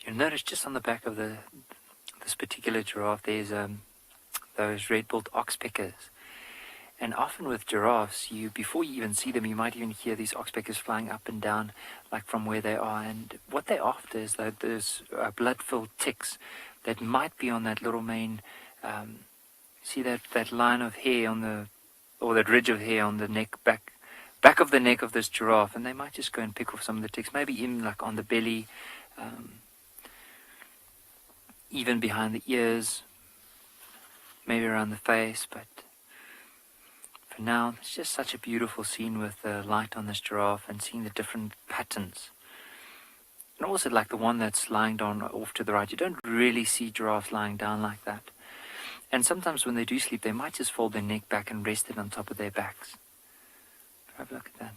You'll notice just on the back of the this particular giraffe, there's those red-billed oxpeckers. And often with giraffes, before you even see them, you might even hear these oxpeckers flying up and down, like from where they are. And what they're after is that those blood-filled ticks that might be on that little mane. See that line of hair or that ridge of hair on the neck, back of the neck of this giraffe, and they might just go and pick off some of the ticks, maybe even like on the belly, even behind the ears, maybe around the face. But for now, it's just such a beautiful scene with the light on this giraffe and seeing the different patterns. And also like the one that's lying down off to the right. You don't really see giraffes lying down like that. And sometimes when they do sleep, they might just fold their neck back and rest it on top of their backs. Have a look at that.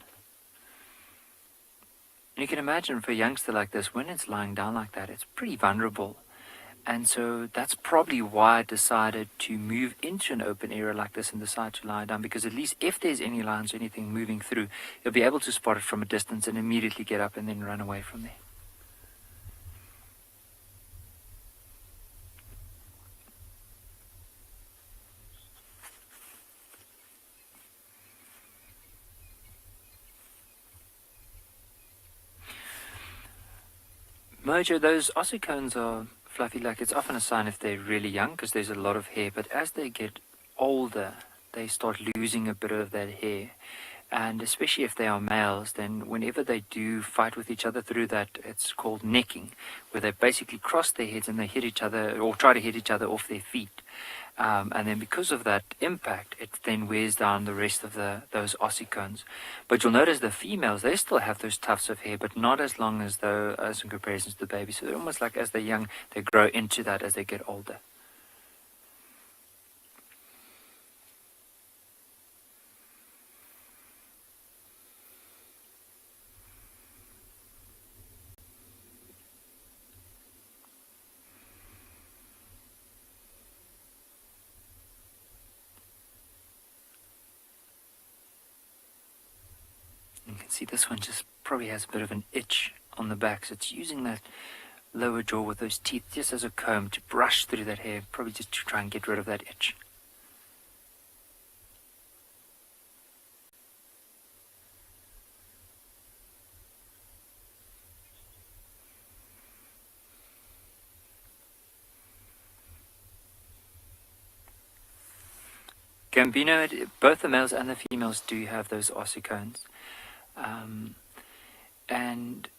And you can imagine for a youngster like this, when it's lying down like that, it's pretty vulnerable. And so that's probably why I decided to move into an open area like this and decide to lie down, because at least if there's any lions or anything moving through, you'll be able to spot it from a distance and immediately get up and then run away from there. Mojo, those ossicones are fluffy. Like, it's often a sign if they're really young because there's a lot of hair, but as they get older they start losing a bit of that hair. And especially if they are males, then whenever they do fight with each other through that, it's called necking, where they basically cross their heads and they hit each other or try to hit each other off their feet. And then because of that impact, it then wears down the rest of those ossicones. But you'll notice the females, they still have those tufts of hair, but not as long as in comparison to the baby. So they're almost like as they're young, they grow into that as they get older. You can see this one just probably has a bit of an itch on the back, so it's using that lower jaw with those teeth just as a comb to brush through that hair, probably just to try and get rid of that itch. Gambino, both the males and the females do have those ossicones. And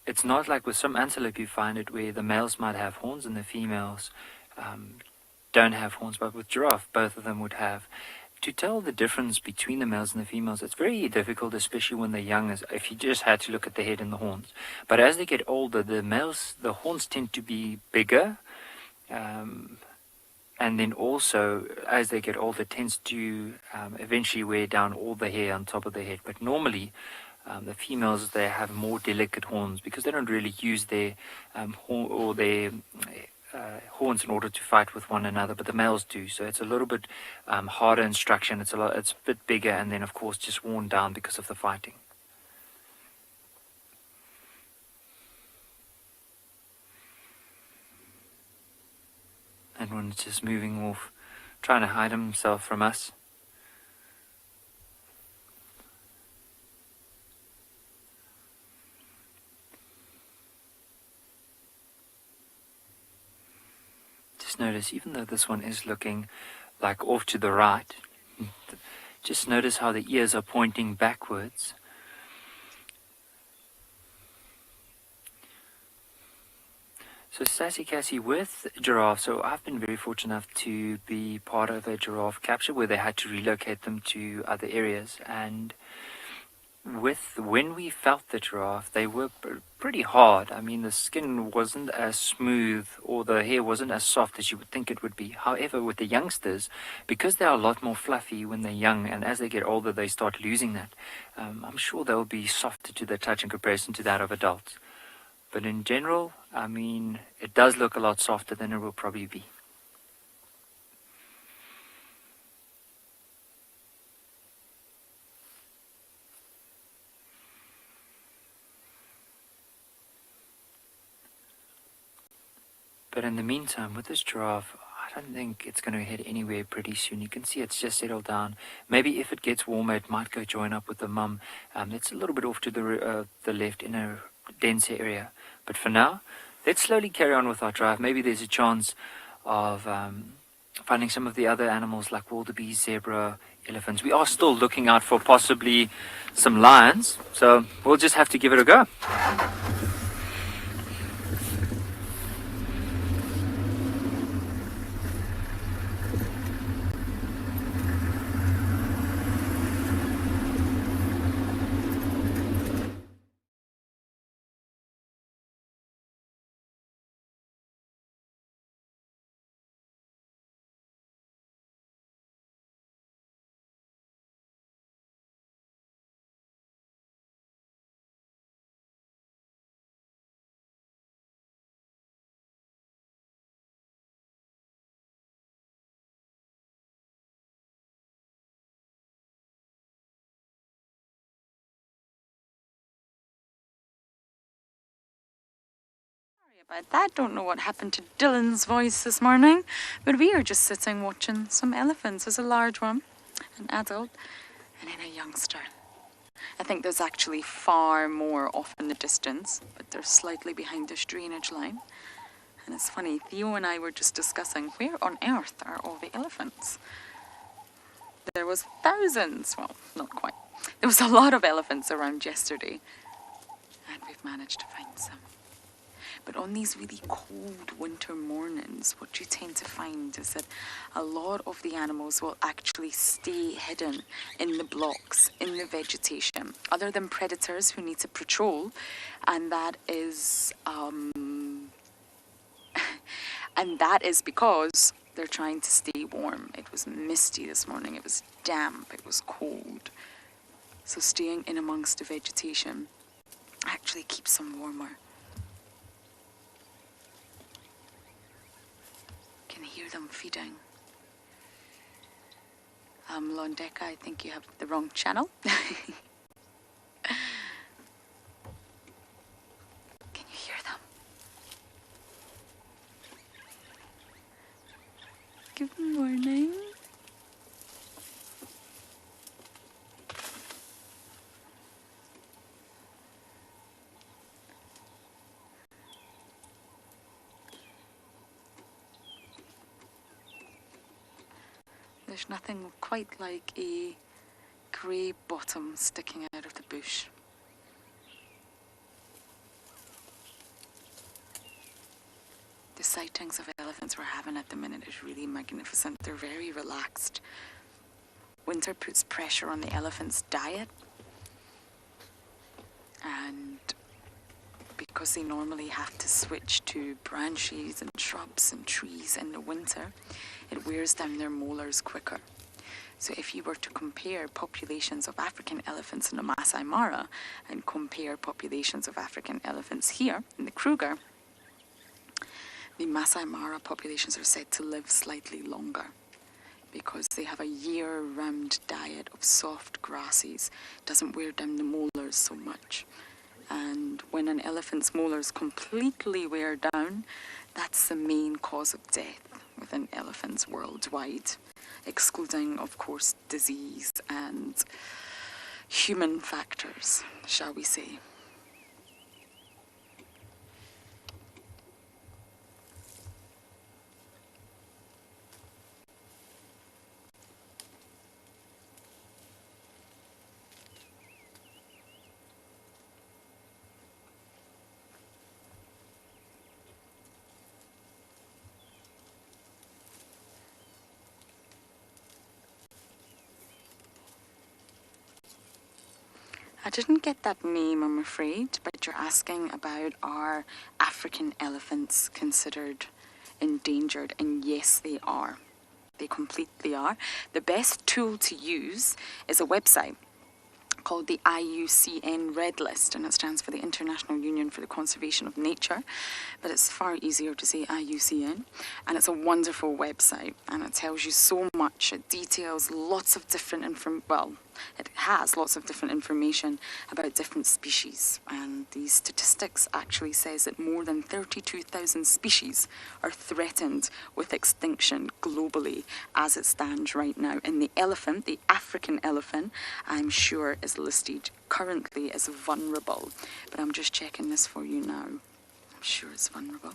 it's not like with some antelope you find it where the males might have horns and the females don't have horns, but with giraffe both of them would have. To tell the difference between the males and the females, it's very difficult, especially when they're young, if you just had to look at the head and the horns. But as they get older, the males, the horns tend to be bigger, and then also as they get older, it tends to eventually wear down all the hair on top of the head. But normally the females, they have more delicate horns because they don't really use their horns in order to fight with one another, but the males do. So it's a little bit harder in structure, and it's a bit bigger, and then of course just worn down because of the fighting. And one's just moving off, trying to hide himself from us. Notice, even though this one is looking like off to the right, just notice how the ears are pointing backwards. So Sassy Cassie with giraffe, so I've been very fortunate enough to be part of a giraffe capture where they had to relocate them to other areas, and when we felt the giraffe, they were pretty hard. I mean, the skin wasn't as smooth or the hair wasn't as soft as you would think it would be. However, with the youngsters, because they are a lot more fluffy when they're young, and as they get older they start losing that, I'm sure they'll be softer to the touch in comparison to that of adults. But in general, I mean, it does look a lot softer than it will probably be. But in the meantime, with this giraffe, I don't think it's going to head anywhere pretty soon. You can see it's just settled down. Maybe if it gets warmer, it might go join up with the mum. It's a little bit off to the left in a denser area. But for now, let's slowly carry on with our drive. Maybe there's a chance of finding some of the other animals like wildebeest, zebra, elephants. We are still looking out for possibly some lions. So we'll just have to give it a go. About that, don't know what happened to Dylan's voice this morning, but we are just sitting watching some elephants. There's a large one, an adult, and then a youngster. I think there's actually far more off in the distance, but they're slightly behind this drainage line. And it's funny, Theo and I were just discussing where on earth are all the elephants? There was thousands, well, not quite. There was a lot of elephants around yesterday, and we've managed to find some. But on these really cold winter mornings, what you tend to find is that a lot of the animals will actually stay hidden in the blocks, in the vegetation, other than predators who need to patrol, and that is because they're trying to stay warm. It was misty this morning, it was damp, it was cold. So staying in amongst the vegetation actually keeps them warmer. Can hear them feeding. Londeka, I think you have the wrong channel. Can you hear them? Good morning. There's nothing quite like a grey bottom sticking out of the bush. The sightings of elephants we're having at the minute is really magnificent. They're very relaxed. Winter puts pressure on the elephant's diet, and because they normally have to switch to branches and shrubs and trees in the winter, it wears down their molars quicker. So if you were to compare populations of African elephants in the Masai Mara and compare populations of African elephants here in the Kruger, the Masai Mara populations are said to live slightly longer because they have a year-round diet of soft grasses. It doesn't wear down the molars so much. And when an elephant's molars completely wear down, that's the main cause of death within elephants worldwide, excluding, of course, disease and human factors, shall we say. I didn't get that name, I'm afraid, but you're asking about are African elephants considered endangered, and yes, they are. They completely are. The best tool to use is a website called the IUCN Red List, and it stands for the International Union for the Conservation of Nature, but it's far easier to say IUCN, and it's a wonderful website, and it tells you so much. It details lots of different It has lots of different information about different species, and the statistics actually says that more than 32,000 species are threatened with extinction globally as it stands right now. And the elephant, the African elephant, I'm sure is listed currently as vulnerable, but I'm just checking this for you now. I'm sure it's vulnerable.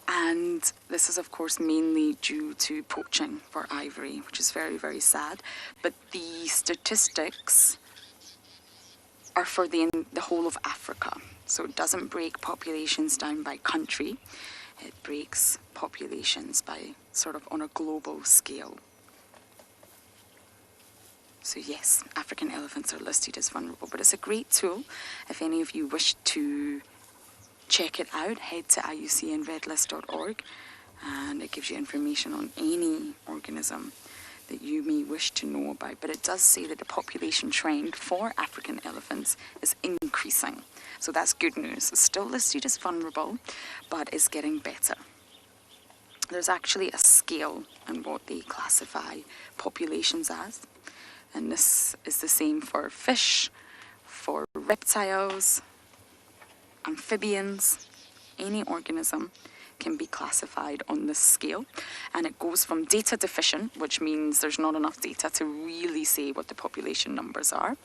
And this is of course mainly due to poaching for ivory, which is very, very sad. But the statistics are for the whole of Africa. So it doesn't break populations down by country. It breaks populations by sort of on a global scale. So yes, African elephants are listed as vulnerable, but it's a great tool. If any of you wish to check it out, head to iucnredlist.org, and it gives you information on any organism that you may wish to know about. But it does say that the population trend for African elephants is increasing. So that's good news. It's still listed as vulnerable, but it's getting better. There's actually a scale on what they classify populations as. And this is the same for fish, for reptiles, amphibians. Any organism can be classified on this scale, and it goes from data deficient, which means there's not enough data to really say what the population numbers are,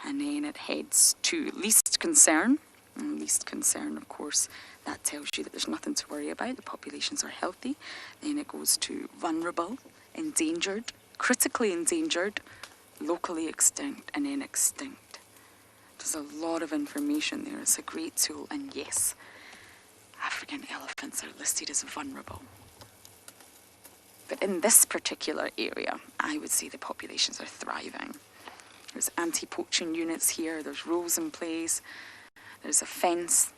and then it heads to least concern. And least concern, of course, that tells you that there's nothing to worry about, the populations are healthy. Then it goes to vulnerable, endangered, critically endangered, locally extinct, and then extinct. There's a lot of information there. It's a great tool, and yes, African elephants are listed as vulnerable. But in this particular area, I would say the populations are thriving. There's anti-poaching units here, there's rules in place, there's a fence,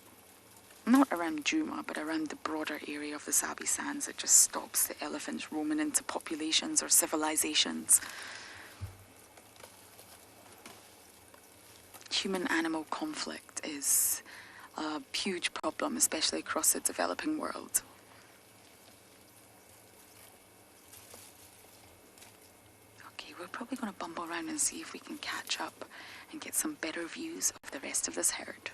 not around Djuma, but around the broader area of the Sabi Sands that just stops the elephants roaming into populations or civilizations. Human-animal conflict is a huge problem, especially across the developing world. Okay, we're probably going to bumble around and see if we can catch up and get some better views of the rest of this herd.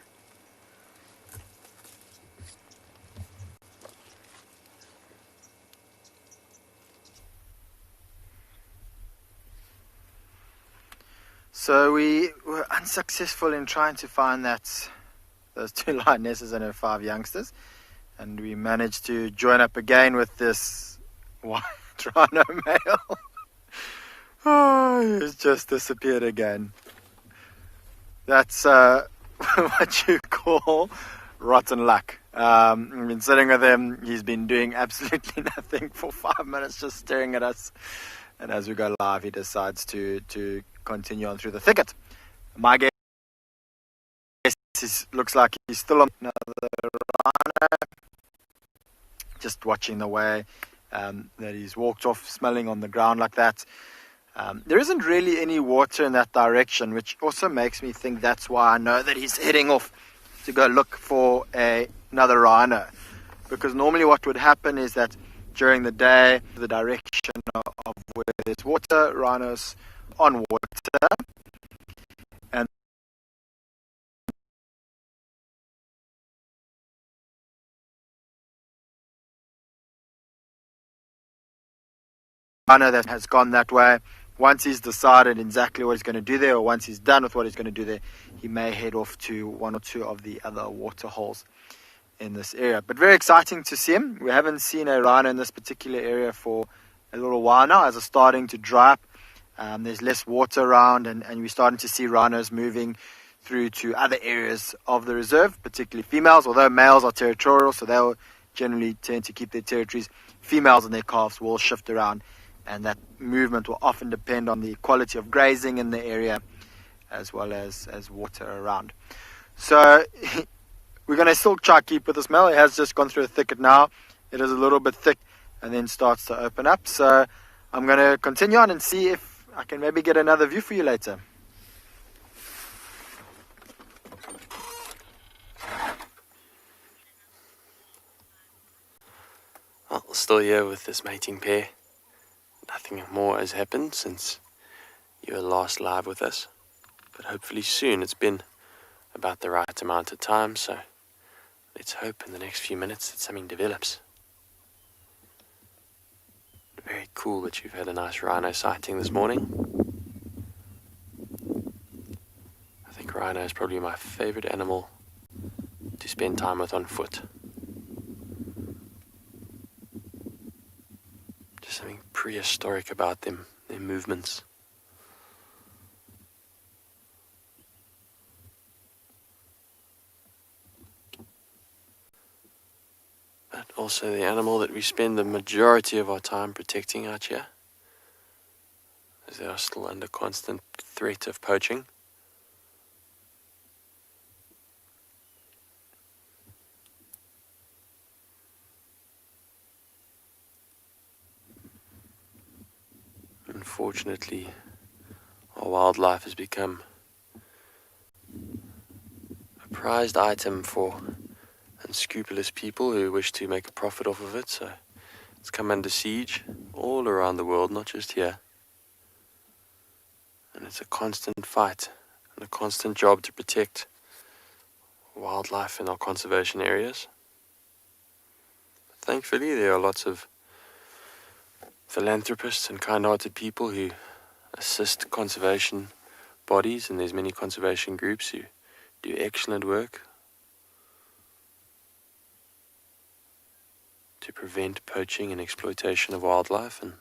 So we were unsuccessful in trying to find those 2 lionesses and her 5 youngsters, and we managed to join up again with this white rhino male. Oh, he's just disappeared again. That's what you call rotten luck. I've been sitting with him. He's been doing absolutely nothing for 5 minutes, just staring at us. And as we go live, he decides to continue on through the thicket. My guess looks like he's still on another rhino, just watching the way that he's walked off, smelling on the ground like that. There isn't really any water in that direction, which also makes me think that's why I know that he's heading off to go look for another rhino. Because normally what would happen is that during the day, the direction of where there's water, rhinos on water, and rhino that has gone that way, once he's decided exactly what he's going to do there, or once he's done with what he's going to do there, he may head off to 1 or 2 of the other water holes in this area. But very exciting to see him. We haven't seen a rhino in this particular area for a little while now, as it's starting to dry up. There's less water around, and we're starting to see rhinos moving through to other areas of the reserve, particularly females, although males are territorial, so they'll generally tend to keep their territories. Females and their calves will shift around, and that movement will often depend on the quality of grazing in the area as well as water around. So we're going to still try to keep with this male. It has just gone through a thicket now. It is a little bit thick and then starts to open up. So I'm going to continue on and see if I can maybe get another view for you later. Well, still here with this mating pair. Nothing more has happened since you were last live with us. But hopefully soon. It's been about the right amount of time, so let's hope in the next few minutes that something develops. Very cool that you've had a nice rhino sighting this morning. I think rhino is probably my favorite animal to spend time with on foot. Just something prehistoric about them, their movements. But also the animal that we spend the majority of our time protecting out here, as they are still under constant threat of poaching. Unfortunately, our wildlife has become a prized item for unscrupulous people who wish to make a profit off of it, so it's come under siege all around the world, not just here. And it's a constant fight and a constant job to protect wildlife in our conservation areas. Thankfully, there are lots of philanthropists and kind-hearted people who assist conservation bodies, and there's many conservation groups who do excellent work to prevent poaching and exploitation of wildlife and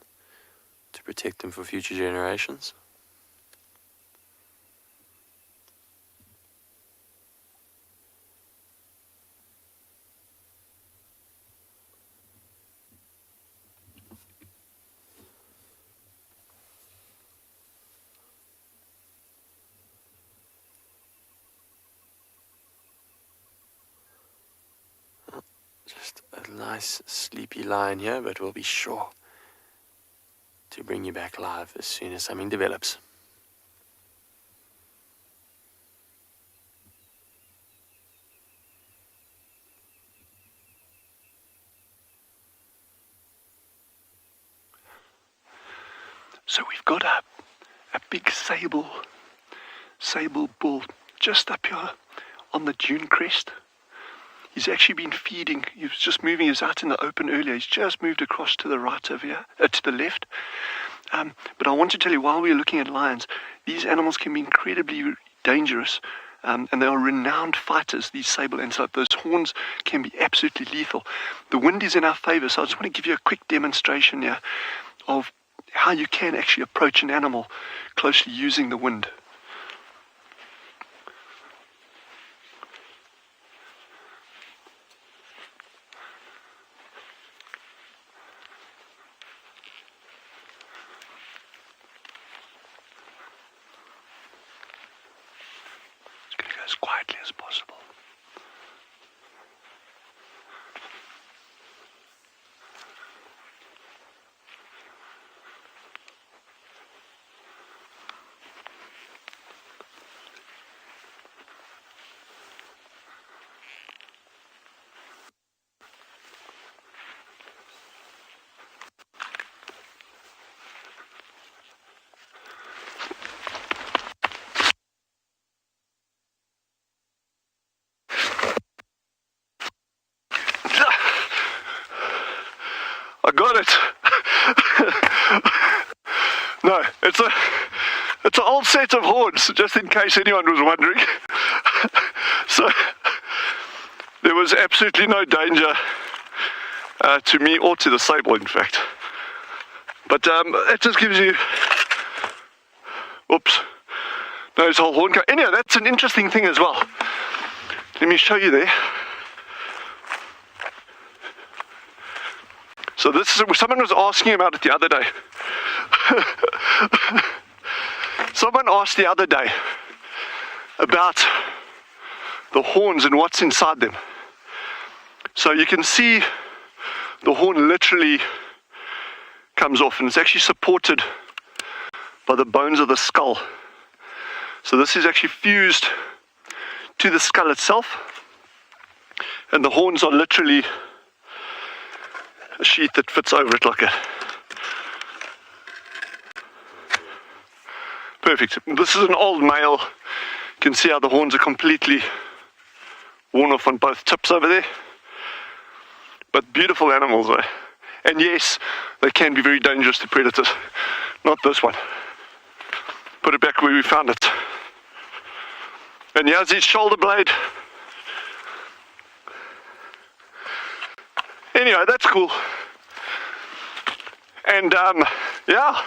to protect them for future generations. Just a nice sleepy line here, but we'll be sure to bring you back live as soon as something develops. So we've got a big sable bull just up here on the dune crest. He's actually been feeding. He was just moving. He was out in the open earlier. He's just moved across to the right over here, to the left. But I want to tell you, while we're looking at lions, these animals can be incredibly dangerous. And they are renowned fighters, these sable antelope. Those horns can be absolutely lethal. The wind is in our favor, so I just want to give you a quick demonstration here of how you can actually approach an animal closely using the wind. As quietly as possible. I got it. No, it's an old set of horns, just in case anyone was wondering. So there was absolutely no danger to me or to the sable, in fact. But it just gives you, oops, no, it's whole horn. Anyhow, that's an interesting thing as well. Let me show you there. So this is, someone was asking about it the other day. Someone asked the other day about the horns and what's inside them. So you can see the horn literally comes off, and it's actually supported by the bones of the skull. So this is actually fused to the skull itself, and the horns are literally a sheet that fits over it like that. Perfect. This is an old male. You can see how the horns are completely worn off on both tips over there. But beautiful animals, eh? And yes, they can be very dangerous to predators. Not this one. Put it back where we found it. And here's his shoulder blade. Anyway, that's cool. And yeah,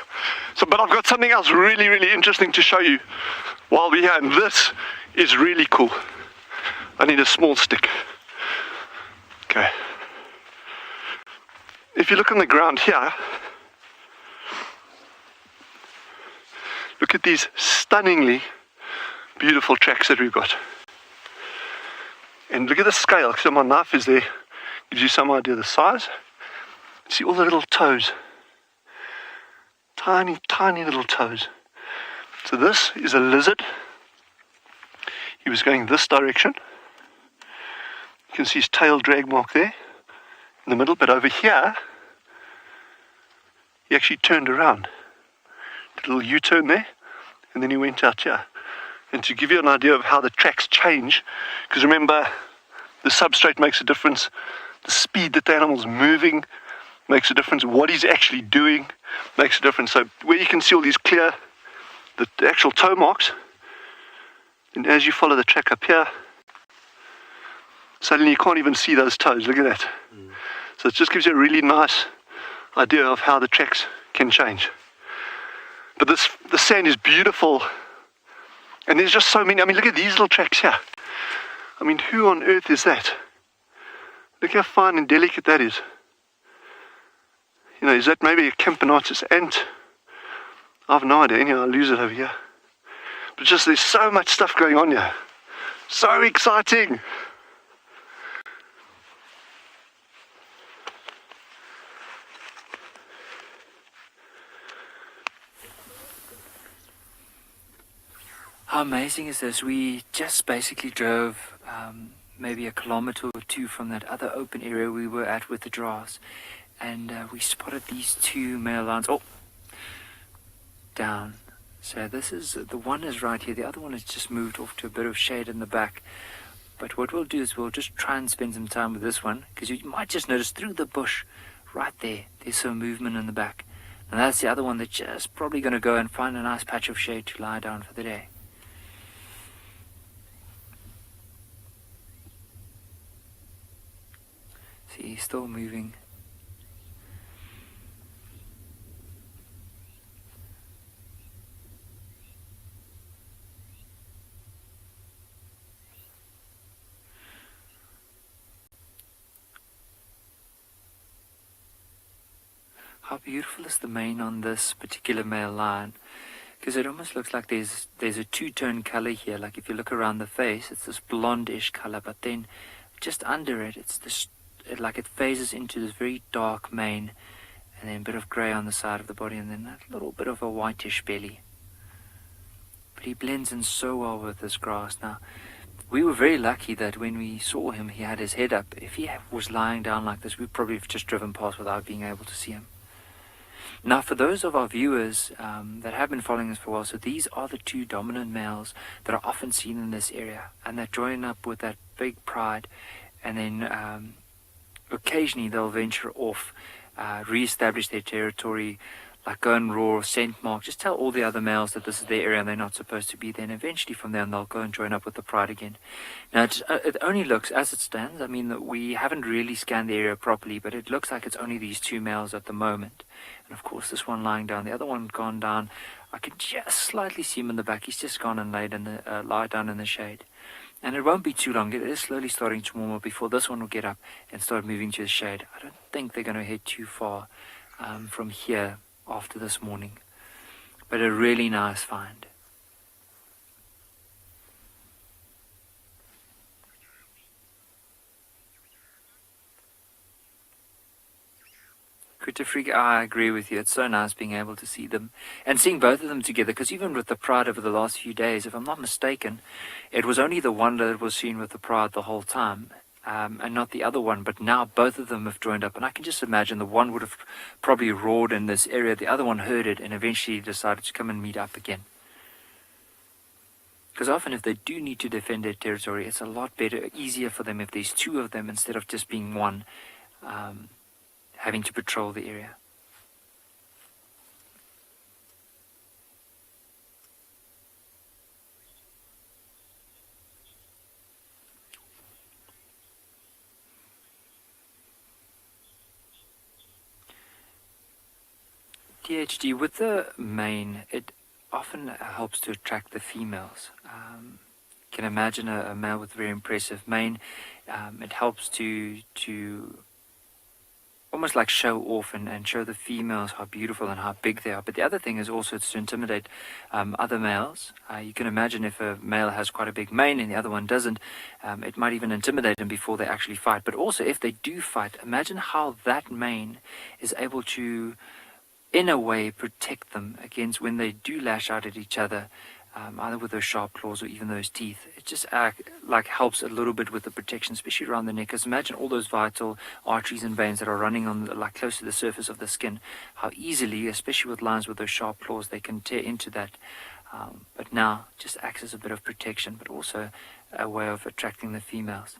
so but I've got something else really, really interesting to show you while we're here, and this is really cool. I need a small stick. Okay. If you look on the ground here, look at these stunningly beautiful tracks that we've got. And look at the scale, so my knife is there, gives you some idea of the size. See all the little toes. Tiny, tiny little toes. So this is a lizard. He was going this direction. You can see his tail drag mark there in the middle, but over here, he actually turned around. Did a little U-turn there, and then he went out here. And to give you an idea of how the tracks change, because remember, the substrate makes a difference, the speed that the animal's moving makes a difference, what he's actually doing makes a difference. So where you can see all these clear, the actual toe marks, and as you follow the track up here, suddenly you can't even see those toes. Look at that. So it just gives you a really nice idea of how the tracks can change. But the sand is beautiful, and there's just so many. I mean, look at these little tracks here. I mean, who on earth is that? Look how fine and delicate that is. You know, is that maybe a Camponotus ant? I have no idea. Anyhow, I'll lose it over here. But just there's so much stuff going on here. So exciting. How amazing is this? We just basically drove maybe a kilometer or two from that other open area we were at with the giraffes, and we spotted these two male lions. Oh, down. So this is, the one is right here, the other one has just moved off to a bit of shade in the back. But what we'll do is we'll just try and spend some time with this one, because you might just notice through the bush right there, there's some movement in the back. And that's the other one that's just probably going to go and find a nice patch of shade to lie down for the day. See, he's still moving. How beautiful is the mane on this particular male lion? Because it almost looks like there's a two-tone color here. Like if you look around the face, it's this blondish color, but then just under it, it's this, like it phases into this very dark mane, and then a bit of grey on the side of the body, and then a little bit of a whitish belly. But he blends in so well with this grass. Now, we were very lucky that when we saw him, he had his head up. If he was lying down like this, we'd probably have just driven past without being able to see him. Now, for those of our viewers that have been following us for a while, so these are the two dominant males that are often seen in this area, and they join up with that big pride, and then occasionally they'll venture off, re-establish their territory, like go and roar, scent mark, just tell all the other males that this is their area and they're not supposed to be there, and eventually from there they'll go and join up with the pride again. Now, it only looks, as it stands, I mean, we haven't really scanned the area properly, but it looks like it's only these two males at the moment. And of course, this one lying down, the other one gone down. I can just slightly see him in the back. He's just gone and lie down in the shade. And it won't be too long. It is slowly starting to warm up before this one will get up and start moving to the shade. I don't think they're going to head too far from here after this morning. But a really nice find. Critter Freak, I agree with you. It's so nice being able to see them and seeing both of them together, because even with the pride over the last few days, if I'm not mistaken, it was only the one that was seen with the pride the whole time. and not the other one, but now both of them have joined up, and I can just imagine the one would have probably roared in this area, the other one heard it and eventually decided to come and meet up again. Because often if they do need to defend their territory, it's a lot better, easier for them if there's two of them instead of just being one, having to patrol the area. THD, with the mane, it often helps to attract the females. You can imagine a male with very impressive mane. It helps to almost like show off and show the females how beautiful and how big they are. But the other thing is also to intimidate other males. You can imagine if a male has quite a big mane and the other one doesn't, it might even intimidate them before they actually fight. But also if they do fight, imagine how that mane is able to, in a way, protect them against when they do lash out at each other, either with those sharp claws or even those teeth. It just helps a little bit with the protection, especially around the neck. Because imagine all those vital arteries and veins that are running on close to the surface of the skin, how easily, especially with lions with those sharp claws, they can tear into that. But now just acts as a bit of protection, but also a way of attracting the females.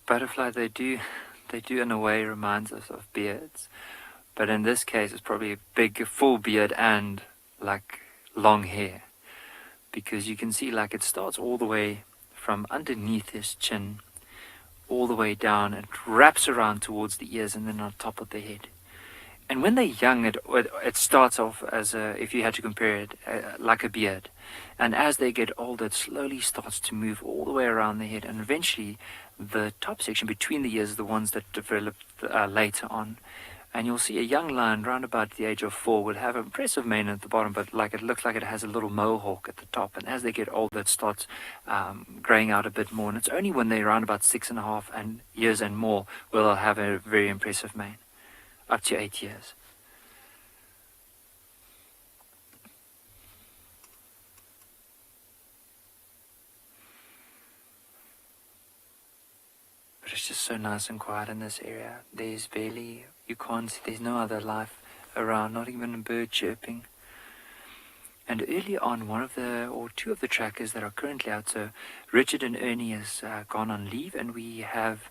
Butterfly, they do in a way reminds us of beards, but in this case it's probably a big full beard and like long hair, because you can see like it starts all the way from underneath his chin all the way down and wraps around towards the ears and then on top of the head. And when they're young, it starts off as if you had to compare it, like a beard. And as they get older, it slowly starts to move all the way around the head. And eventually, the top section between the ears is the ones that develop later on. And you'll see a young lion around about the age of 4 will have an impressive mane at the bottom, but it looks like it has a little mohawk at the top. And as they get older, it starts growing out a bit more. And it's only when they're around about 6.5 years and more will they'll have a very impressive mane. Up to 8 years. But it's just so nice and quiet in this area. There's barely, you can't see, there's no other life around, not even a bird chirping. And early on, two of the trackers that are currently out, so Richard and Ernie has gone on leave, and we have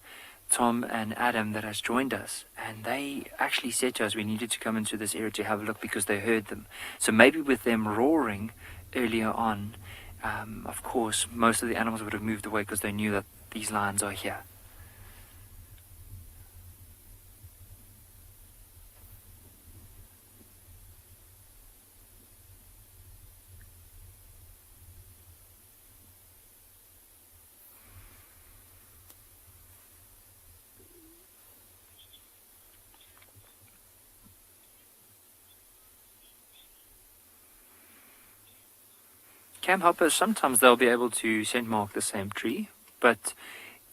Tom and Adam that has joined us, and they actually said to us we needed to come into this area to have a look because they heard them. So maybe with them roaring earlier on, of course most of the animals would have moved away because they knew that these lions are here. Cam hoppers, sometimes they'll be able to scent mark the same tree, but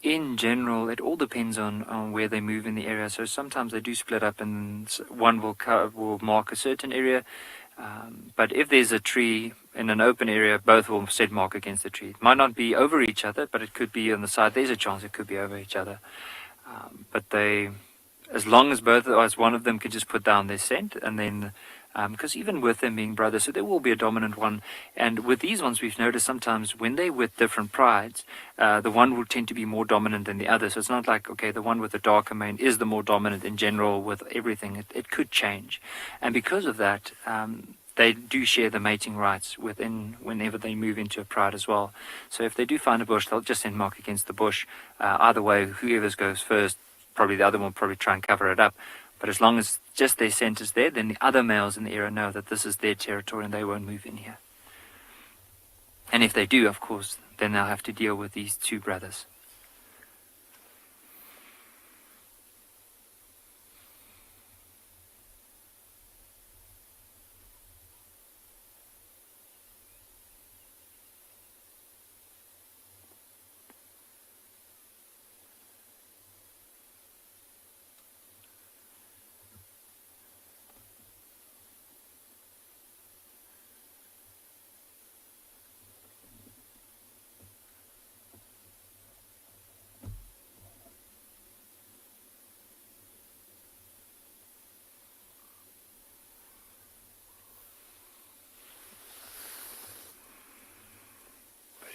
in general, it all depends on where they move in the area. So sometimes they do split up and one will mark a certain area, but if there's a tree in an open area, both will scent mark against the tree. It might not be over each other, but it could be on the side. There's a chance it could be over each other. But as long as one of them could just put down their scent, and then because even with them being brothers, so there will be a dominant one. And with these ones, we've noticed sometimes when they're with different prides, the one will tend to be more dominant than the other. So it's not like, okay, the one with the darker mane is the more dominant in general with everything. It could change. And because of that, they do share the mating rights whenever they move into a pride as well. So if they do find a bush, they'll just send mark against the bush. Either way, whoever goes first, probably the other one will probably try and cover it up. But as long as just their scent is there, then the other males in the area know that this is their territory and they won't move in here. And if they do, of course, then they'll have to deal with these two brothers.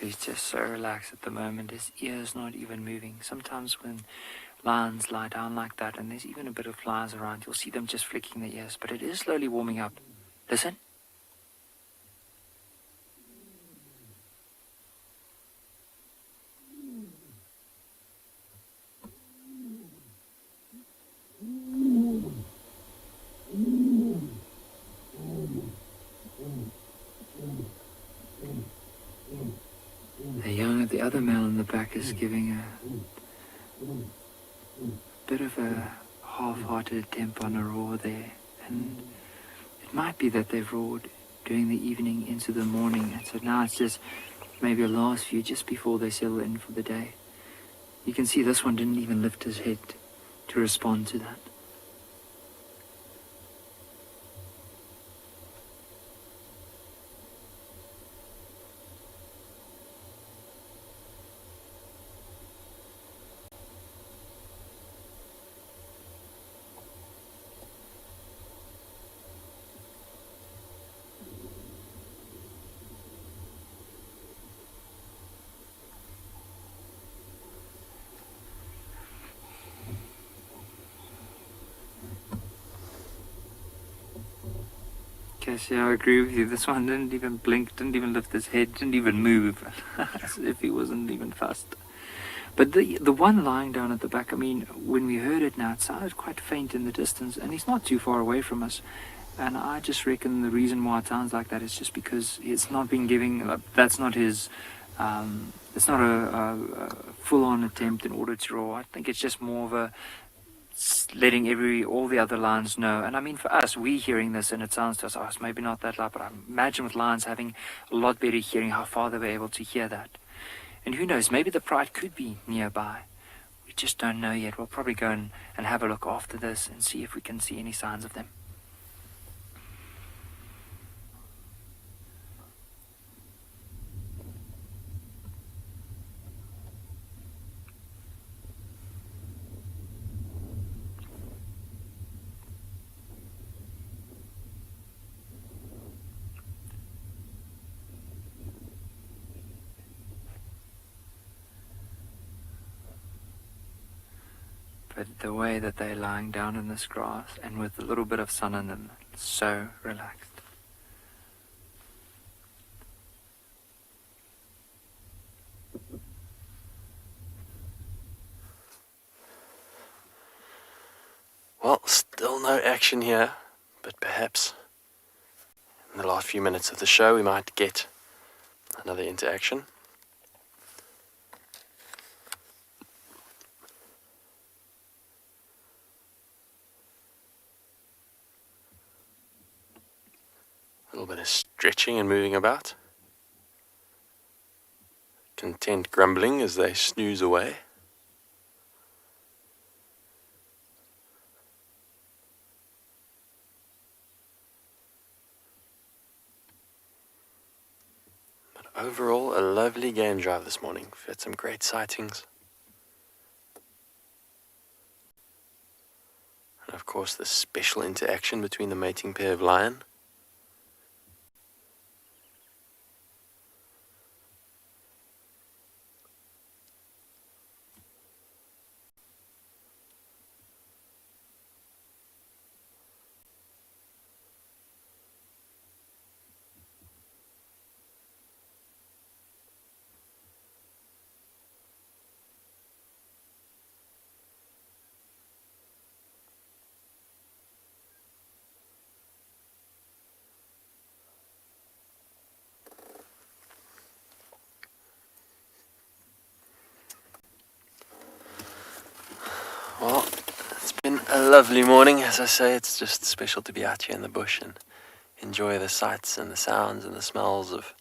He's just so relaxed at the moment. His ear's not even moving. Sometimes when lions lie down like that and there's even a bit of flies around, you'll see them just flicking their ears. But it is slowly warming up. Listen. The other male in the back is giving a bit of a half-hearted attempt on a roar there, and it might be that they've roared during the evening into the morning, and so now it's just maybe a last few just before they settle in for the day. You can see this one didn't even lift his head to respond to that. Yes, yeah, I agree with you. This one didn't even blink, didn't even lift his head, didn't even move, as if he wasn't even fussed. But the one lying down at the back, I mean, when we heard it now, it sounded quite faint in the distance, and he's not too far away from us. And I just reckon the reason why it sounds like that is just because it's not been giving, that's not his, it's not a full-on attempt in order to roar. I think it's just more of a letting all the other lions know. And I mean, for us, we hearing this and it sounds to us, oh, it's maybe not that loud, but I imagine with lions having a lot better hearing, how far they were able to hear that. And who knows, maybe the pride could be nearby. We just don't know yet. We'll probably go and have a look after this and see if we can see any signs of them. But the way that they're lying down in this grass and with a little bit of sun on them, so relaxed. Well, still no action here, but perhaps in the last few minutes of the show we might get another interaction. A little bit of stretching and moving about. Content grumbling as they snooze away. But overall, a lovely game drive this morning. We've had some great sightings. And of course, the special interaction between the mating pair of lion. Well, it's been a lovely morning. As I say, it's just special to be out here in the bush and enjoy the sights and the sounds and the smells of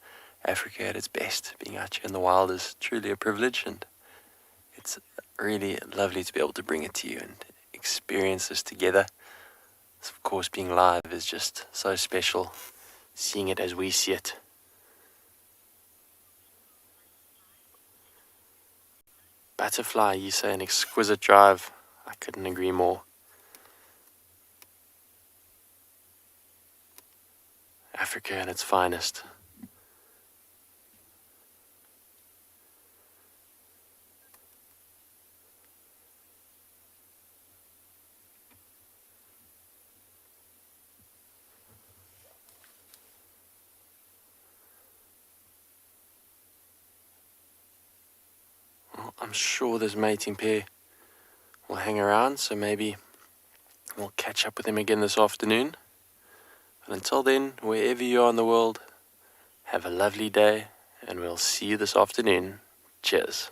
Africa at its best. Being out here in the wild is truly a privilege, and it's really lovely to be able to bring it to you and experience this together. Of course, being live is just so special, seeing it as we see it. Butterfly, you say, an exquisite drive. I couldn't agree more. Africa at its finest. I'm sure this mating pair will hang around, so maybe we'll catch up with them again this afternoon. But until then, wherever you are in the world, have a lovely day, and we'll see you this afternoon. Cheers.